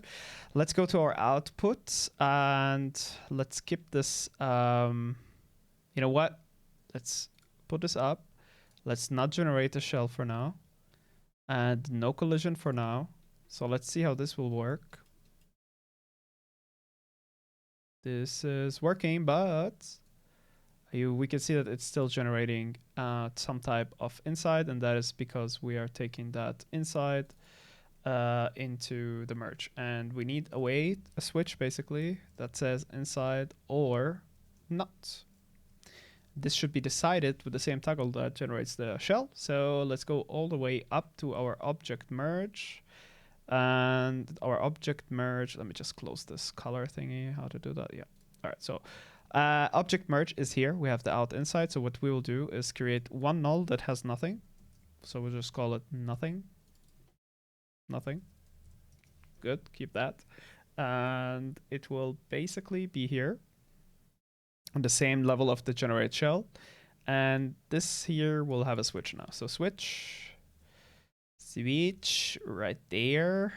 Let's go to our output and let's skip this. You know what? Let's put this up. Let's not generate a shell for now. And no collision for now. So let's see how this will work. This is working, but we can see that it's still generating some type of inside, and that is because we are taking that inside into the merge. And we need a switch basically that says inside or not. this should be decided with the same toggle that generates the shell. So let's go all the way up to our object merge. And our object merge, let me just close this color thingy, how to do that. Yeah. All right. So object merge is here. We have the out inside. So what we will do is create one null that has nothing. So we'll just call it nothing. Nothing. Good. Keep that. And it will basically be here on the same level of the generate shell. And this here will have a switch now. So switch right there.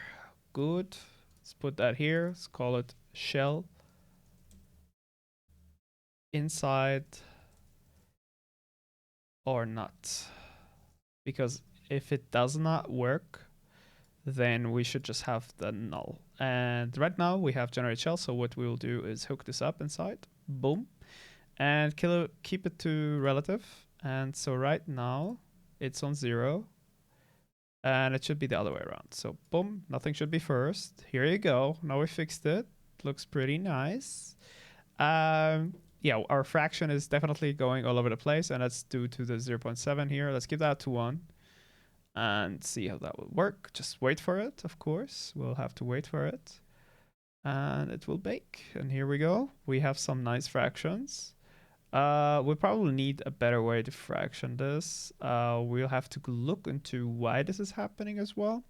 Good. Let's put that here. Let's call it shell inside or not. Because if it does not work, then we should just have the null. And right now we have generate shell. So what we will do is hook this up inside. Boom. And keep it to relative. And so right now it's on 0. And it should be the other way around. So boom, nothing should be first. Here you go. Now we fixed it. Looks pretty nice. Yeah, our fraction is definitely going all over the place, and that's due to the 0.7 here. Let's give that to 1 and see how that will work. Just wait for it, of course. We'll have to wait for it. And it will bake. And here we go. We have some nice fractions. We probably need a better way to fraction this. We'll have to look into why this is happening as well.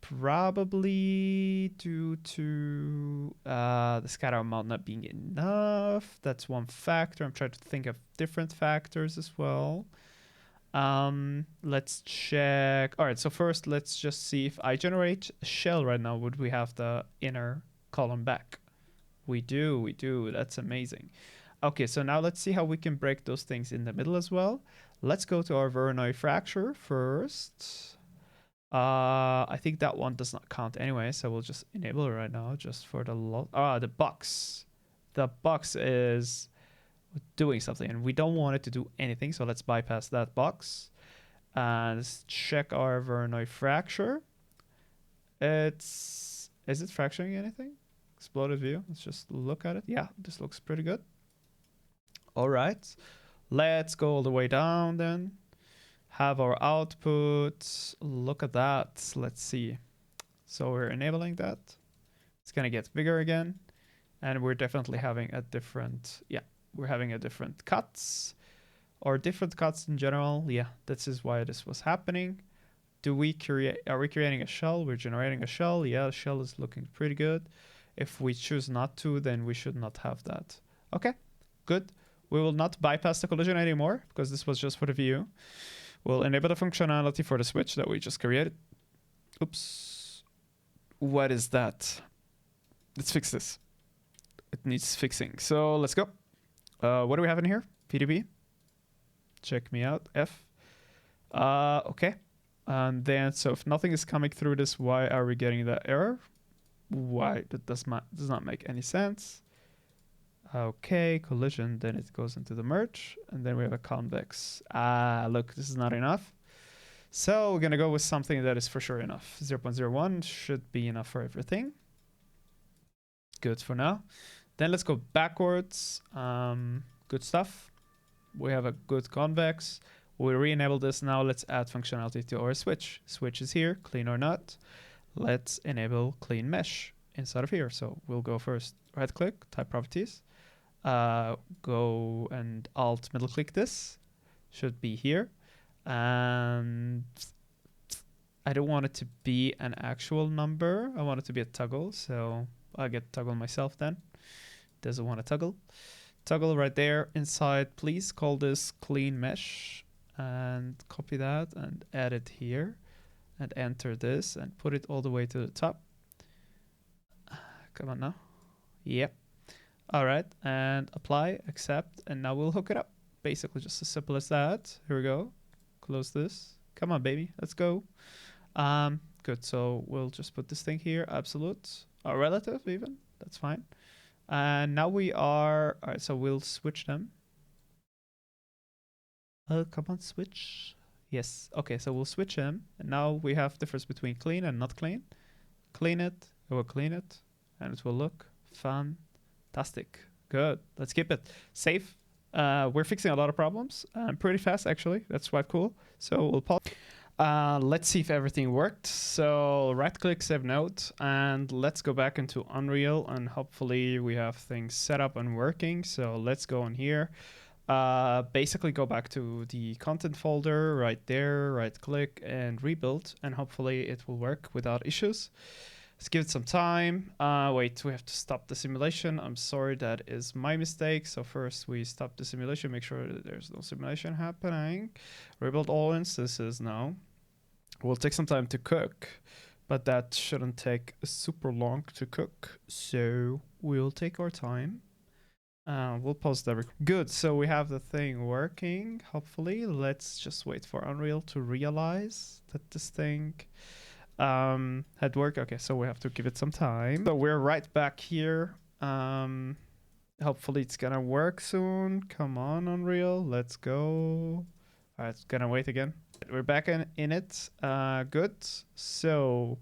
Probably due to the scatter amount not being enough. That's one factor. I'm trying to think of different factors as well. Let's check. All right, so first let's just see if I generate a shell right now, would we have the inner column back? We do. That's amazing. Okay, so now let's see how we can break those things in the middle as well. Let's go to our Voronoi fracture first. I think that one does not count anyway, so we'll just enable it right now just for the the box. The box is doing something and we don't want it to do anything, so let's bypass that box. And let's check our Voronoi fracture. Is it fracturing anything? Exploded view. Let's just look at it. Yeah, this looks pretty good. All right, let's go all the way down then. Have our output. Look at that. Let's see. So we're enabling that. It's going to get bigger again. And we're definitely having a different, we're having a different cuts or different cuts in general. Yeah, this is why this was happening. Are we creating a shell? We're generating a shell. Yeah, the shell is looking pretty good. If we choose not to, then we should not have that. Okay, good. We will not bypass the collision anymore because this was just for the view. We'll enable the functionality for the switch that we just created. Oops. What is that? Let's fix this. It needs fixing. So let's go. What do we have in here? PDB. Check me out. F. Okay. And then, so if nothing is coming through this, why are we getting that error? Why? That does not make any sense. Okay, collision, then it goes into the merge, and then we have a convex. Look, this is not enough. So we're going to go with something that is for sure enough. 0.01 should be enough for everything. Good for now. Then let's go backwards. Good stuff. We have a good convex. We'll re-enable this now. Let's add functionality to our switch. Switch is here, clean or not. Let's enable clean mesh inside of here. So we'll go first, right click, type properties. Go and alt middle click this. Should be here. And I don't want it to be an actual number. I want it to be a toggle. So I'll get toggle myself then. Doesn't want a toggle. Toggle right there inside. Please call this clean mesh and copy that and add it here and enter this and put it all the way to the top. Come on now. Yep. All right, and apply, accept, and now we'll hook it up. Basically just as simple as that. Here we go. Close this. Come on, baby. Let's go. Good. So we'll just put this thing here. Absolute. Or relative even. That's fine. And now we are... All right, so we'll switch them. Come on, switch. Yes. Okay, so we'll switch them. And now we have difference between clean and not clean. Clean it. It will clean it. And it will look fantastic. Good. Let's keep it. Save. We're fixing a lot of problems pretty fast, actually. That's quite cool. So we'll pause. Let's see if everything worked. So right click, save note, and let's go back into Unreal, and hopefully we have things set up and working. So let's go on here. Basically go back to the content folder right there, right click and rebuild, and hopefully it will work without issues. Let's give it some time. Wait, we have to stop the simulation. I'm sorry, that is my mistake. So first we stop the simulation, make sure that there's no simulation happening. Rebuild all instances now. Will take some time to cook, but that shouldn't take super long to cook. So we'll take our time. We'll pause that. Good, so we have the thing working, hopefully. Let's just wait for Unreal to realize that this thing had worked. Okay, so we have to give it some time. So we're right back here. Hopefully it's gonna work soon. Come on, Unreal, let's go. All right, it's gonna wait again. We're back in it. Good. So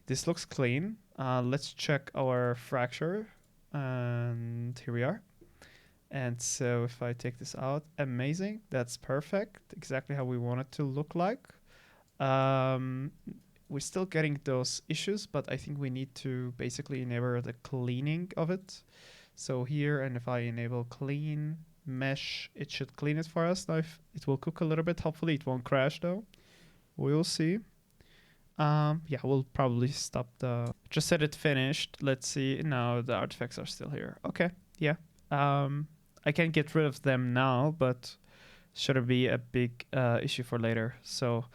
this looks clean. Let's check our fracture. And here we are. And so if I take this out, amazing. That's perfect. Exactly how we want it to look like. We're still getting those issues, but I think we need to basically enable the cleaning of it. So here, and if I enable clean mesh, it should clean it for us. Now if it will cook a little bit, hopefully it won't crash though. We'll see. Yeah, we'll probably stop the, just set it finished. Let's see. No, the artifacts are still here. Okay, yeah. I can get rid of them now, but shouldn't be a big issue for later. So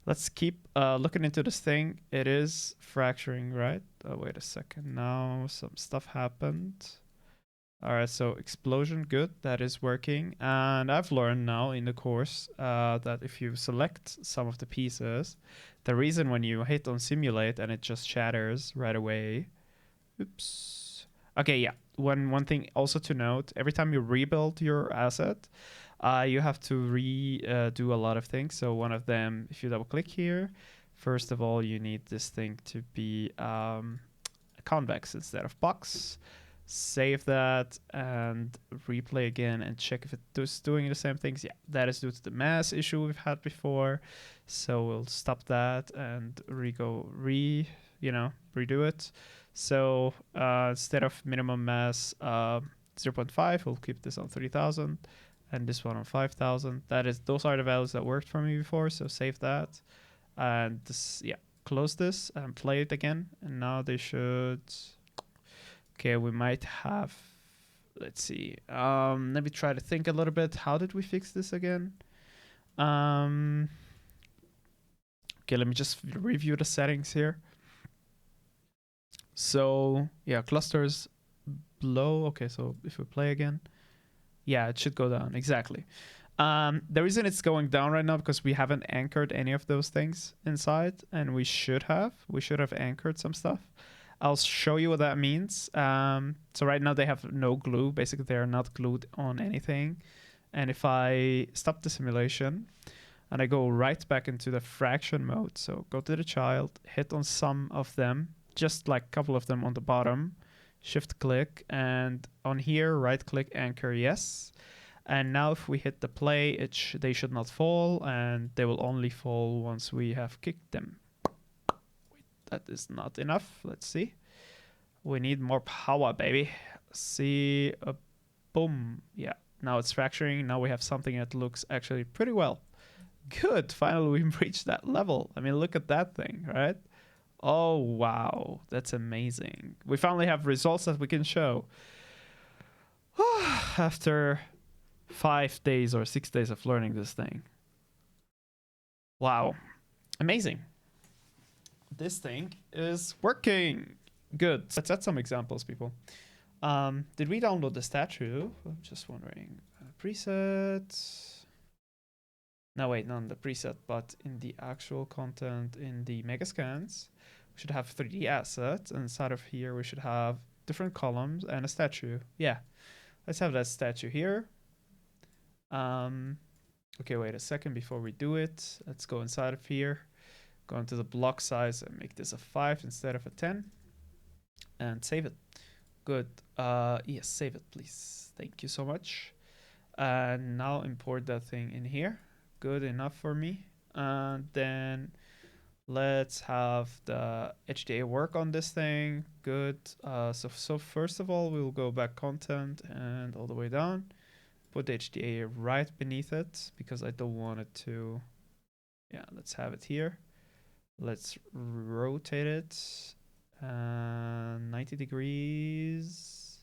let's keep looking into this thing. It is fracturing, right? Oh, wait a second. Now some stuff happened. All right, so explosion, good. That is working. And I've learned now in the course that if you select some of the pieces, the reason when you hit on simulate and it just shatters right away. Oops. Okay, yeah. One thing also to note, every time you rebuild your asset, you have to redo a lot of things. So one of them, if you double click here, first of all, you need this thing to be convex instead of box. Save that and replay again and check if it's doing the same things. Yeah, that is due to the mass issue we've had before. So we'll stop that and redo it. So instead of minimum mass 0.5, we'll keep this on 3000 and this one on 5000. Those are the values that worked for me before. So save that and this, yeah, close this and play it again. And now they should. Okay, we might have. Let's see. Let me try to think a little bit. How did we fix this again? Okay, let me just review the settings here. So yeah, clusters below. Okay, so if we play again, yeah, it should go down. Exactly. The reason it's going down right now because we haven't anchored any of those things inside, and we should have anchored some stuff. I'll show you what that means. So right now they have no glue. Basically, they are not glued on anything. And if I stop the simulation and I go right back into the fraction mode, so go to the child, hit on some of them, just like a couple of them on the bottom, shift click, and on here, right click, anchor, yes. And now if we hit the play, they should not fall, and they will only fall once we have kicked them. That is not enough. Let's see. We need more power, baby. See, boom. Yeah, now it's fracturing. Now we have something that looks actually pretty well. Good. Finally, we reached that level. I mean, look at that thing, right? Oh, wow. That's amazing. We finally have results that we can show. After 5 days or 6 days of learning this thing. Wow. Amazing. This thing is working. Good. Let's add some examples, people. Did we download the statue? I'm just wondering. Presets. No, wait, not in the preset, but in the actual content in the Megascans. We should have 3D assets. And inside of here, we should have different columns and a statue. Yeah. Let's have that statue here. Okay, wait a second before we do it. Let's go inside of here. Go into the block size and make this a 5 instead of a 10. And save it. Good. Yes, save it, please. Thank you so much. And now import that thing in here. Good enough for me. And then let's have the HDA work on this thing. Good. So first of all, we'll go back content and all the way down. Put the HDA right beneath it because I don't want it to. Yeah, let's have it here. Let's rotate it 90 degrees.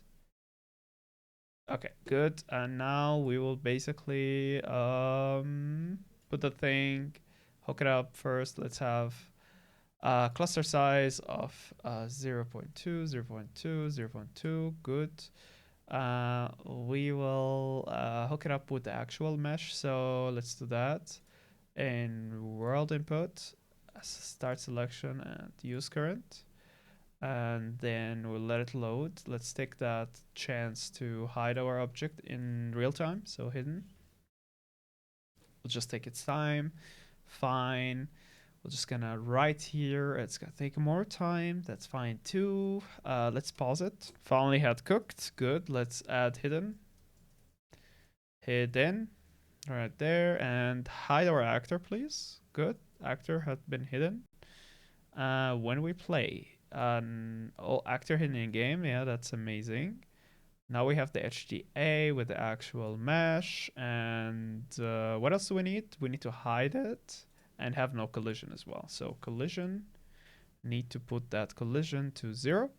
Okay, good. And now we will basically put the thing, hook it up first. Let's have a cluster size of 0 0.2, 0 0.2, 0 0.2. Good. We will hook it up with the actual mesh. So let's do that. In world input, start selection and use current. And then we'll let it load. Let's take that chance to hide our object in real time, so hidden. We'll just take its time. Fine. We're just gonna write here. It's gonna take more time. That's fine too. Let's pause it. Finally had cooked. Good. Let's add hidden. Hidden. Right there. And hide our actor, please. Good. Actor had been hidden. When we play, actor hidden in game. Yeah, that's amazing. Now we have the HDA with the actual mesh. And what else do we need? We need to hide it and have no collision as well. So collision, need to put that collision to 0.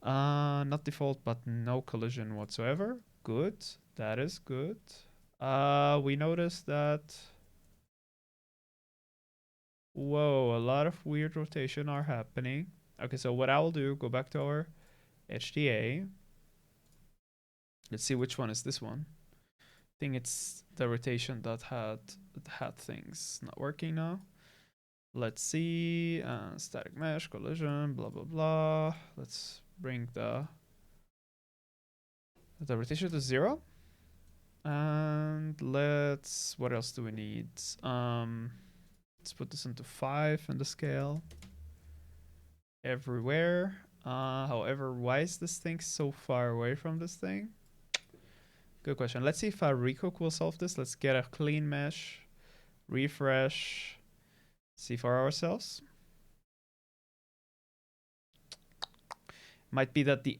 Not default, but no collision whatsoever. Good. That is good. We noticed that. Whoa, a lot of weird rotation are happening. Okay, so what I will do, go back to our HDA. Let's see which one is this one. I think it's the rotation that had things not working now. Let's see, static mesh, collision, blah, blah, blah. Let's bring the rotation to 0. And what else do we need? Let's put this into 5 in the scale. Everywhere. However, why is this thing so far away from this thing? Good question. Let's see if a recook will solve this. Let's get a clean mesh, refresh, see for ourselves. Might be that the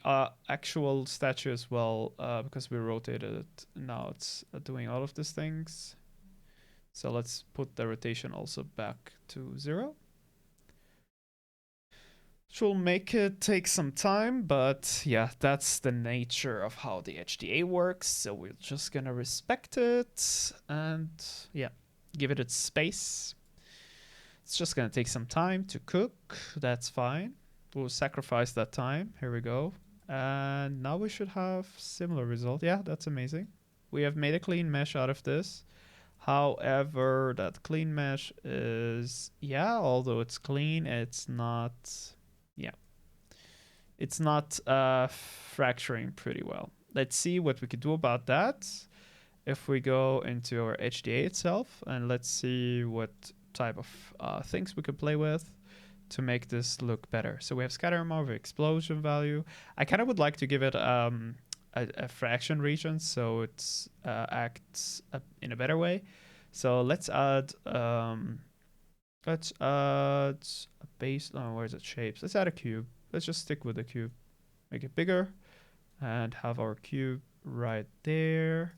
actual statue as well, because we rotated it. Now it's doing all of these things. So let's put the rotation also back to 0. Which will make it take some time, but yeah, that's the nature of how the HDA works. So we're just gonna respect it and yeah, give it its space. It's just gonna take some time to cook. That's fine. We'll sacrifice that time. Here we go. And now we should have similar result. Yeah, that's amazing. We have made a clean mesh out of this. However, that clean mesh is, yeah, although it's clean, it's not, yeah, it's not fracturing pretty well. Let's see what we could do about that. If we go into our HDA itself and let's see what type of things we could play with to make this look better. So we have scatter amount, explosion value. I kind of would like to give it a fraction region so it acts in a better way. So let's add a base. Oh, where's it? Shapes. Let's add a cube. Let's just stick with the cube. Make it bigger and have our cube right there.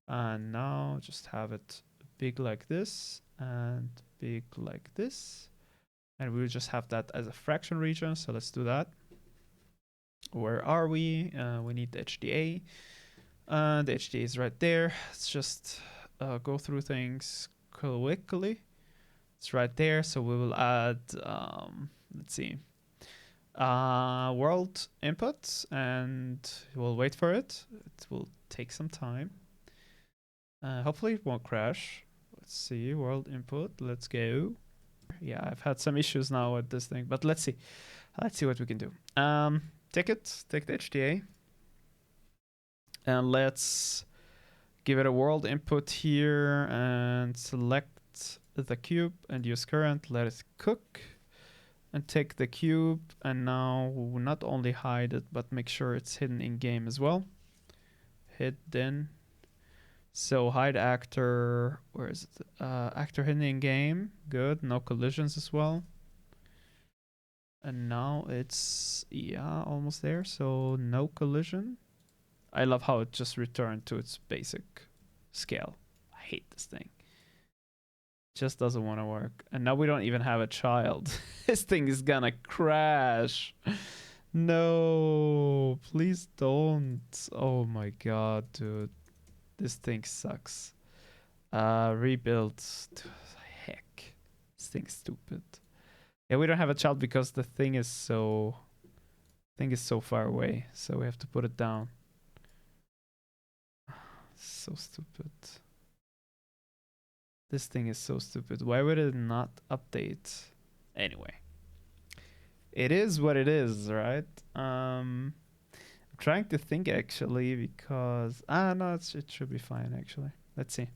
And now just have it big like this and big like this. And we'll just have that as a fraction region. So let's do that. Where are we? We need the HDA. The HDA is right there. Let's just go through things quickly. It's right there. So we will add, let's see, world input, and we'll wait for it. It will take some time. Hopefully it won't crash. Let's see, world input. Let's go. Yeah, I've had some issues now with this thing, but let's see. Let's see what we can do. Take the HDA, and let's give it a world input here and select the cube and use current. Let it cook and take the cube, and now we'll not only hide it but make sure it's hidden in game as well. Hidden. So hide actor, where is it? Actor hidden in game, good. No collisions as well. And now it's, yeah, almost there. So no collision. I love how it just returned to its basic scale. I hate this thing. Just doesn't want to work. And now we don't even have a child. This thing is gonna crash. No, please don't. Oh my god, dude. This thing sucks. Rebuild. Heck. This thing's stupid. Yeah, we don't have a child because the thing is so far away. So we have to put it down. So stupid. This thing is so stupid. Why would it not update? Anyway. It is what it is, right? I'm trying to think actually because no, it should be fine actually. Let's see.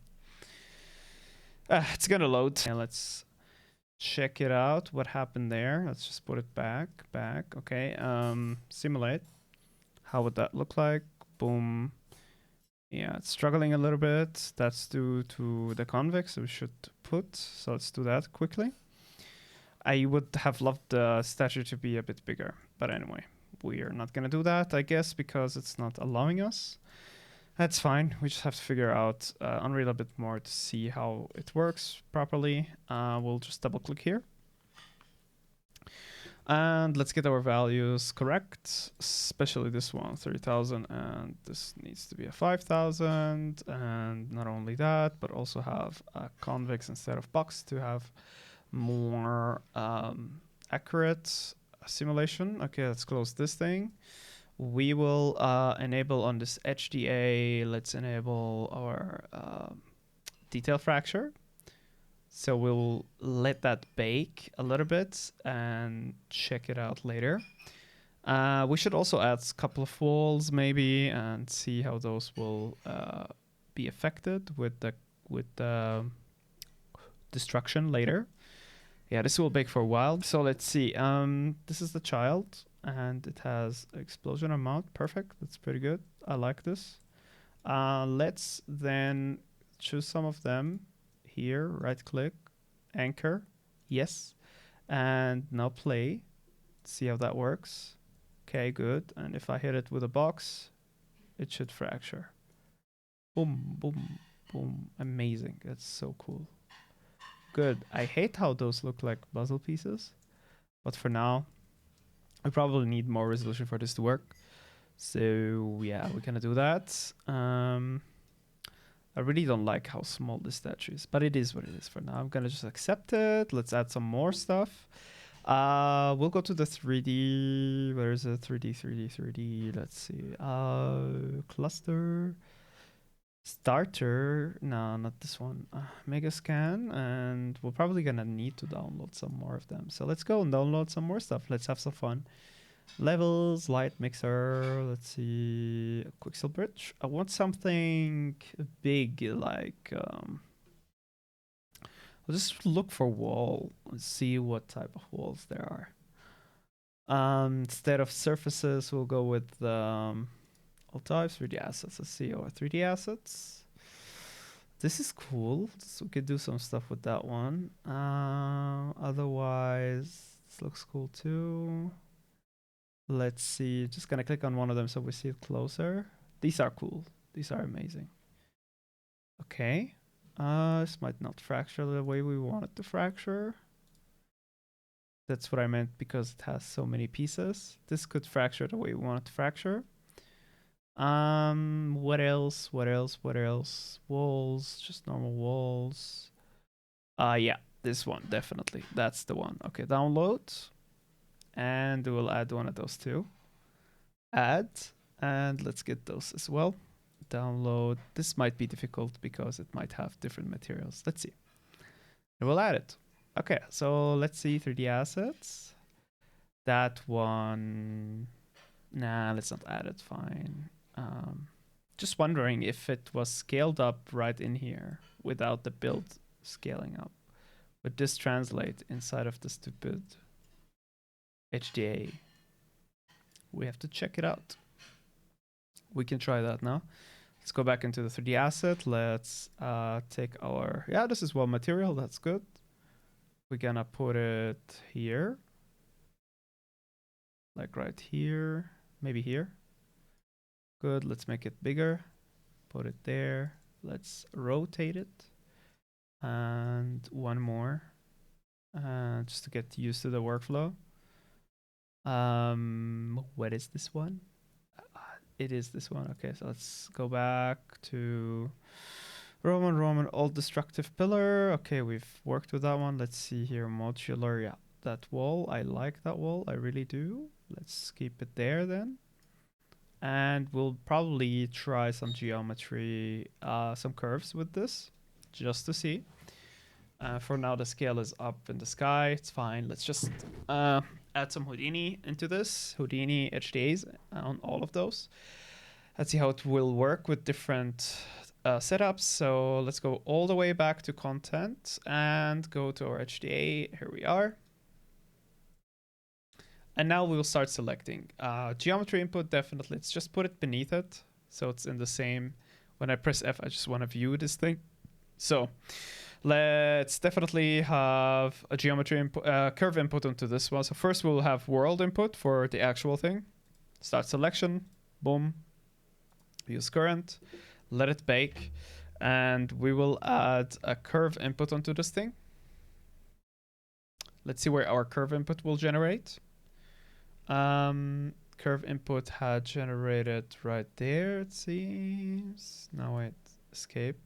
It's gonna load. And let's check it out. What happened there? Let's just put it back. Okay. Simulate. How would that look like? Boom. Yeah, it's struggling a little bit. That's due to the convex we should put. So let's do that quickly. I would have loved the statue to be a bit bigger. But anyway, we are not going to do that, I guess, because it's not allowing us. That's fine. We just have to figure out Unreal a bit more to see how it works properly. We'll just double click here. And let's get our values correct, especially this one, 30,000, and this needs to be a 5,000. And not only that, but also have a convex instead of box to have more accurate simulation. Okay, let's close this thing. We will enable on this HDA, let's enable our detail fracture. So we'll let that bake a little bit and check it out later. We should also add a couple of walls maybe and see how those will be affected with the destruction later. Yeah, this will bake for a while. So let's see. This is the child and it has explosion amount. Perfect. That's pretty good. I like this. Let's then choose some of them. Here, right click, anchor, yes, and now play. See how that works. Okay, good. And if I hit it with a box, it should fracture. Boom, boom, boom. Amazing. That's so cool. Good. I hate how those look like puzzle pieces, but for now, we probably need more resolution for this to work. So yeah, we're gonna do that. I really don't like how small this statue is, but it is what it is for now. I'm gonna just accept it. Let's add some more stuff. We'll go to the 3D. Where is it? 3D. Let's see. Cluster. Starter. No, not this one. Mega scan. And we're probably gonna need to download some more of them. So let's go and download some more stuff. Let's have some fun. Levels, light mixer, let's see, Quicksell bridge. I want something big, like, I'll just look for wall and see what type of walls there are. Instead of surfaces, we'll go with all types, 3D assets. Let's see our 3D assets. This is cool, so we could do some stuff with that one. Otherwise, this looks cool too. Let's see, just gonna click on one of them so we see it closer. These are cool. These are amazing. Okay. This might not fracture the way we want it to fracture. That's what I meant because it has so many pieces. This could fracture the way we want it to fracture. What else? Walls, just normal walls. Yeah, this one, definitely. That's the one. Okay, download. And we'll add one of those too. Add, and let's get those as well. Download. This might be difficult because it might have different materials. Let's see. And we'll add it. Okay, so let's see 3D assets. That one. Nah, let's not add it. Fine. Just wondering if it was scaled up right in here without the build scaling up. Would this translate inside of the stupid HDA? We have to check it out. We can try that now. Let's go back into the 3D asset. Let's take our, yeah, this is well material. That's good. We're gonna put it here. Like right here, maybe here. Good, let's make it bigger. Put it there. Let's rotate it. And one more. Just to get used to the workflow. What is this one? It is this one. Okay, so let's go back to Roman, old destructive pillar. Okay, we've worked with that one. Let's see here, modular. Yeah, that wall. I like that wall. I really do. Let's keep it there then. And we'll probably try some geometry, some curves with this, just to see. For now, the scale is up in the sky. It's fine. Let's just add some Houdini into this. Houdini HDAs on all of those. Let's see how it will work with different setups. So let's go all the way back to content and go to our HDA. Here we are. And now we will start selecting. Geometry input, definitely. Let's just put it beneath it. So it's in the same. When I press F, I just want to view this thing. So let's definitely have a geometry input, curve input into this one. So first we'll have world input for the actual thing. Start selection, boom. Use current, let it bake. And we will add a curve input onto this thing. Let's see where our curve input will generate. Curve input had generated right there, it seems. Now wait, escape.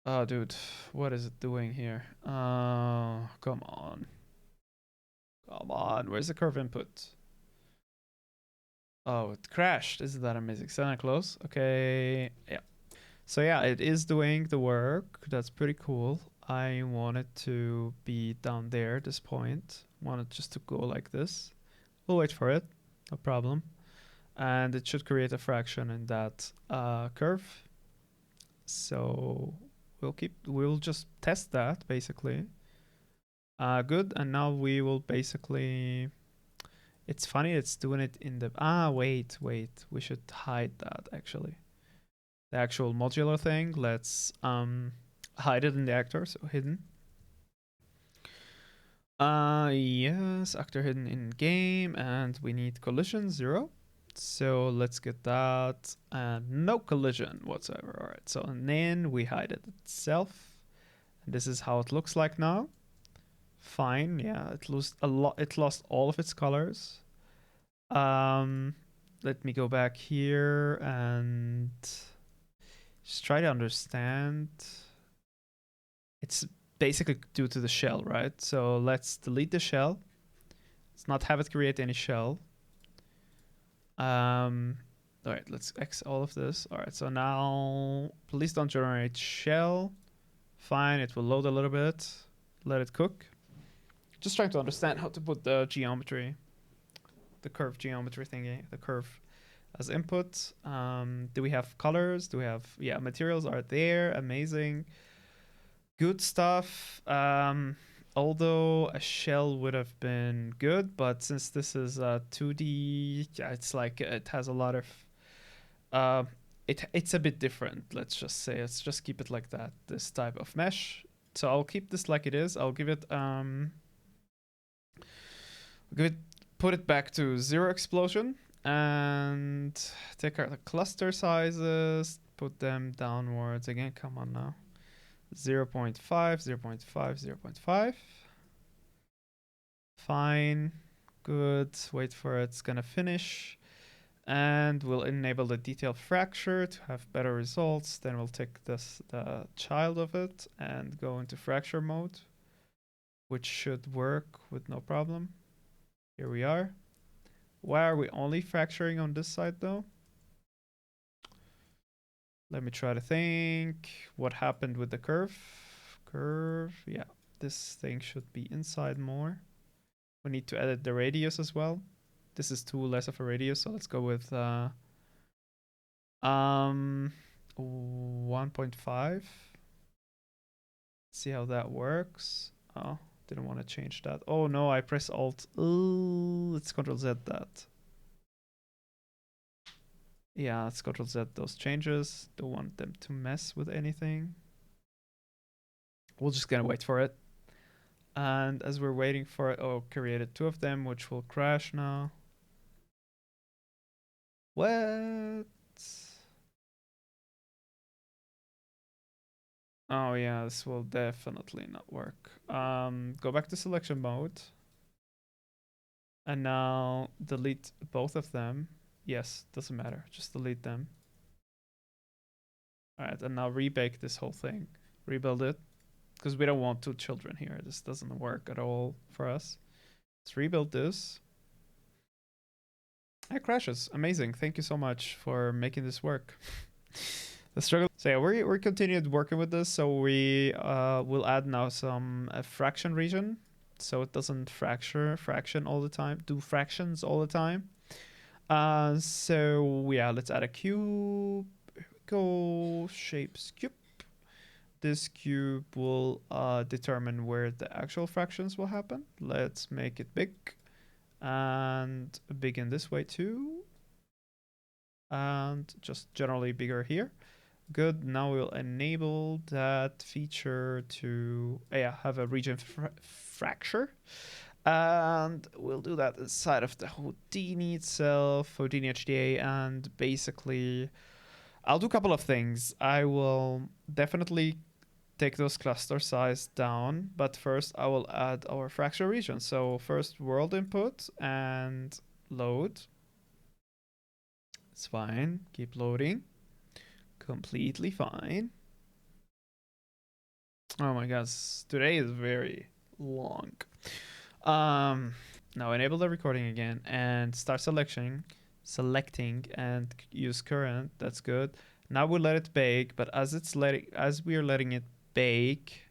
Oh, dude, what is it doing here? Oh, come on. Come on, where's the curve input? Oh, it crashed. Isn't that amazing? Santa Claus. Okay, yeah. So yeah, it is doing the work. That's pretty cool. I want it to be down there at this point. Want it just to go like this. We'll wait for it, no problem. And it should create a fraction in that curve. So we'll just test that basically. Good, and now we will basically, it's funny, it's doing it in the, wait, we should hide that actually. The actual modular thing, let's hide it in the actor, so hidden. Yes, actor hidden in game, and we need collision 0. So let's get that, and no collision whatsoever. All right, so and then we hide it itself. And this is how it looks like now. Fine, yeah, it lost a lot. It lost all of its colors. Let me go back here and just try to understand. It's basically due to the shell, right? So let's delete the shell. Let's not have it create any shell. All right, let's X all of this. All right, so now please don't generate shell. Fine, it will load a little bit. Let it cook. Just trying to understand how to put the geometry, the curve geometry thingy, the curve as input. Do we have colors? Do we have, yeah, materials are there. Amazing. Good stuff. Although a shell would have been good, but since this is a 2D, it's like it has a lot of, it's a bit different. Let's just say, let's just keep it like that. This type of mesh. So I'll keep this like it is. I'll give it, put it back to 0 explosion and take out the cluster sizes, put them downwards again. Come on now. 0.5, 0.5, 0.5. Fine, good, wait for it, it's gonna finish. And we'll enable the detail fracture to have better results. Then we'll take this, the child of it, and go into fracture mode, which should work with no problem. Here we are. Why are we only fracturing on this side though? Let me try to think. What happened with the curve? Curve, yeah. This thing should be inside more. We need to edit the radius as well. This is too less of a radius, so let's go with 1.5. See how that works. Oh, didn't want to change that. Oh no, I press Alt. Oh, let's Control Z that. Yeah, let's Ctrl Z those changes. Don't want them to mess with anything. We're just gonna wait for it. And as we're waiting for it, oh, created 2 of them, which will crash now. What? Oh yeah, this will definitely not work. Go back to selection mode. And now delete both of them. Yes, doesn't matter. Just delete them. Alright, and now rebake this whole thing. Rebuild it. Because we don't want 2 children here. This doesn't work at all for us. Let's rebuild this. It crashes. Amazing. Thank you so much for making this work. The struggle. So yeah, we're continued working with this. So we will add now some fraction region, so it doesn't fraction all the time. Do fractions all the time. So yeah, let's add a cube. Go shapes cube. This cube will determine where the actual fractions will happen. Let's make it big. And big in this way too. And just generally bigger here. Good. Now we'll enable that feature to have a region fracture. And we'll do that inside of the Houdini itself, Houdini HDA, and basically I'll do a couple of things. I will definitely take those cluster size down, but first I will add our fracture region. So first world input and load. It's fine. Keep loading. Completely fine. Oh my gosh, today is very long. Now enable the recording again and start selecting and use current. That's good. Now we'll let it bake, but as we are letting it bake,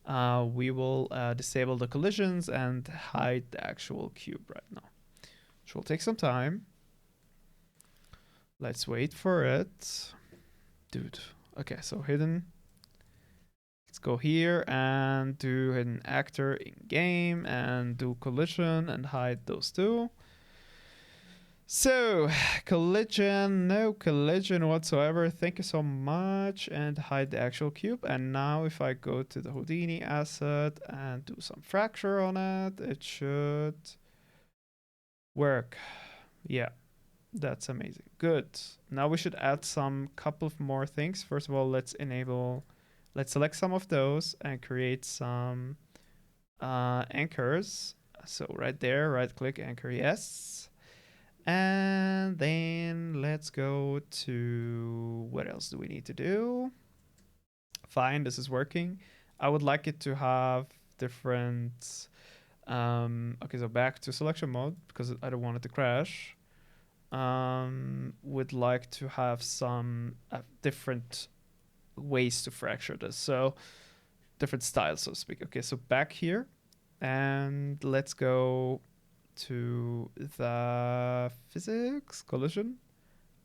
we will disable the collisions and hide the actual cube right now, which will take some time. Let's wait for it. Dude. Okay, so hidden. Let's go here and do hidden actor in game and do collision and hide those 2. So, collision, no collision whatsoever. Thank you so much. And hide the actual cube. And now if I go to the Houdini asset and do some fracture on it, it should work. Yeah, that's amazing. Good. Now we should add some couple of more things. First of all, let's select some of those and create some anchors. So right there, right click, anchor, yes. And then let's go to, what else do we need to do? Fine, this is working. I would like it to have different, okay, so back to selection mode because I don't want it to crash. Would like to have some different ways to fracture this. So different styles, so to speak. Okay, so back here and let's go to the physics collision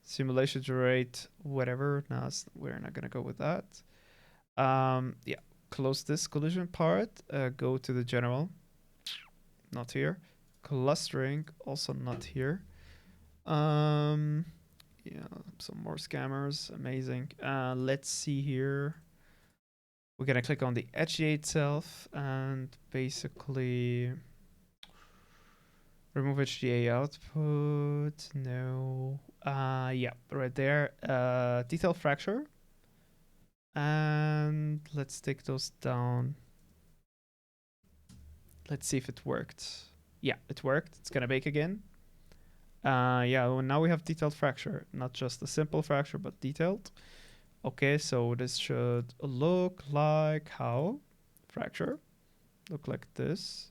simulation generate whatever. No, we're not gonna go with that. Yeah, close this collision part. Go to the general, not here. Clustering, also not here. Yeah, some more scammers, amazing. Let's see here. We're gonna click on the HDA itself and basically remove HDA output. No. Yeah, right there. Detail fracture. And let's take those down. Let's see if it worked. Yeah, it worked. It's gonna bake again. Yeah, well, now we have detailed fracture, not just a simple fracture, but detailed. Okay, so this should look like how? Fracture. Look like this.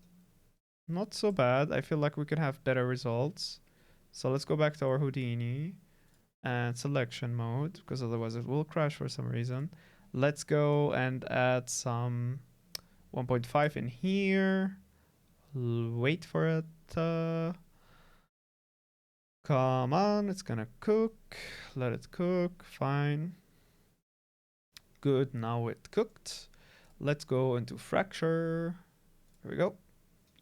Not so bad. I feel like we can have better results. So let's go back to our Houdini and selection mode, because otherwise it will crash for some reason. Let's go and add some 1.5 in here. Wait for it. Come on, it's gonna cook. Let it cook. Fine. Good, now it cooked. Let's go into fracture. Here we go.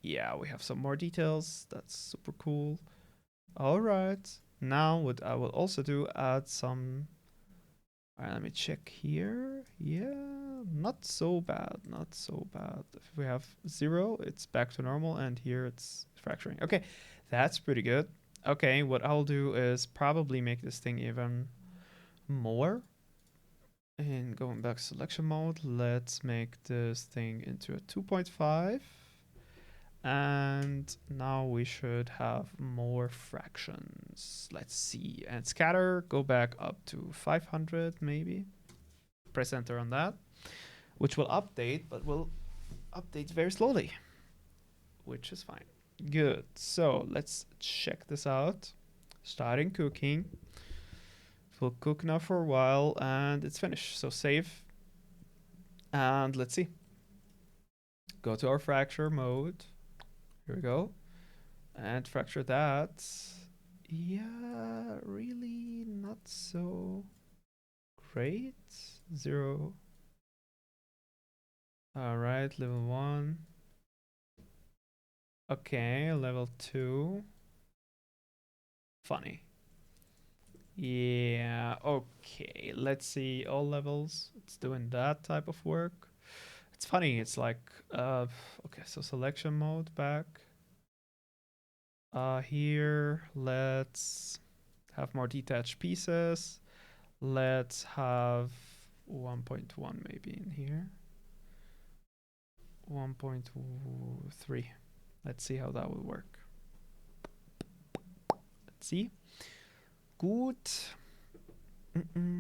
Yeah, we have some more details. That's super cool. All right. Now what I will also do, add some. All right, let me check here. Yeah, not so bad, not so bad. If we have 0, it's back to normal, and here it's fracturing. Okay, that's pretty good. Okay, what I'll do is probably make this thing even more. And going back to selection mode, let's make this thing into a 2.5. And now we should have more fractions. Let's see. And scatter, go back up to 500 maybe. Press enter on that, which will update, but will update very slowly, which is fine. Good. So let's check this out. Starting cooking. It will cook now for a while, and it's finished. So save. And let's see. Go to our fracture mode. Here we go. And fracture that. Yeah, really not so great. 0. All right, level 1. Okay, level 2. Funny. Yeah, okay. Let's see all levels. It's doing that type of work. It's funny. It's like, okay, so selection mode back. Here, let's have more detached pieces. Let's have 1.1 maybe in here. 1.3. Let's see how that will work. Let's see. Good.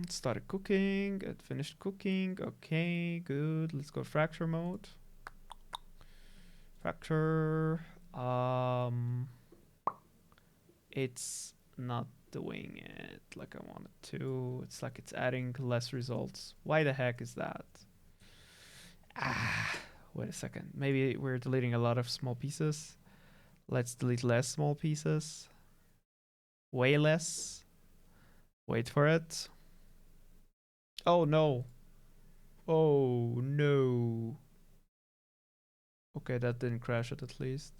Started cooking. It finished cooking. Okay, good. Let's go fracture mode. Fracture. It's not doing it like I want it to. It's like it's adding less results. Why the heck is that? Wait a second. Maybe we're deleting a lot of small pieces. Let's delete less small pieces. Way less. Wait for it. Oh no. Oh no. Okay, that didn't crash it at least.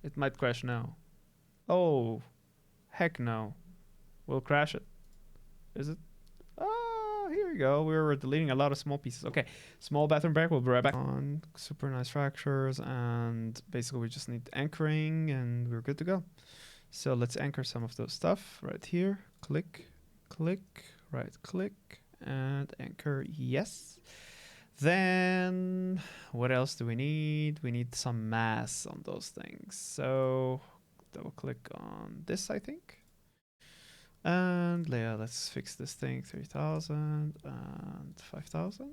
It might crash now. Oh, heck no. We'll crash it. Is it? Oh, here we go. We were deleting a lot of small pieces. Okay, small bathroom break. We'll be right back on super nice fractures. And basically we just need anchoring and we're good to go. So let's anchor some of those stuff right here. Click, click, right click, and anchor. Yes. Then what else do we need? We need some mass on those things. So double click on this, I think. And yeah, let's fix this thing. 3000 and 5000.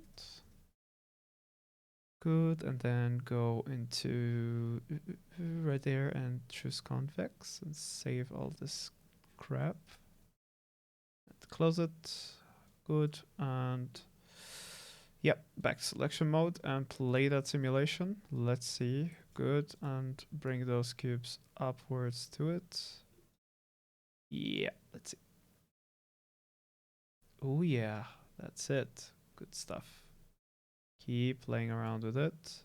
Good. And then go into right there and choose convex and save all this crap. And close it. Good. And yep, back to selection mode and play that simulation. Let's see. Good. And bring those cubes upwards to it. Yeah, let's see. Oh yeah, that's it. Good stuff. Keep playing around with it.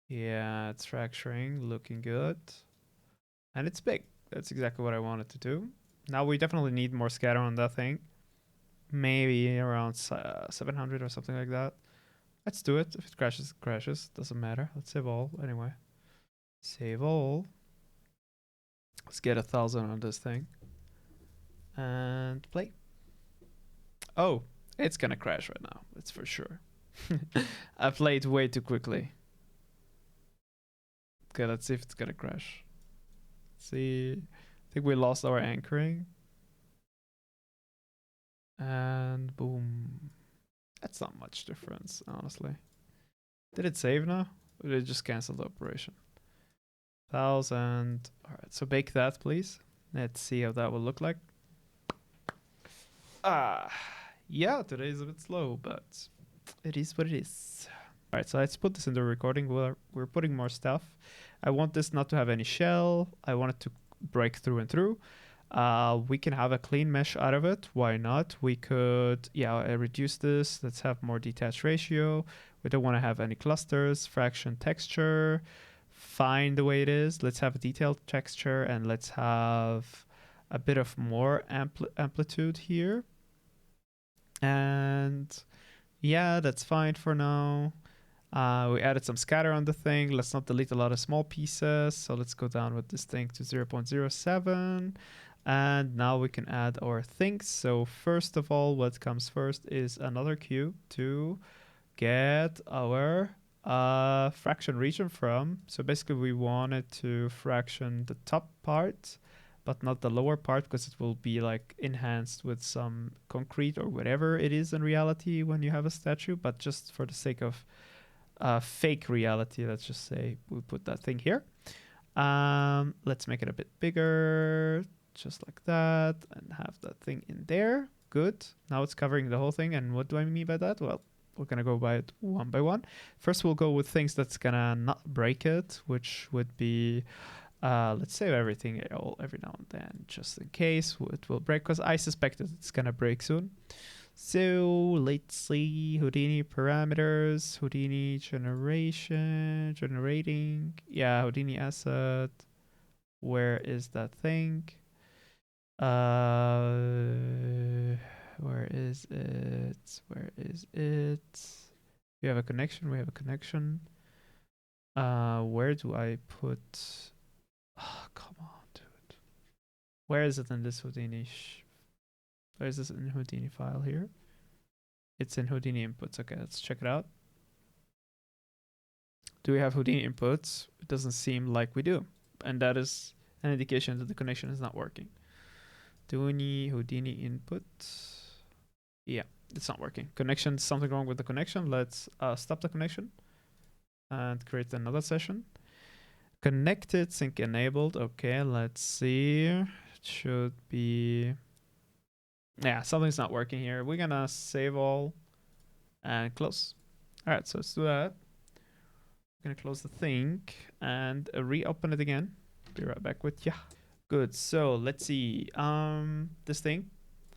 Yeah, it's fracturing, looking good. And it's big. That's exactly what I wanted to do. Now we definitely need more scatter on that thing. Maybe around 700 or something like that. Let's do it. If it crashes, it crashes. Doesn't matter. Let's save all anyway. Save all. Let's get 1000 on this thing. And play. Oh, it's gonna crash right now. It's for sure. I played way too quickly. Okay, let's see if it's gonna crash. Let's see. I think we lost our anchoring. And boom. That's not much difference, honestly. Did it save now? Or did it just cancel the operation? 1000. Alright, so bake that, please. Let's see how that will look like. Yeah, today is a bit slow, but it is what it is. Alright, so let's put this in the recording. We're putting more stuff. I want this not to have any shell. I want it to break through and through. We can have a clean mesh out of it. Why not? We could, reduce this. Let's have more detached ratio. We don't want to have any clusters. Fraction texture. Fine the way it is. Let's have a detailed texture and let's have a bit of more amplitude here. And yeah, that's fine for now. We added some scatter on the thing. Let's not delete a lot of small pieces. So let's go down with this thing to 0.07. And now we can add our things. So first of all, what comes first is another cube to get our fraction region from. So basically we wanted to fraction the top part, but not the lower part, because it will be like enhanced with some concrete or whatever it is in reality when you have a statue. But just for the sake of fake reality, let's just say we put that thing here. Let's make it a bit bigger, just like that, and have that thing in there. Good. Now it's covering the whole thing. And what do I mean by that? Well, we're gonna go by it one by one. First, we'll go with things that's gonna not break it, which would be, let's save everything every now and then, just in case it will break, because I suspect that it's gonna break soon. So let's see, Houdini parameters, Houdini generating. Yeah, Houdini asset. Where is that thing? Where is it? Where is it? We have a connection. We have a connection. Where do I put? Oh, come on, dude. Where is it in this Houdini? Where is this in Houdini file here? It's in Houdini inputs. Okay, let's check it out. Do we have Houdini inputs? It doesn't seem like we do. And that is an indication that the connection is not working. Do we need Houdini input? Yeah, it's not working. Connection, something wrong with the connection. Let's stop the connection and create another session. Connected, sync enabled. Okay, let's see. It should be... Yeah, something's not working here. We're gonna save all and close. All right, so let's do that. We're gonna close the thing and reopen it again. Be right back with ya. Good, so let's see. This thing,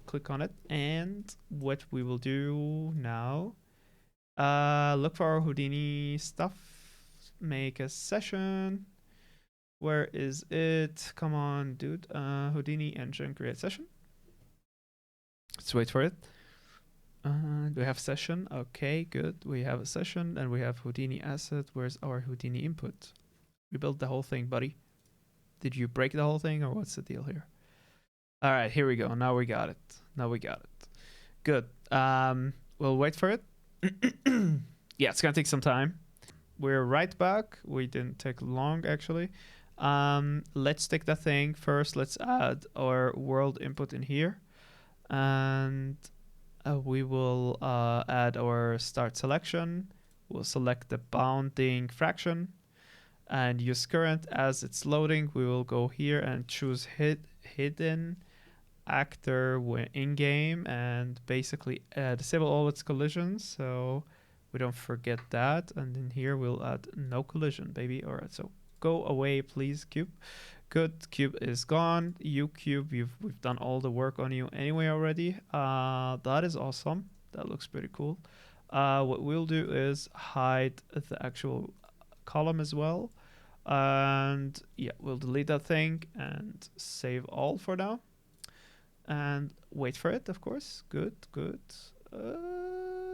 click on it, and what we will do now, look for our Houdini stuff, make a session. Where is it? Come on, dude. Houdini engine, create session. Let's wait for it. Do we have session? Okay, good. We have a session and we have Houdini asset. Where's our Houdini input? We built the whole thing, buddy. Did you break the whole thing or what's the deal here? All right, here we go. Now we got it. Now we got it. Good. We'll wait for it. Yeah, it's gonna take some time. We're right back. We didn't take long actually. Let's take that thing first. Let's add our world input in here. And we will add our start selection. We'll select the bounding fraction and use current. As it's loading, we will go here and choose hidden actor in game and basically disable all its collisions so we don't forget that. And in here we'll add no collision, baby. All right, so go away, please, cube. Good, cube is gone. You cube, we've done all the work on you anyway already. That is awesome. That looks pretty cool. What we'll do is hide the actual column as well. And yeah, we'll delete that thing and save all for now. And wait for it, of course. Good, good.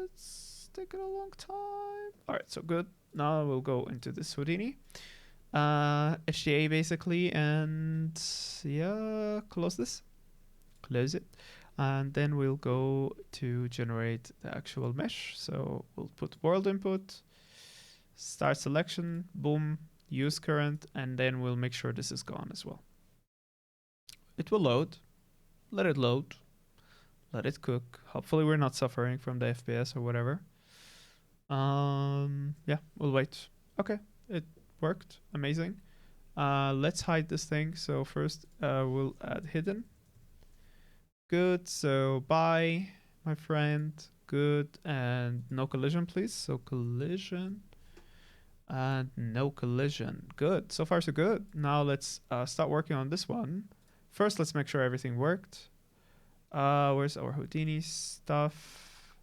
It's taking a long time. All right, so good. Now we'll go into this Houdini. HTA basically, and yeah, close this, close it, and then we'll go to generate the actual mesh. So we'll put world input, start selection, boom, use current, and then we'll make sure this is gone as well. It will load, let it load, let it cook. Hopefully we're not suffering from the FPS or whatever. Yeah, we'll wait. Okay, it worked. Amazing. Let's hide this thing. So first we'll add hidden. Good. So bye, my friend. Good. And no collision, please. So collision and no collision. Good. So far so good. Now let's start working on this one. First, let's make sure everything worked. Where's our Houdini stuff?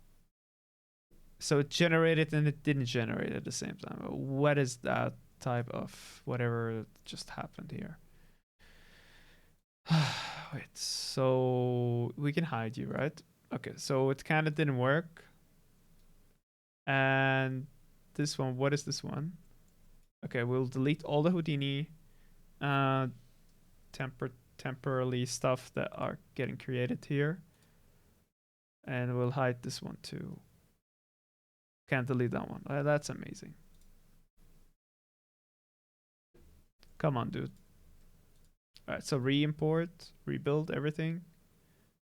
So it generated and it didn't generate at the same time. What is that type of whatever just happened here? wait, so we can hide you, right? Okay, so it kind of didn't work. And this one, what is this one? Okay, we'll delete all the Houdini uh, temporarily stuff that are getting created here. And we'll hide this one too. Can't delete that one. That's amazing. Come on, dude. All right, so re-import, rebuild everything.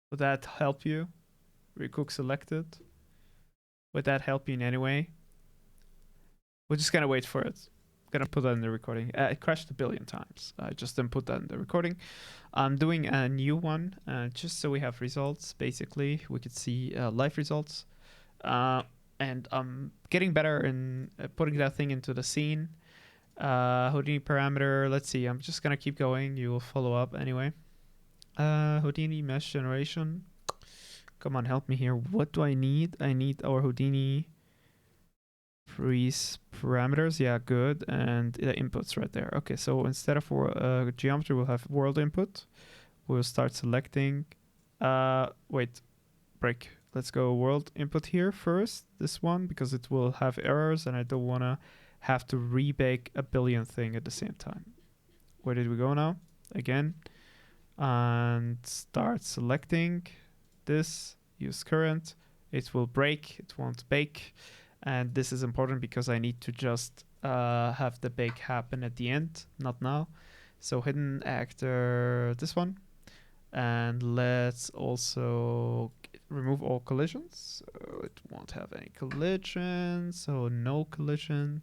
Would that help you? Recook selected. Would that help you in any way? We're just gonna wait for it. Gonna put that in the recording. It crashed a billion times. I just didn't put that in the recording. I'm doing a new one just so we have results. Basically, we could see live results. And I'm getting better in putting that thing into the scene. Houdini parameter. Let's see. I'm just gonna keep going. You will follow up anyway. Houdini mesh generation. Come on, help me here. What do I need? I need our Houdini freeze parameters. Yeah, good. And the inputs right there. Okay, so instead of geometry, we'll have world input. We'll start selecting. Wait, break. Let's go world input here first. This one, because it will have errors and I don't want to have to rebake a billion thing at the same time. Where did we go now? Again. And start selecting this. Use current. It will break. It won't bake. And this is important because I need to just have the bake happen at the end, not now. So hidden actor, this one. And let's also remove all collisions. So it won't have any collision. So no collision.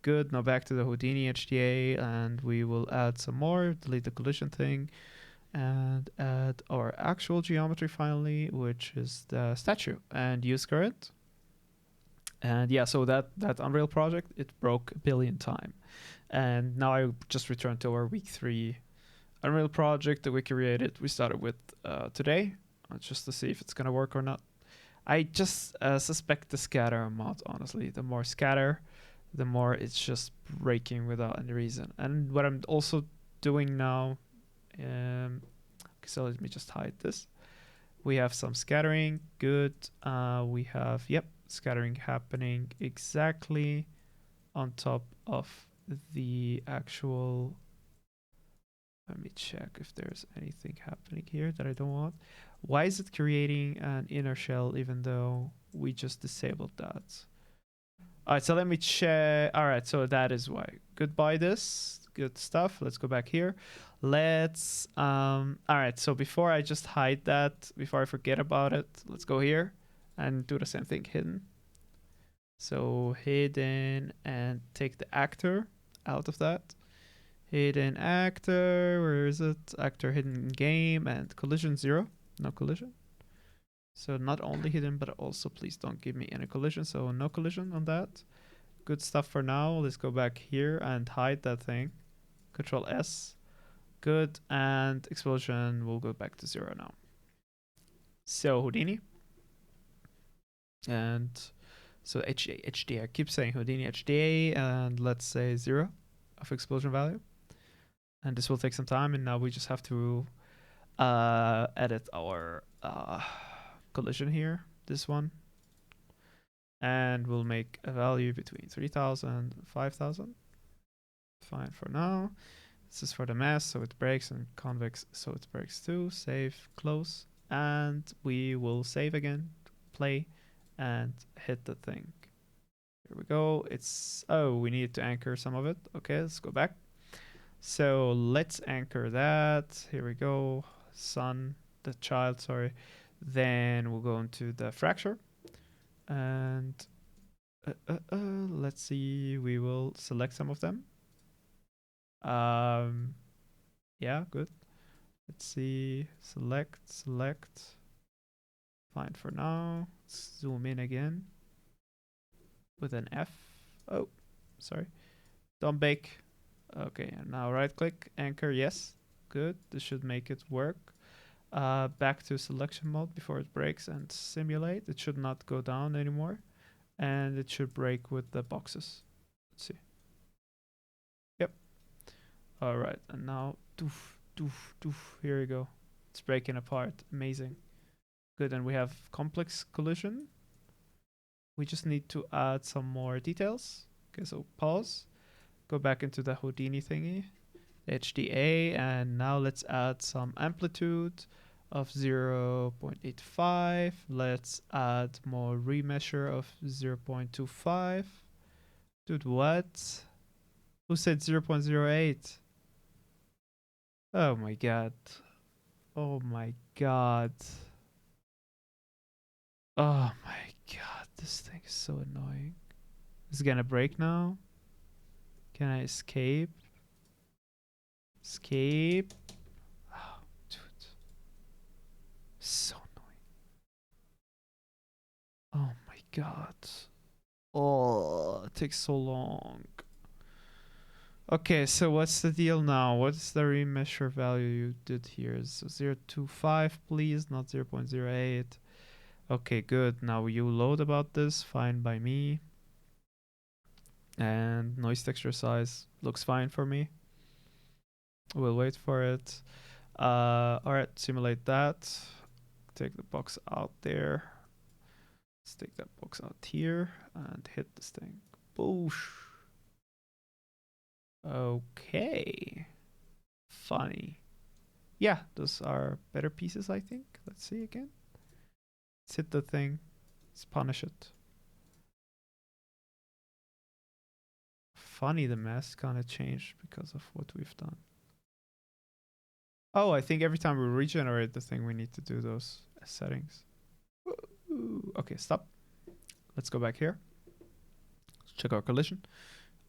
Good. Now back to the Houdini HDA. And we will add some more. Delete the collision thing. And add our actual geometry finally, which is the statue. And use current. And yeah, so that Unreal project, it broke a billion times. And now I just returned to our week 3 Unreal project that we created. We started with today, just to see if it's going to work or not. I just suspect the scatter mod, honestly. The more scatter, the more it's just breaking without any reason. And what I'm also doing now, so let me just hide this. We have some scattering, good. We have, yep, scattering happening exactly on top of the actual. Let me check if there's anything happening here that I don't want. Why is it creating an inner shell even though we just disabled that? All right, so let me check. All right, so that is why. Goodbye this. Good stuff. Let's go back here. Let's, all right, so before I just hide that, before I forget about it, let's go here and do the same thing, hidden. So hidden and take the actor out of that. Hidden actor, where is it? Actor hidden game and collision 0, no collision. So not only hidden, but also please don't give me any collision. So no collision on that. Good stuff for now. Let's go back here and hide that thing. Control S. Good. And explosion will go back to 0 now. So Houdini. And so HDA. I keep saying Houdini HDA. And let's say 0 of explosion value. And this will take some time. And now we just have to edit our collision here. This one. And we'll make a value between 3000 and 5000. Fine for now. This is for the mass, so it breaks, and convex, so it breaks too. Save, close, and we will save again, play, and hit the thing. Here we go. It's, oh, we need to anchor some of it. Okay, let's go back. So let's anchor that. Here we go. Son, the child, sorry. Then we'll go into the fracture. And let's see, we will select some of them. Yeah, good. Let's see, select. Fine for now. Let's zoom in again with an F. Oh, sorry. Don't bake. Okay, and now right click, anchor, yes. Good, this should make it work. Back to selection mode before it breaks and simulate. It should not go down anymore. And it should break with the boxes. Let's see. Yep. All right, and now, doof, here we go. It's breaking apart. Amazing. Good, and we have complex collision. We just need to add some more details. Okay, so pause. Go back into the Houdini thingy. HDA, and now let's add some amplitude of 0.85. Let's add more remeasure of 0.25. Dude, what? Who said 0.08? Oh my god. Oh my god. Oh my god, this thing is so annoying. Is it gonna break now? Can I escape? Escape. Oh, dude. So annoying. Oh my god. Oh, it takes so long. Okay, so what's the deal now? What's the remeasure value you did here? So 0.25, please, not 0.08. Okay, good. Now you load about this. Fine by me. And noise texture size looks fine for me. We'll wait for it. Alright, simulate that. Take the box out there. Let's take that box out here and hit this thing. Boosh. Okay. Funny. Yeah, those are better pieces, I think. Let's see again. Let's hit the thing. Let's punish it. Funny, the mask kind of changed because of what we've done. Oh, I think every time we regenerate the thing, we need to do those settings. Ooh, okay, stop. Let's go back here. Let's check our collision.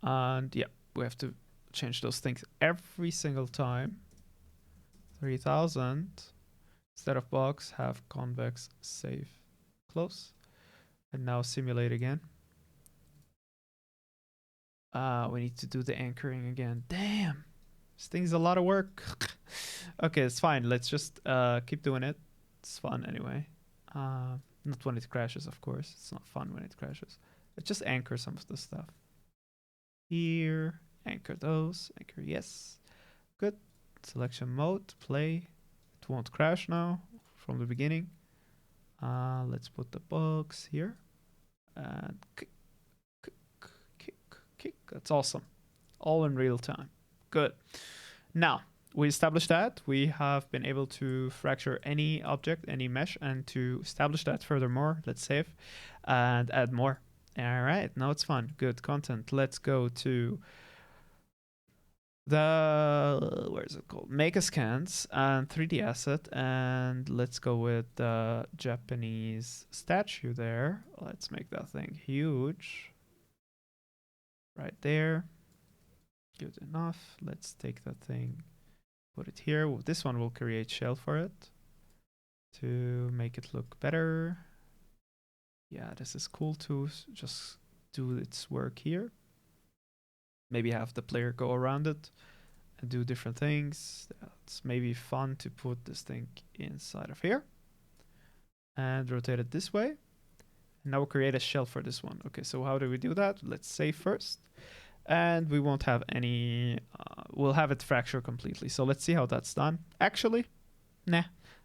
And yeah, we have to change those things every single time. 3000. Instead of box, have convex, save, close. And now simulate again. We need to do the anchoring again. Damn. This thing's a lot of work. Okay, it's fine. Let's just keep doing it. It's fun anyway. Not when it crashes, of course. It's not fun when it crashes. Let's just anchor some of the stuff. Here. Anchor those. Anchor yes. Good. Selection mode. Play. It won't crash now from the beginning. Let's put the box here. And kick. That's awesome. All in real time. Good. Now, we established that. We have been able to fracture any object, any mesh, and to establish that furthermore, let's save and add more. All right, now it's fun. Good content. Let's go to the, where is it called? Make a scans and 3D asset, and let's go with the Japanese statue there. Let's make that thing huge. Right there. Good enough. Let's take that thing, put it here. This one will create shell for it to make it look better. Yeah, this is cool to just do its work here. Maybe have the player go around it and do different things. It's maybe fun to put this thing inside of here and rotate it this way. And now we'll create a shell for this one. Okay, so how do we do that? Let's save first. And we won't have any, we'll have it fracture completely. So let's see how that's done. Actually, nah,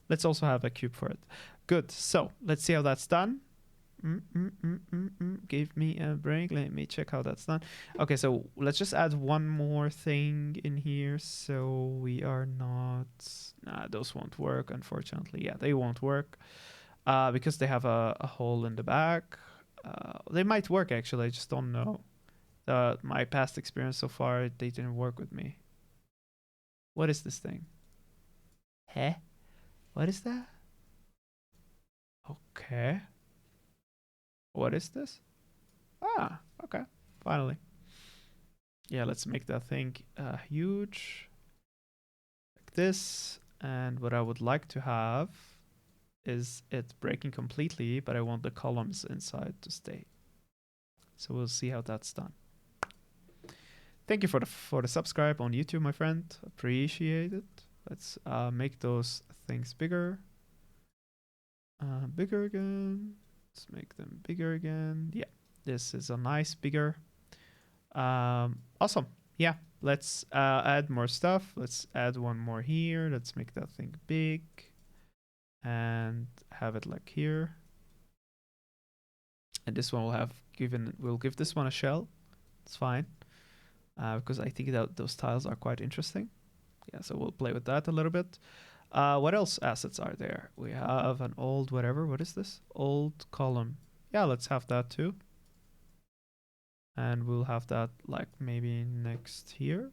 let's also have a cube for it. Good, so let's see how that's done. Give me a break, let me check how that's done. Okay, so let's just add one more thing in here. So we are not, nah, those won't work, unfortunately. Yeah, they won't work because they have a hole in the back. They might work actually, I just don't know. My past experience so far, they didn't work with me. What is this thing? Huh? What is that? Okay. What is this? Ah, okay. Finally. Yeah, let's make that thing huge. Like this. And what I would like to have is it breaking completely, but I want the columns inside to stay. So we'll see how that's done. Thank you for the subscribe on YouTube, my friend. Appreciate it. Let's make those things bigger. Bigger again. Let's make them bigger again. Yeah, this is a nice bigger. Awesome. Yeah, let's add more stuff. Let's add one more here. Let's make that thing big. and have it like here. And this one we'll give this one a shell. It's fine. Because I think that those tiles are quite interesting. Yeah, so we'll play with that a little bit. What else assets are there? We have an old whatever. What is this? Old column. Yeah, let's have that too. And we'll have that like maybe next here.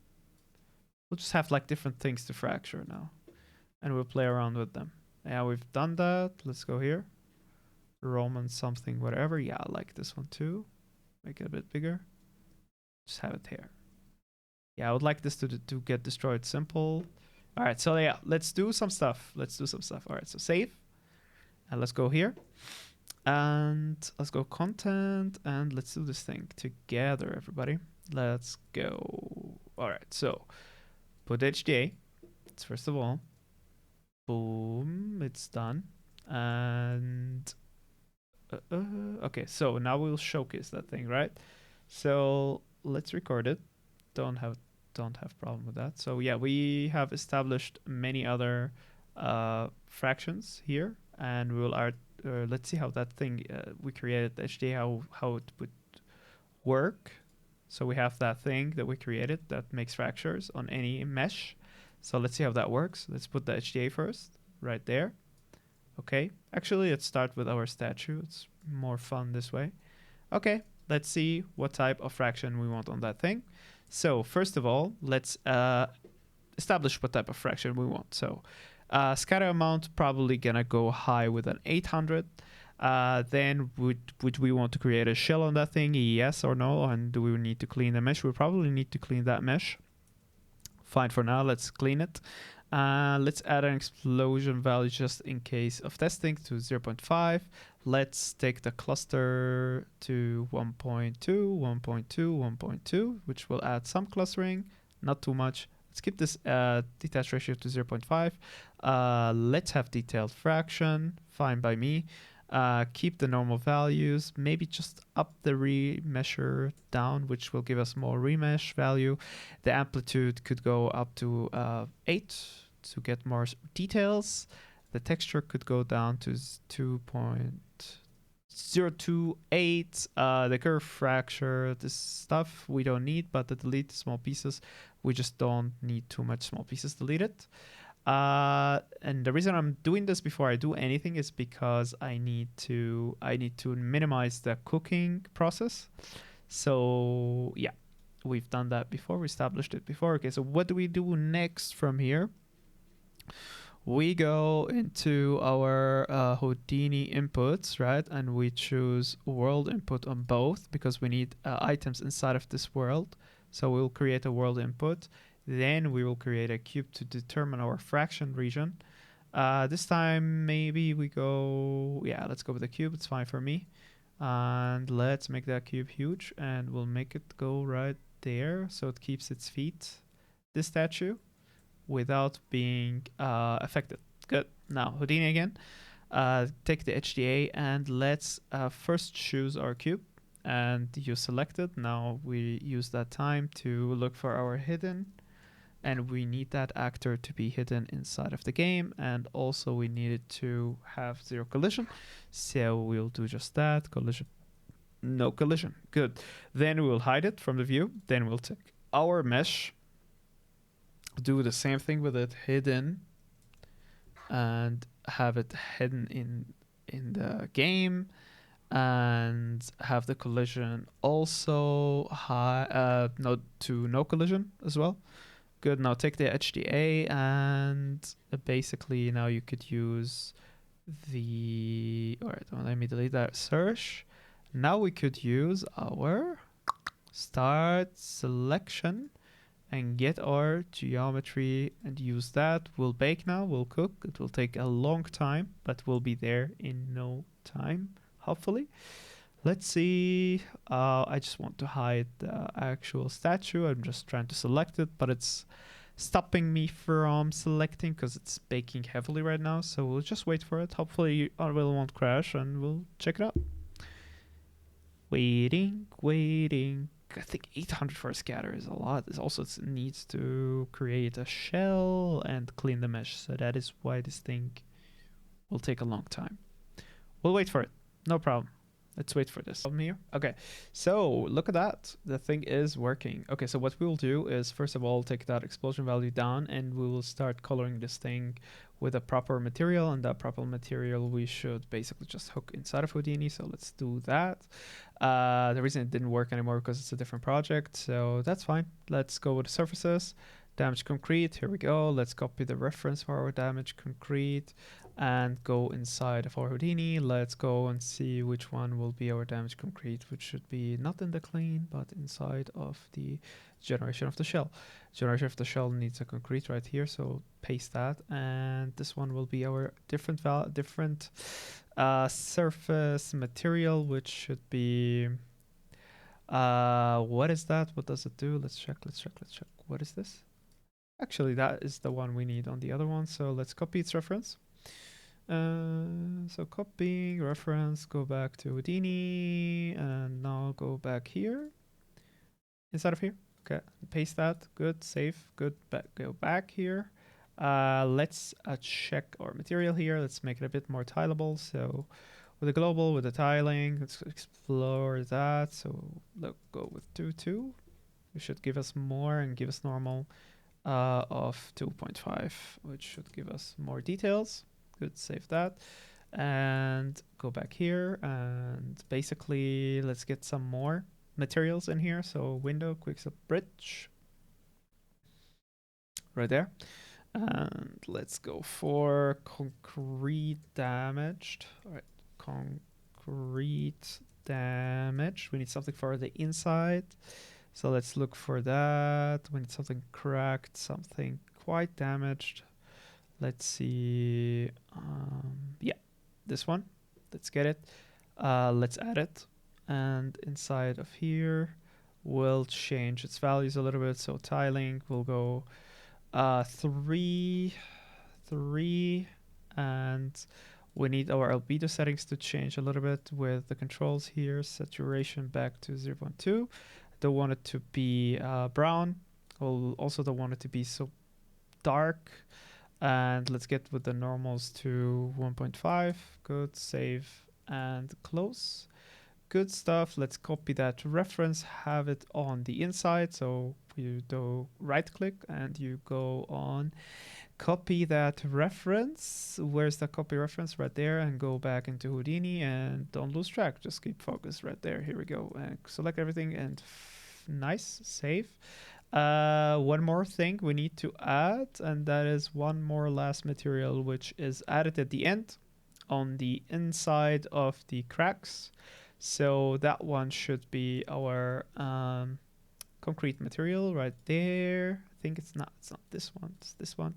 We'll just have like different things to fracture now. And we'll play around with them. Yeah, we've done that. Let's go here. Roman something, whatever. Yeah, I like this one too. Make it a bit bigger. Just have it here. Yeah, I would like this to get destroyed simple. All right, so yeah, let's do some stuff. All right, so save. And let's go here. And let's go content. And let's do this thing together, everybody. Let's go. All right, so put HDA. It's first of all. Boom, it's done. And okay, so now we'll showcase that thing, right? So let's record it. Don't have problem with that. So yeah, we have established many other fractions here, and we'll let's see how that thing we created HDA how it would work. So we have that thing that we created that makes fractures on any mesh. So let's see how that works. Let's put the HDA first, right there. Okay, actually let's start with our statue. It's more fun this way. Okay, let's see what type of fraction we want on that thing. So first of all, let's establish what type of fraction we want. So scatter amount probably gonna go high with an 800. Then would we want to create a shell on that thing? Yes or no? And do we need to clean the mesh? We probably need to clean that mesh. Fine for now, let's clean it. Let's add an explosion value just in case of testing to 0.5. Let's take the cluster to 1.2, 1.2, 1.2, which will add some clustering, not too much. Let's keep this detached ratio to 0.5. Let's have detailed fraction, fine by me. Keep the normal values, maybe just up the remesher down, which will give us more remesh value. The amplitude could go up to 8 to get more details. The texture could go down to 2.028. The curve fracture, this stuff we don't need, but the delete small pieces, we just don't need too much small pieces deleted. And the reason I'm doing this before I do anything is because I need to minimize the cooking process. So yeah, we've done that before. We established it before. Okay, so what do we do next from here? We go into our Houdini inputs, right? And we choose world input on both because we need items inside of this world. So we'll create a world input. Then we will create a cube to determine our fraction region. This time, maybe we go... Yeah, let's go with the cube. It's fine for me. And let's make that cube huge. And we'll make it go right there so it keeps its feet, this statue, without being affected. Good. Now, Houdini again. Take the HDA and let's first choose our cube. And you select it. Now we use that time to look for our hidden. And we need that actor to be hidden inside of the game. And also we need it to have 0 collision. So we'll do just that. Collision. No collision. Good. Then we'll hide it from the view. Then we'll take our mesh. Do the same thing with it hidden. And have it hidden in the game. And have the collision also high, no collision as well. Good. Now take the HDA and basically now you could use the... All right, let me delete that search. Now we could use our start selection and get our geometry and use that. We'll bake now, we'll cook. It will take a long time, but we'll be there in no time, hopefully. Let's see. I just want to hide the actual statue. I'm just trying to select it, but it's stopping me from selecting because it's baking heavily right now. So we'll just wait for it. Hopefully Unreal won't crash and we'll check it out. Waiting. I think 800 for a scatter is a lot. It also needs to create a shell and clean the mesh. So that is why this thing will take a long time. We'll wait for it. No problem. Let's wait for this. Here. Okay, so look at that. The thing is working. Okay, so what we will do is, first of all, take that explosion value down, and we will start coloring this thing with a proper material, and that proper material we should basically just hook inside of Houdini. So let's do that. The reason it didn't work anymore because it's a different project, so that's fine. Let's go with the surfaces. Damage concrete, here we go. Let's copy the reference for our damage concrete and go inside of our Houdini. Let's go and see which one will be our damage concrete, which should be not in the clean, but inside of the generation of the shell. Generation of the shell needs a concrete right here, so paste that, and this one will be our different surface material, which should be what is that? What does it do? Let's check. What is this? Actually, that is the one we need on the other one, so let's copy its reference. So copying reference, go back to Houdini, and now go back here, inside of here. Okay, paste that. Good, save. Good. Go back here. Let's check our material here. Let's make it a bit more tileable. So with the global, with the tiling, let's explore that. So let's go with 2.2. It should give us more and give us normal of 2.5, which should give us more details. Good, save that. And go back here. And basically, let's get some more materials in here. So window, quick bridge. Right there. And let's go for concrete damaged. All right, concrete damage. We need something for the inside. So let's look for that. We need something cracked, something quite damaged. Let's see. Yeah, this one. Let's get it. Let's add it. And inside of here, we'll change its values a little bit. So tiling will go 3, and we need our albedo settings to change a little bit with the controls here. Saturation back to 0.2. Don't want it to be brown. We'll also don't want it to be so dark. And let's get with the normals to 1.5. Good, save and close. Good stuff. Let's copy that reference, have it on the inside. So you do right click and you go on copy that reference. Where's the copy reference? Right there, and go back into Houdini and don't lose track. Just keep focus right there. Here we go. And select everything and nice, save. One more thing we need to add, and that is one more last material, which is added at the end on the inside of the cracks. So that one should be our concrete material right there. I think it's not this one, it's this one.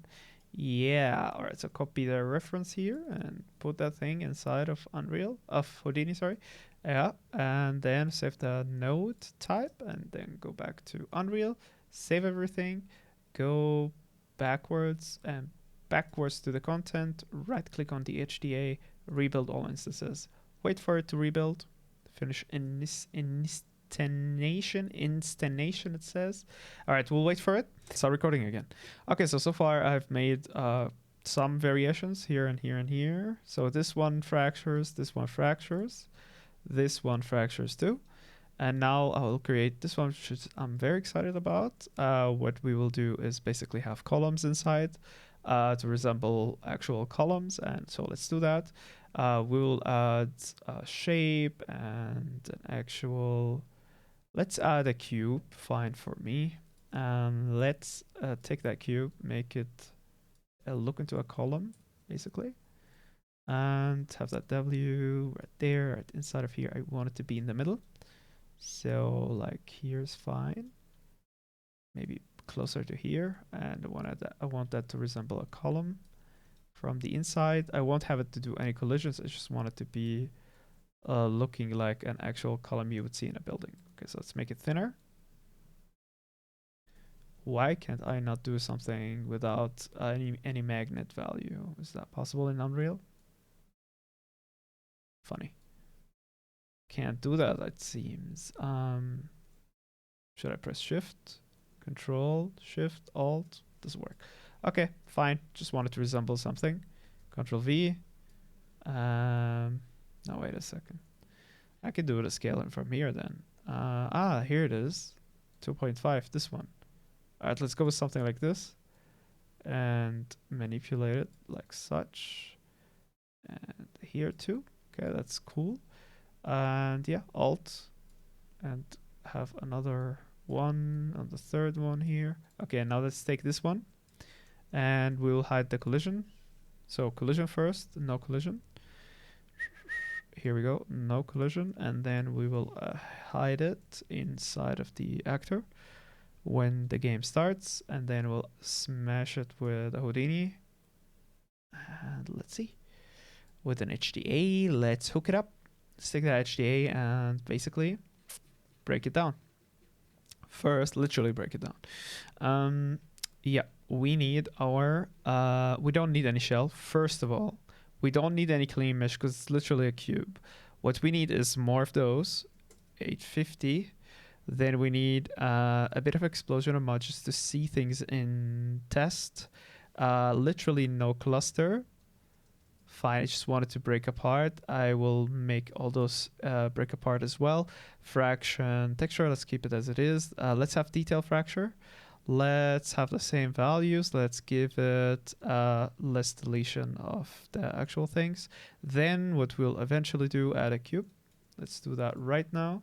Yeah, all right, so copy the reference here and put that thing inside of Houdini, sorry. Yeah, and then save the node type and then go back to Unreal, save everything, go backwards and backwards to the content, right click on the HDA, rebuild all instances, wait for it to rebuild, finish instantiation it says. All right, we'll wait for it. Start recording again. Okay, so far I've made some variations here and here and here. So this one fractures, this one fractures, this one fractures too. And now I will create this one, which I'm very excited about. What we will do is basically have columns inside to resemble actual columns. And so let's do that. We will add a shape and an actual, let's add a cube, fine for me. Let's take that cube, make it look into a column, basically. And have that W right there, right inside of here. I want it to be in the middle. So like here's fine. Maybe closer to here. And I want that to resemble a column from the inside. I won't have it to do any collisions. I just want it to be looking like an actual column you would see in a building. Okay, so let's make it thinner. Why can't I not do something without any magnet value? Is that possible in Unreal? Funny. Can't do that, it seems. Should I press Shift, Control, Shift, Alt? Doesn't work. Okay, fine. Just wanted to resemble something. Control V. Now wait a second. I can do the scaling from here then. Here it is. 2.5, this one. All right, let's go with something like this and manipulate it like such. And here too. Okay, that's cool. And yeah, Alt and have another one on the third one here. Okay, now let's take this one and we'll hide the collision. So collision first, no collision. Here we go, no collision. And then we will hide it inside of the actor when the game starts. And then we'll smash it with a Houdini. And let's see. With an HDA, let's hook it up. Stick that HDA and basically break it down. First, literally break it down. Yeah, we need our, we don't need any shell. First of all, we don't need any clean mesh because it's literally a cube. What we need is more of those, 850. Then we need a bit of explosion of mud just to see things in test. Literally no cluster. Fine, I just wanted to break apart. I will make all those break apart as well. Fraction, texture, let's keep it as it is. Let's have detail fracture. Let's have the same values. Let's give it less deletion of the actual things. Then what we'll eventually do, add a cube. Let's do that right now.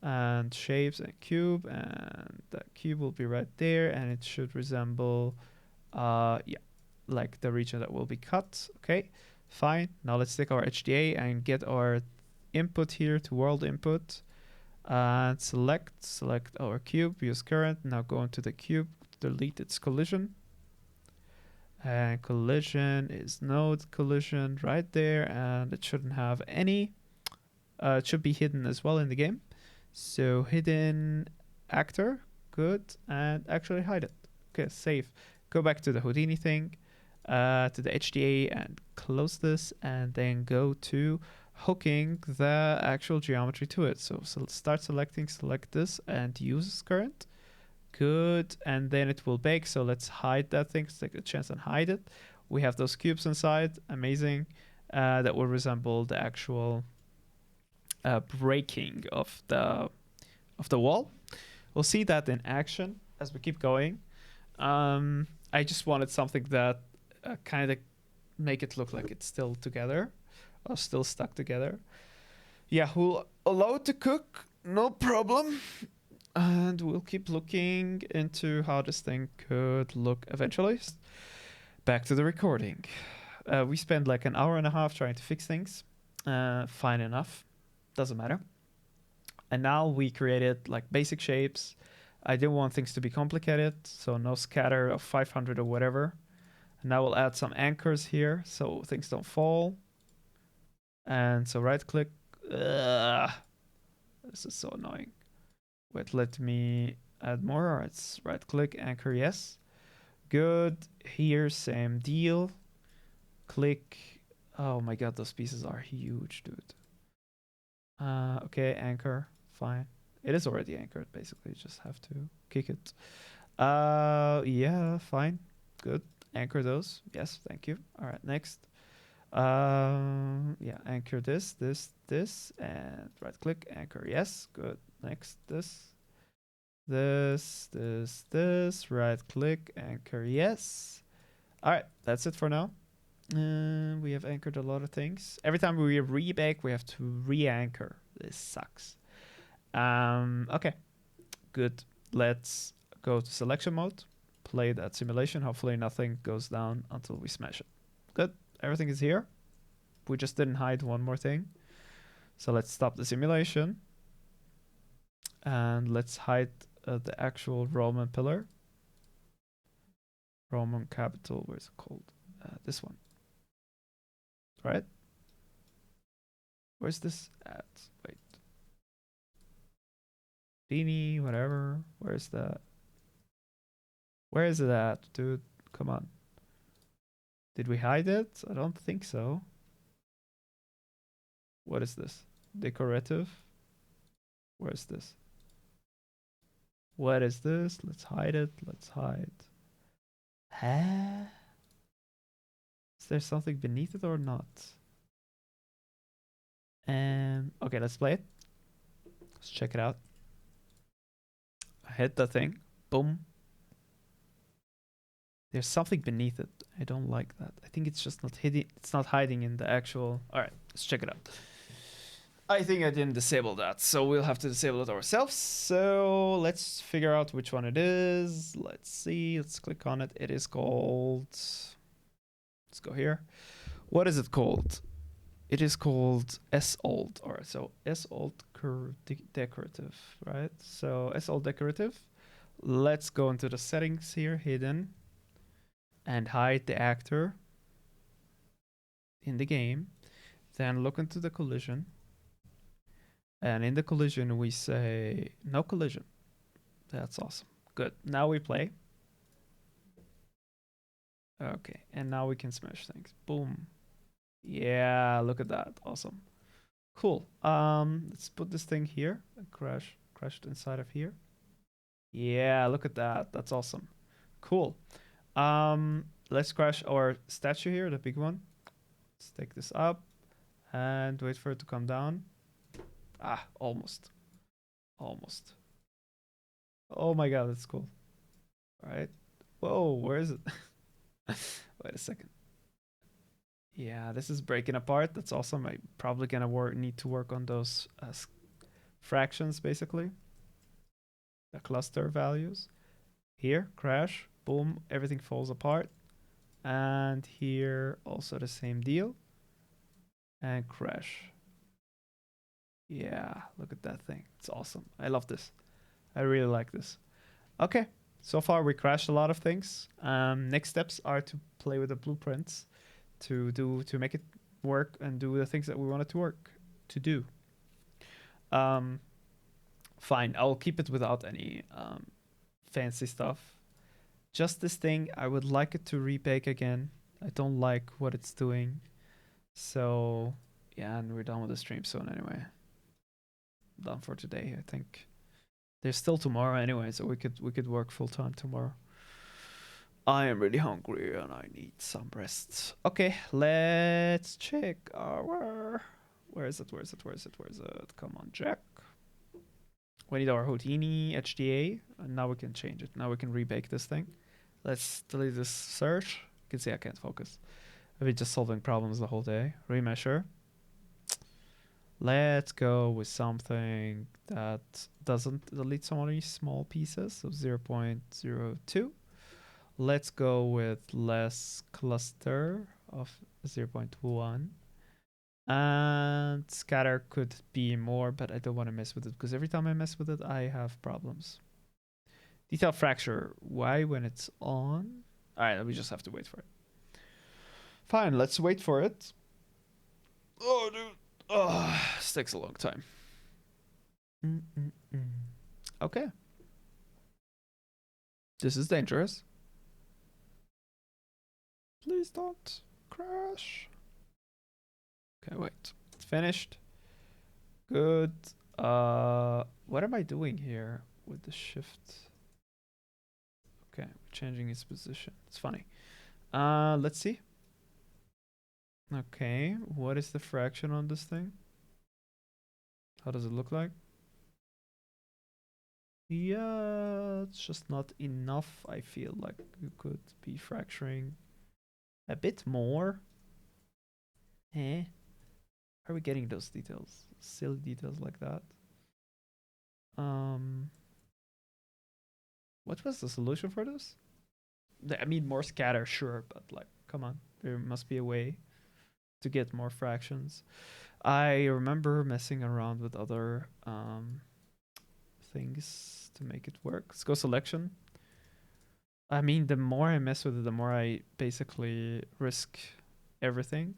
And shapes and cube, and that cube will be right there, and it should resemble, like the region that will be cut. Okay. Fine. Now let's take our HDA and get our input here to world input and select our cube, use current. Now go into the cube, delete its collision. And collision is node collision right there, and it shouldn't have any. It should be hidden as well in the game. So hidden actor, good, and actually hide it. Okay, save. Go back to the Houdini thing. To the HDA and close this, and then go to hooking the actual geometry to it. So start selecting, select this, and use current. Good, and then it will bake. So let's hide that thing. Let's take a chance and hide it. We have those cubes inside. Amazing. That will resemble the actual breaking of the wall. We'll see that in action as we keep going. I just wanted something that kind of make it look like it's still together or still stuck together. Yeah, we'll allow it to cook, no problem. And we'll keep looking into how this thing could look eventually. Back to the recording. We spent like an hour and a half trying to fix things. Fine enough. Doesn't matter. And now we created like basic shapes. I didn't want things to be complicated, so no scatter of 500 or whatever. And now we'll add some anchors here so things don't fall. And so right click. This is so annoying. Wait, let me add more. It's right click, anchor, yes. Good. Here, same deal. Click. Oh my god, those pieces are huge, dude. Okay, anchor, fine. It is already anchored, basically. You just have to kick it. Yeah, fine. Good. Anchor those. Yes, thank you. All right, next. Yeah, anchor this, and right click, anchor, yes, good. Next, this, right click, anchor, yes. All right, that's it for now. We have anchored a lot of things. Every time we rebake, we have to re-anchor. This sucks. Okay, good. Let's go to selection mode. Play that simulation. Hopefully nothing goes down until we smash it. Good. Everything is here. We just didn't hide one more thing. So let's stop the simulation. And let's hide the actual Roman pillar. Roman capital. Where's it called? This one. Right? Where's this at? Wait. Beanie, whatever. Where's that? Where is it at, dude? Come on. Did we hide it? I don't think so. What is this? Decorative? Where's this? What is this? Let's hide it. Let's hide. Huh? Is there something beneath it or not? And okay, let's play it. Let's check it out. I hit the thing. Boom. There's something beneath it. I don't like that. I think it's just not hiding. It's not hiding in the actual. All right, let's check it out. I think I didn't disable that, so we'll have to disable it ourselves. So let's figure out which one it is. Let's see. Let's click on it. It is called. Let's go here. What is it called? It is called SAlt. All right, so SAlt decorative, right? So SAlt decorative. Let's go into the settings here, hidden, and hide the actor in the game. Then look into the collision. And in the collision, we say no collision. That's awesome. Good. Now we play. Okay. And now we can smash things. Boom. Yeah, look at that. Awesome. Cool. Let's put this thing here. Crashed inside of here. Yeah, look at that. That's awesome. Cool. Let's crash our statue here, the big one. Let's take this up and wait for it to come down. Ah, almost. Almost. Oh my god, that's cool. All right. Whoa, where is it? Wait a second. Yeah, this is breaking apart. That's awesome. I'm probably gonna need to work on those fractions, basically. The cluster values. Here, crash. Boom, everything falls apart. And here, also the same deal. And crash. Yeah, look at that thing. It's awesome. I love this. I really like this. Okay, so far we crashed a lot of things. Next steps are to play with the blueprints to make it work and do the things that we want it to do. Fine, I'll keep it without any fancy stuff. Just this thing, I would like it to rebake again. I don't like what it's doing. So yeah, and we're done with the stream soon anyway. Done for today, I think. There's still tomorrow anyway, so we could work full time tomorrow. I am really hungry and I need some rest. Okay, let's check our. Where is it? Come on, Jack. We need our Houdini HDA, and now we can change it. Now we can rebake this thing. Let's delete this search. You can see I can't focus. I've been just solving problems the whole day. Remeasure. Let's go with something that doesn't delete so many small pieces, so 0.02. Let's go with less cluster of 0.1. And scatter could be more, but I don't want to mess with it because every time I mess with it, I have problems. Detail fracture. Why when it's on? All right, we just have to wait for it. Fine, let's wait for it. Oh, dude. Oh, this takes a long time. Okay. This is dangerous. Please don't crash. Okay, wait. It's finished. Good. What am I doing here with the shift? Okay, changing its position. It's funny. Let's see. Okay, what is the fraction on this thing? How does it look like? Yeah, it's just not enough. I feel like you could be fracturing a bit more. Eh? How are we getting those details? Silly details like that. What was the solution for this? I mean, more scatter, sure, but like, come on, there must be a way to get more fractions. I remember messing around with other things to make it work. Let's go selection. I mean, the more I mess with it, the more I basically risk everything.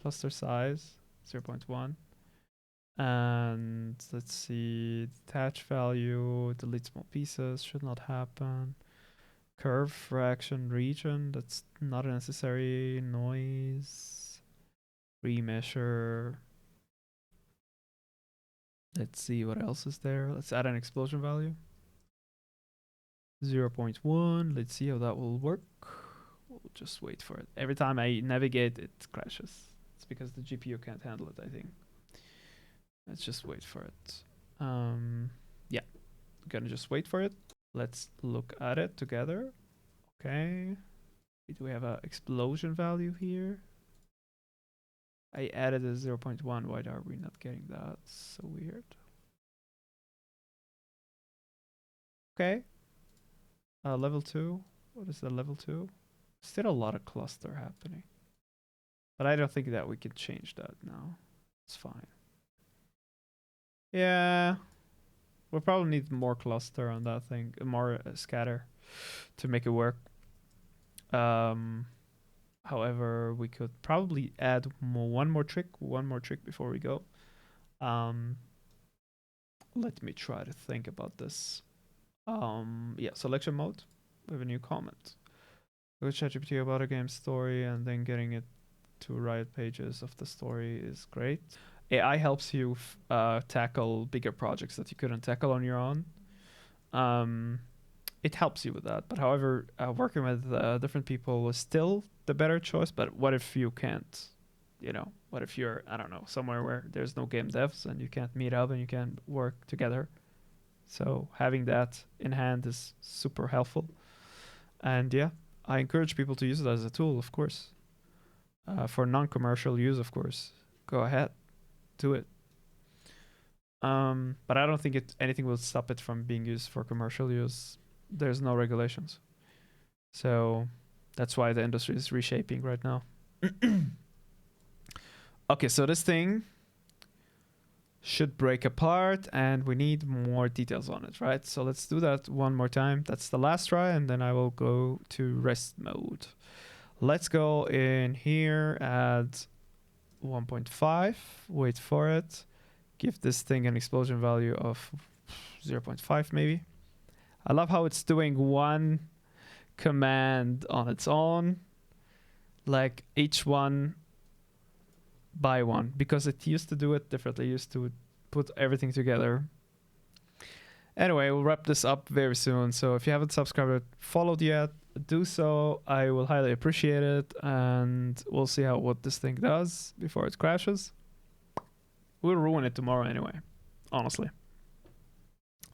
Cluster size, 0.1. And let's see, detach value, delete small pieces, should not happen. Curve fraction region, that's not necessary. Noise, remeasure. Let's see what else is there. Let's add an explosion value. 0.1. Let's see how that will work. We'll just wait for it. Every time I navigate, it crashes. It's because the GPU can't handle it, I think. Let's just wait for it. Yeah, gonna just wait for it. Let's look at it together. Okay. Do we have an explosion value here? I added a 0.1. Why are we not getting that? So weird. Okay. Level 2. What is the level 2? Still a lot of cluster happening. But I don't think that we can change that now. It's fine. Yeah. We'll probably need more cluster on that thing. More scatter to make it work. However, we could probably add one more trick before we go. Let me try to think about this. Yeah, selection mode. We have a new comment. Go ChatGPT about a game story and then getting it to write pages of the story is great. AI helps you tackle bigger projects that you couldn't tackle on your own. It helps you with that. But however, working with different people is still the better choice. But what if you can't? You know, what if you're, I don't know, somewhere where there's no game devs and you can't meet up and you can't work together? So having that in hand is super helpful. And yeah, I encourage people to use it as a tool, of course. For non-commercial use, of course. Go ahead, do it. But I don't think anything will stop it from being used for commercial use. There's no regulations. So that's why the industry is reshaping right now. Okay, so this thing should break apart and we need more details on it, right? So let's do that one more time. That's the last try and then I will go to rest mode. Let's go in here, add 1.5, wait for it. Give this thing an explosion value of 0.5 maybe. I love how it's doing one command on its own, like each one by one, because it used to do it differently. It used to put everything together. Anyway, we'll wrap this up very soon. So if you haven't subscribed or followed yet, do so. I will highly appreciate it, and we'll see what this thing does before it crashes. We'll ruin it tomorrow anyway, honestly.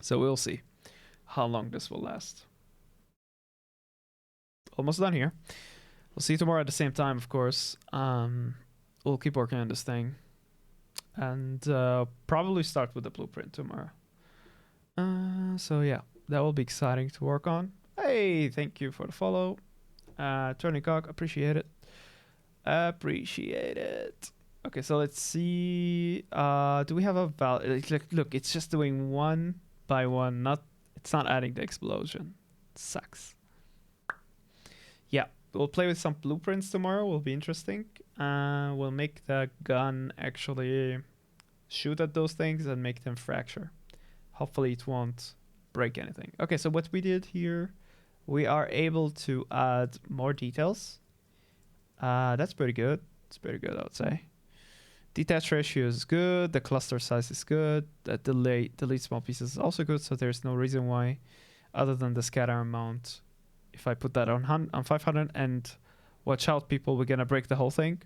So we'll see how long this will last. Almost done here. We'll see you tomorrow at the same time, of course. We'll keep working on this thing, and probably start with the blueprint tomorrow. So yeah, that will be exciting to work on. Hey, thank you for the follow. Tony Cock, appreciate it. Appreciate it. Okay, so let's see. Do we have a value? Look, it's just doing one by one. It's not adding the explosion. It sucks. Yeah, we'll play with some blueprints tomorrow. Will be interesting. We'll make the gun actually shoot at those things and make them fracture. Hopefully it won't break anything. Okay, so what we did here, we are able to add more details. That's pretty good. It's pretty good, I would say. Detach ratio is good. The cluster size is good. The delete small pieces is also good. So there's no reason why, other than the scatter amount. If I put that on 500 and watch out, people, we're gonna break the whole thing.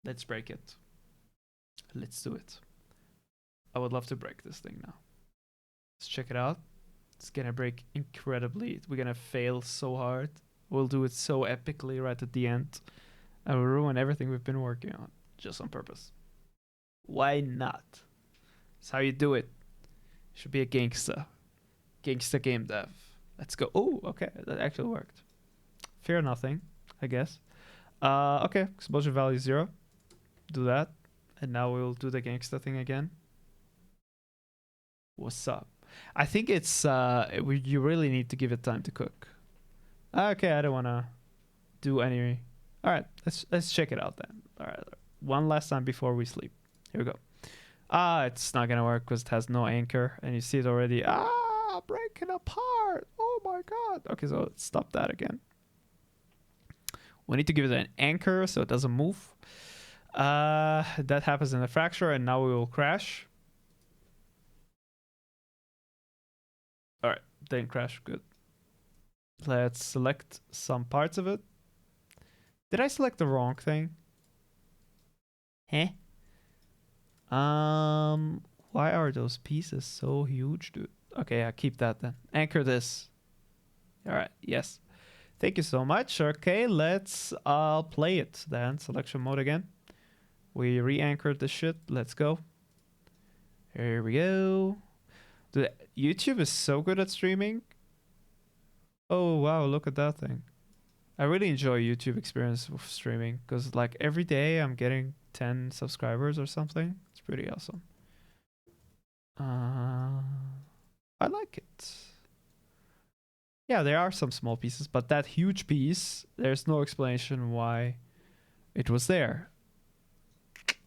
Let's break it. Let's do it. I would love to break this thing now. Let's check it out. It's gonna break incredibly. We're gonna fail so hard. We'll do it so epically right at the end. And we'll ruin everything we've been working on. Just on purpose. Why not? That's how you do it. Should be a gangsta. Gangsta game dev. Let's go. Oh, okay. That actually worked. Fear nothing, I guess. Okay. Explosion value 0. Do that. And now we'll do the gangsta thing again. What's up? I think it's you really need to give it time to cook. Okay, I don't want to do any. All right, let's check it out then. All right, one last time before we sleep. Here we go. It's not gonna work because it has no anchor, and you see it already. Breaking apart. Oh my god. Okay, so let's stop that again. We need to give it an anchor so it doesn't move. That happens in the fracture, and now we will crash. All right, didn't crash. Good. Let's select some parts of it. Did I select the wrong thing? Huh? Why are those pieces so huge, dude? Okay, yeah, keep that then. Anchor this. All right, yes. Thank you so much. Okay, let's play it then. Selection mode again. We re-anchored the shit. Let's go. Here we go. Dude, YouTube is so good at streaming. Oh wow, look at that thing. I really enjoy YouTube experience with streaming because like every day I'm getting 10 subscribers or something. It's pretty awesome. I like it. Yeah, there are some small pieces, but that huge piece, there's no explanation why it was there.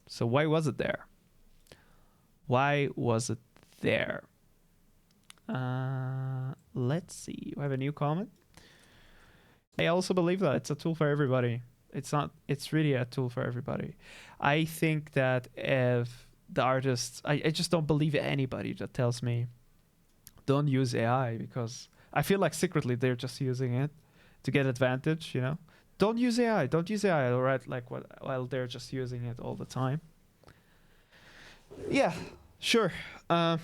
So why was it there? Why was it there? Let's see. We have a new comment. I also believe that it's a tool for everybody. It's really a tool for everybody. I think that if the artists, I just don't believe anybody that tells me don't use AI, because I feel like secretly they're just using it to get advantage, you know? Don't use AI, don't use AI, all right? Like what, while they're just using it all the time. Yeah, sure. I'm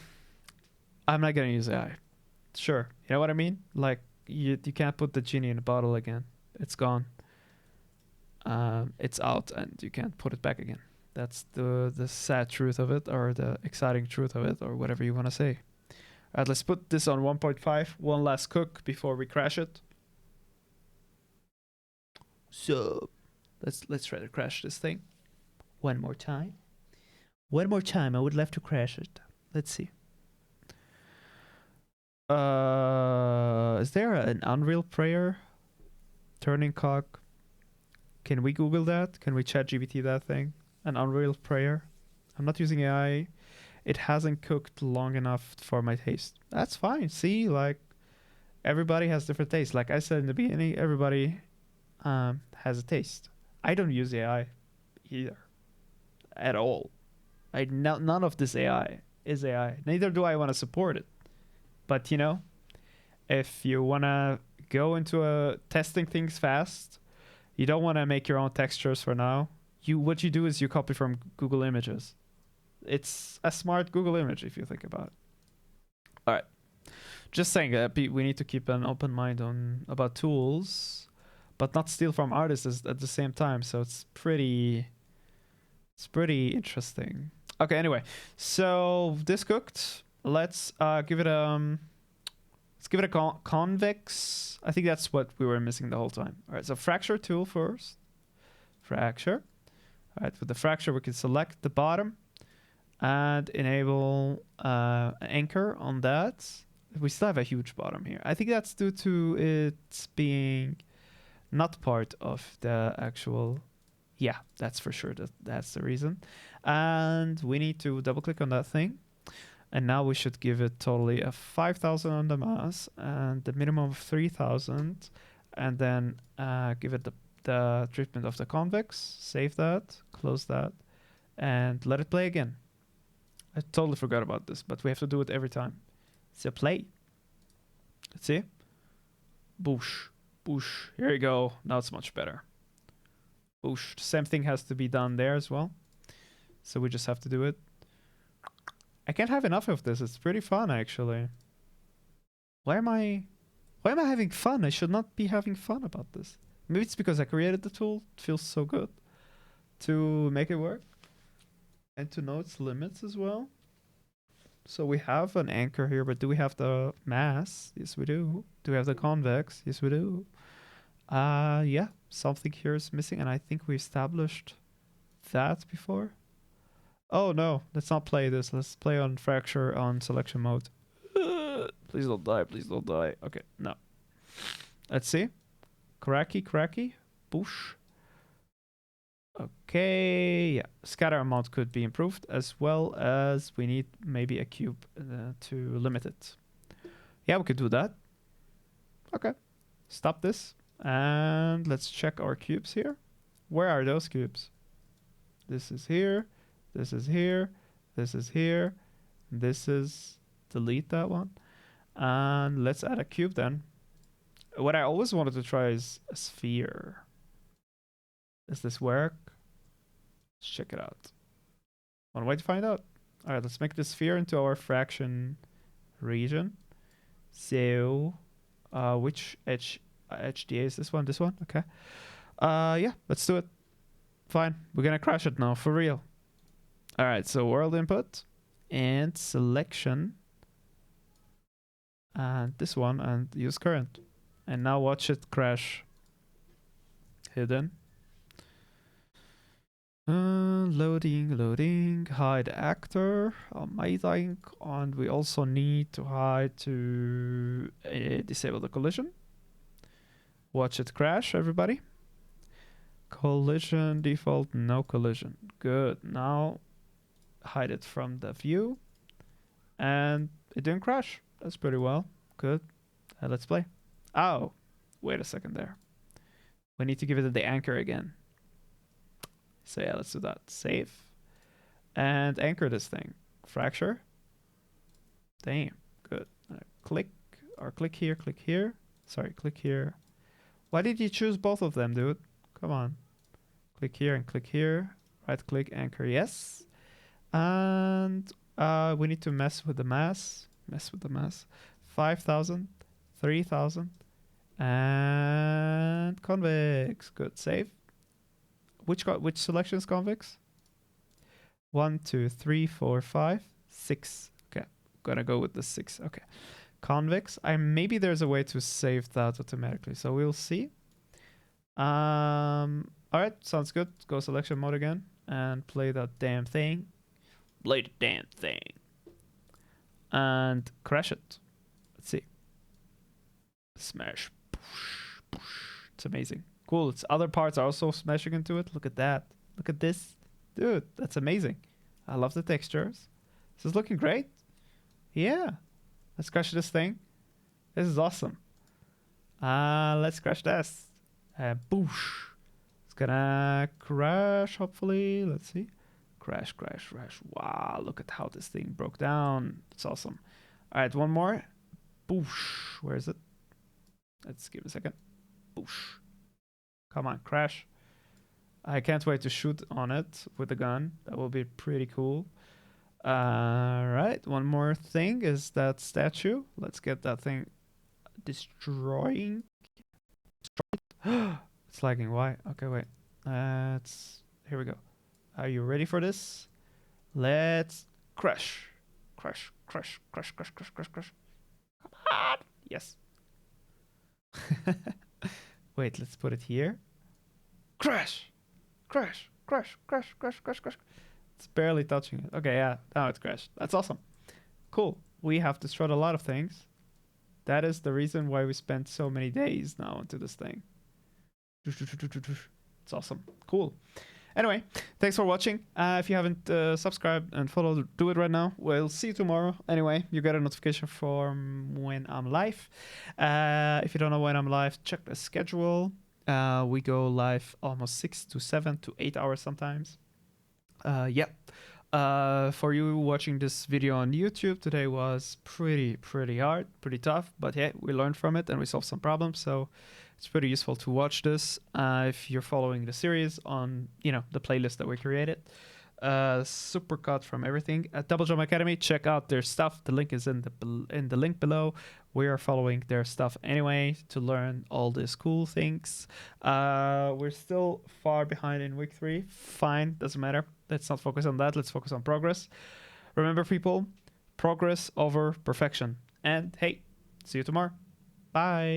not gonna use AI. Sure. You know what I mean? Like you can't put the genie in a bottle again. It's gone. It's out and you can't put it back again. That's the sad truth of it, or the exciting truth of it, or whatever you want to say. All right, let's put this on 1.5. One last cook before we crash it. So let's try to crash this thing one more time. One more time. I would love to crash it. Let's see. Is there an Unreal prayer? Turning cock. Can we Google that? Can we chat GPT that thing? An Unreal prayer? I'm not using AI. It hasn't cooked long enough for my taste. That's fine. See, like everybody has different tastes. Like I said in the beginning, everybody has a taste. I don't use AI either at all. None of this AI is AI. Neither do I want to support it. But you know, if you want to go into testing things fast, you don't want to make your own textures for now. What you do is you copy from Google Images. It's a smart Google image if you think about it. All right. Just saying that we need to keep an open mind about tools, but not steal from artists at the same time. So it's pretty interesting. Okay, anyway. So this cooked. Let's give it a convex. I think that's what we were missing the whole time. All right, so fracture tool first. Fracture. All right, with the fracture, we can select the bottom and enable an anchor on that. We still have a huge bottom here. I think that's due to it being not part of the actual... Yeah, that's for sure. That's the reason. And we need to double click on that thing. And now we should give it totally a 5,000 on the mass and the minimum of 3,000. And then give it the treatment of the convex. Save that, close that, and let it play again. I totally forgot about this, but we have to do it every time. So play. Let's see. Boosh. Boosh. Here you go. Now it's much better. Boosh. The same thing has to be done there as well. So we just have to do it. I can't have enough of this. It's pretty fun, actually. Why am I having fun? I should not be having fun about this. Maybe it's because I created the tool. It feels so good to make it work. And to know its limits as well. So we have an anchor here, but do we have the mass? Yes, we do. Do we have the convex? Yes, we do. Yeah, something here is missing, and I think we established that before. Oh no, let's not play this. Let's play on fracture on selection mode. Please don't die, please don't die. Okay, no. Let's see. Cracky, boosh. Okay, yeah. Scatter amount could be improved, as well as we need maybe a cube to limit it. Yeah, we could do that. Okay, stop this. And let's check our cubes here. Where are those cubes? This is here. This is here. This is here. This is... delete that one. And let's add a cube then. What I always wanted to try is a sphere. Does this work? Let's check it out. One way to find out. All right, let's make the sphere into our fraction region. So, which HDA is this one? This one? Okay. Yeah, let's do it. Fine. We're gonna crash it now, for real. All right, so world input and selection. And this one, and use current. And now watch it crash. Hidden. Loading, hide actor, amazing, and we also need to hide to disable the collision. Watch it crash, everybody. Collision default, no collision. Good. Now hide it from the view, and it didn't crash. That's pretty well. Good. Let's play. Oh, wait a second there. We need to give it the anchor again. So yeah, let's do that. Save. And anchor this thing. Fracture. Damn. Good. Click here. Sorry, click here. Why did you choose both of them, dude? Come on. Click here and click here. Right click, anchor, yes. And we need to mess with the mass. 5,000, 3,000. And convex. Good. Save. Which selection is convex? 1, 2, 3, 4, 5, 6. Okay, gonna go with the 6. Okay, convex. Maybe there's a way to save that automatically, so we'll see. All right, sounds good. Go selection mode again and play that damn thing. Play the damn thing and crash it. Let's see. Smash. It's amazing. Cool. Its other parts are also smashing into it. Look at that. Look at this. Dude, that's amazing. I love the textures. This is looking great. Yeah. Let's crash this thing. This is awesome. Let's crash this. Boosh. It's gonna crash, hopefully. Let's see. Crash. Wow, look at how this thing broke down. It's awesome. All right, one more. Boosh. Where is it? Let's give it a second. Boosh. Come on, crash. I can't wait to shoot on it with the gun. That will be pretty cool. Right, one more thing is that statue. Let's get that thing destroying. It's lagging. Why? Okay, wait. Here we go. Are you ready for this? Let's crash. Crash. Come on. Yes. Wait, let's put it here. Crash. It's barely touching it. Okay, yeah, now it's crashed. That's awesome. Cool. We have destroyed a lot of things. That is the reason why we spent so many days now into this thing. It's awesome. Cool. Anyway, thanks for watching. If you haven't subscribed and followed, do it right now. We'll see you tomorrow. Anyway, you get a notification from when I'm live. If you don't know when I'm live, check the schedule. We go live almost 6 to 7 to 8 hours sometimes. Yeah. For you watching this video on YouTube, today was pretty hard, pretty tough. But yeah, we learned from it and we solved some problems. So it's pretty useful to watch this if you're following the series on, the playlist that we created. Super cut from everything. At DoubleJump Academy, check out their stuff. The link is in the link below. We are following their stuff anyway to learn all these cool things. We're still far behind in week 3. Fine, doesn't matter. Let's not focus on that. Let's focus on progress. Remember, people, progress over perfection. And hey, see you tomorrow. Bye.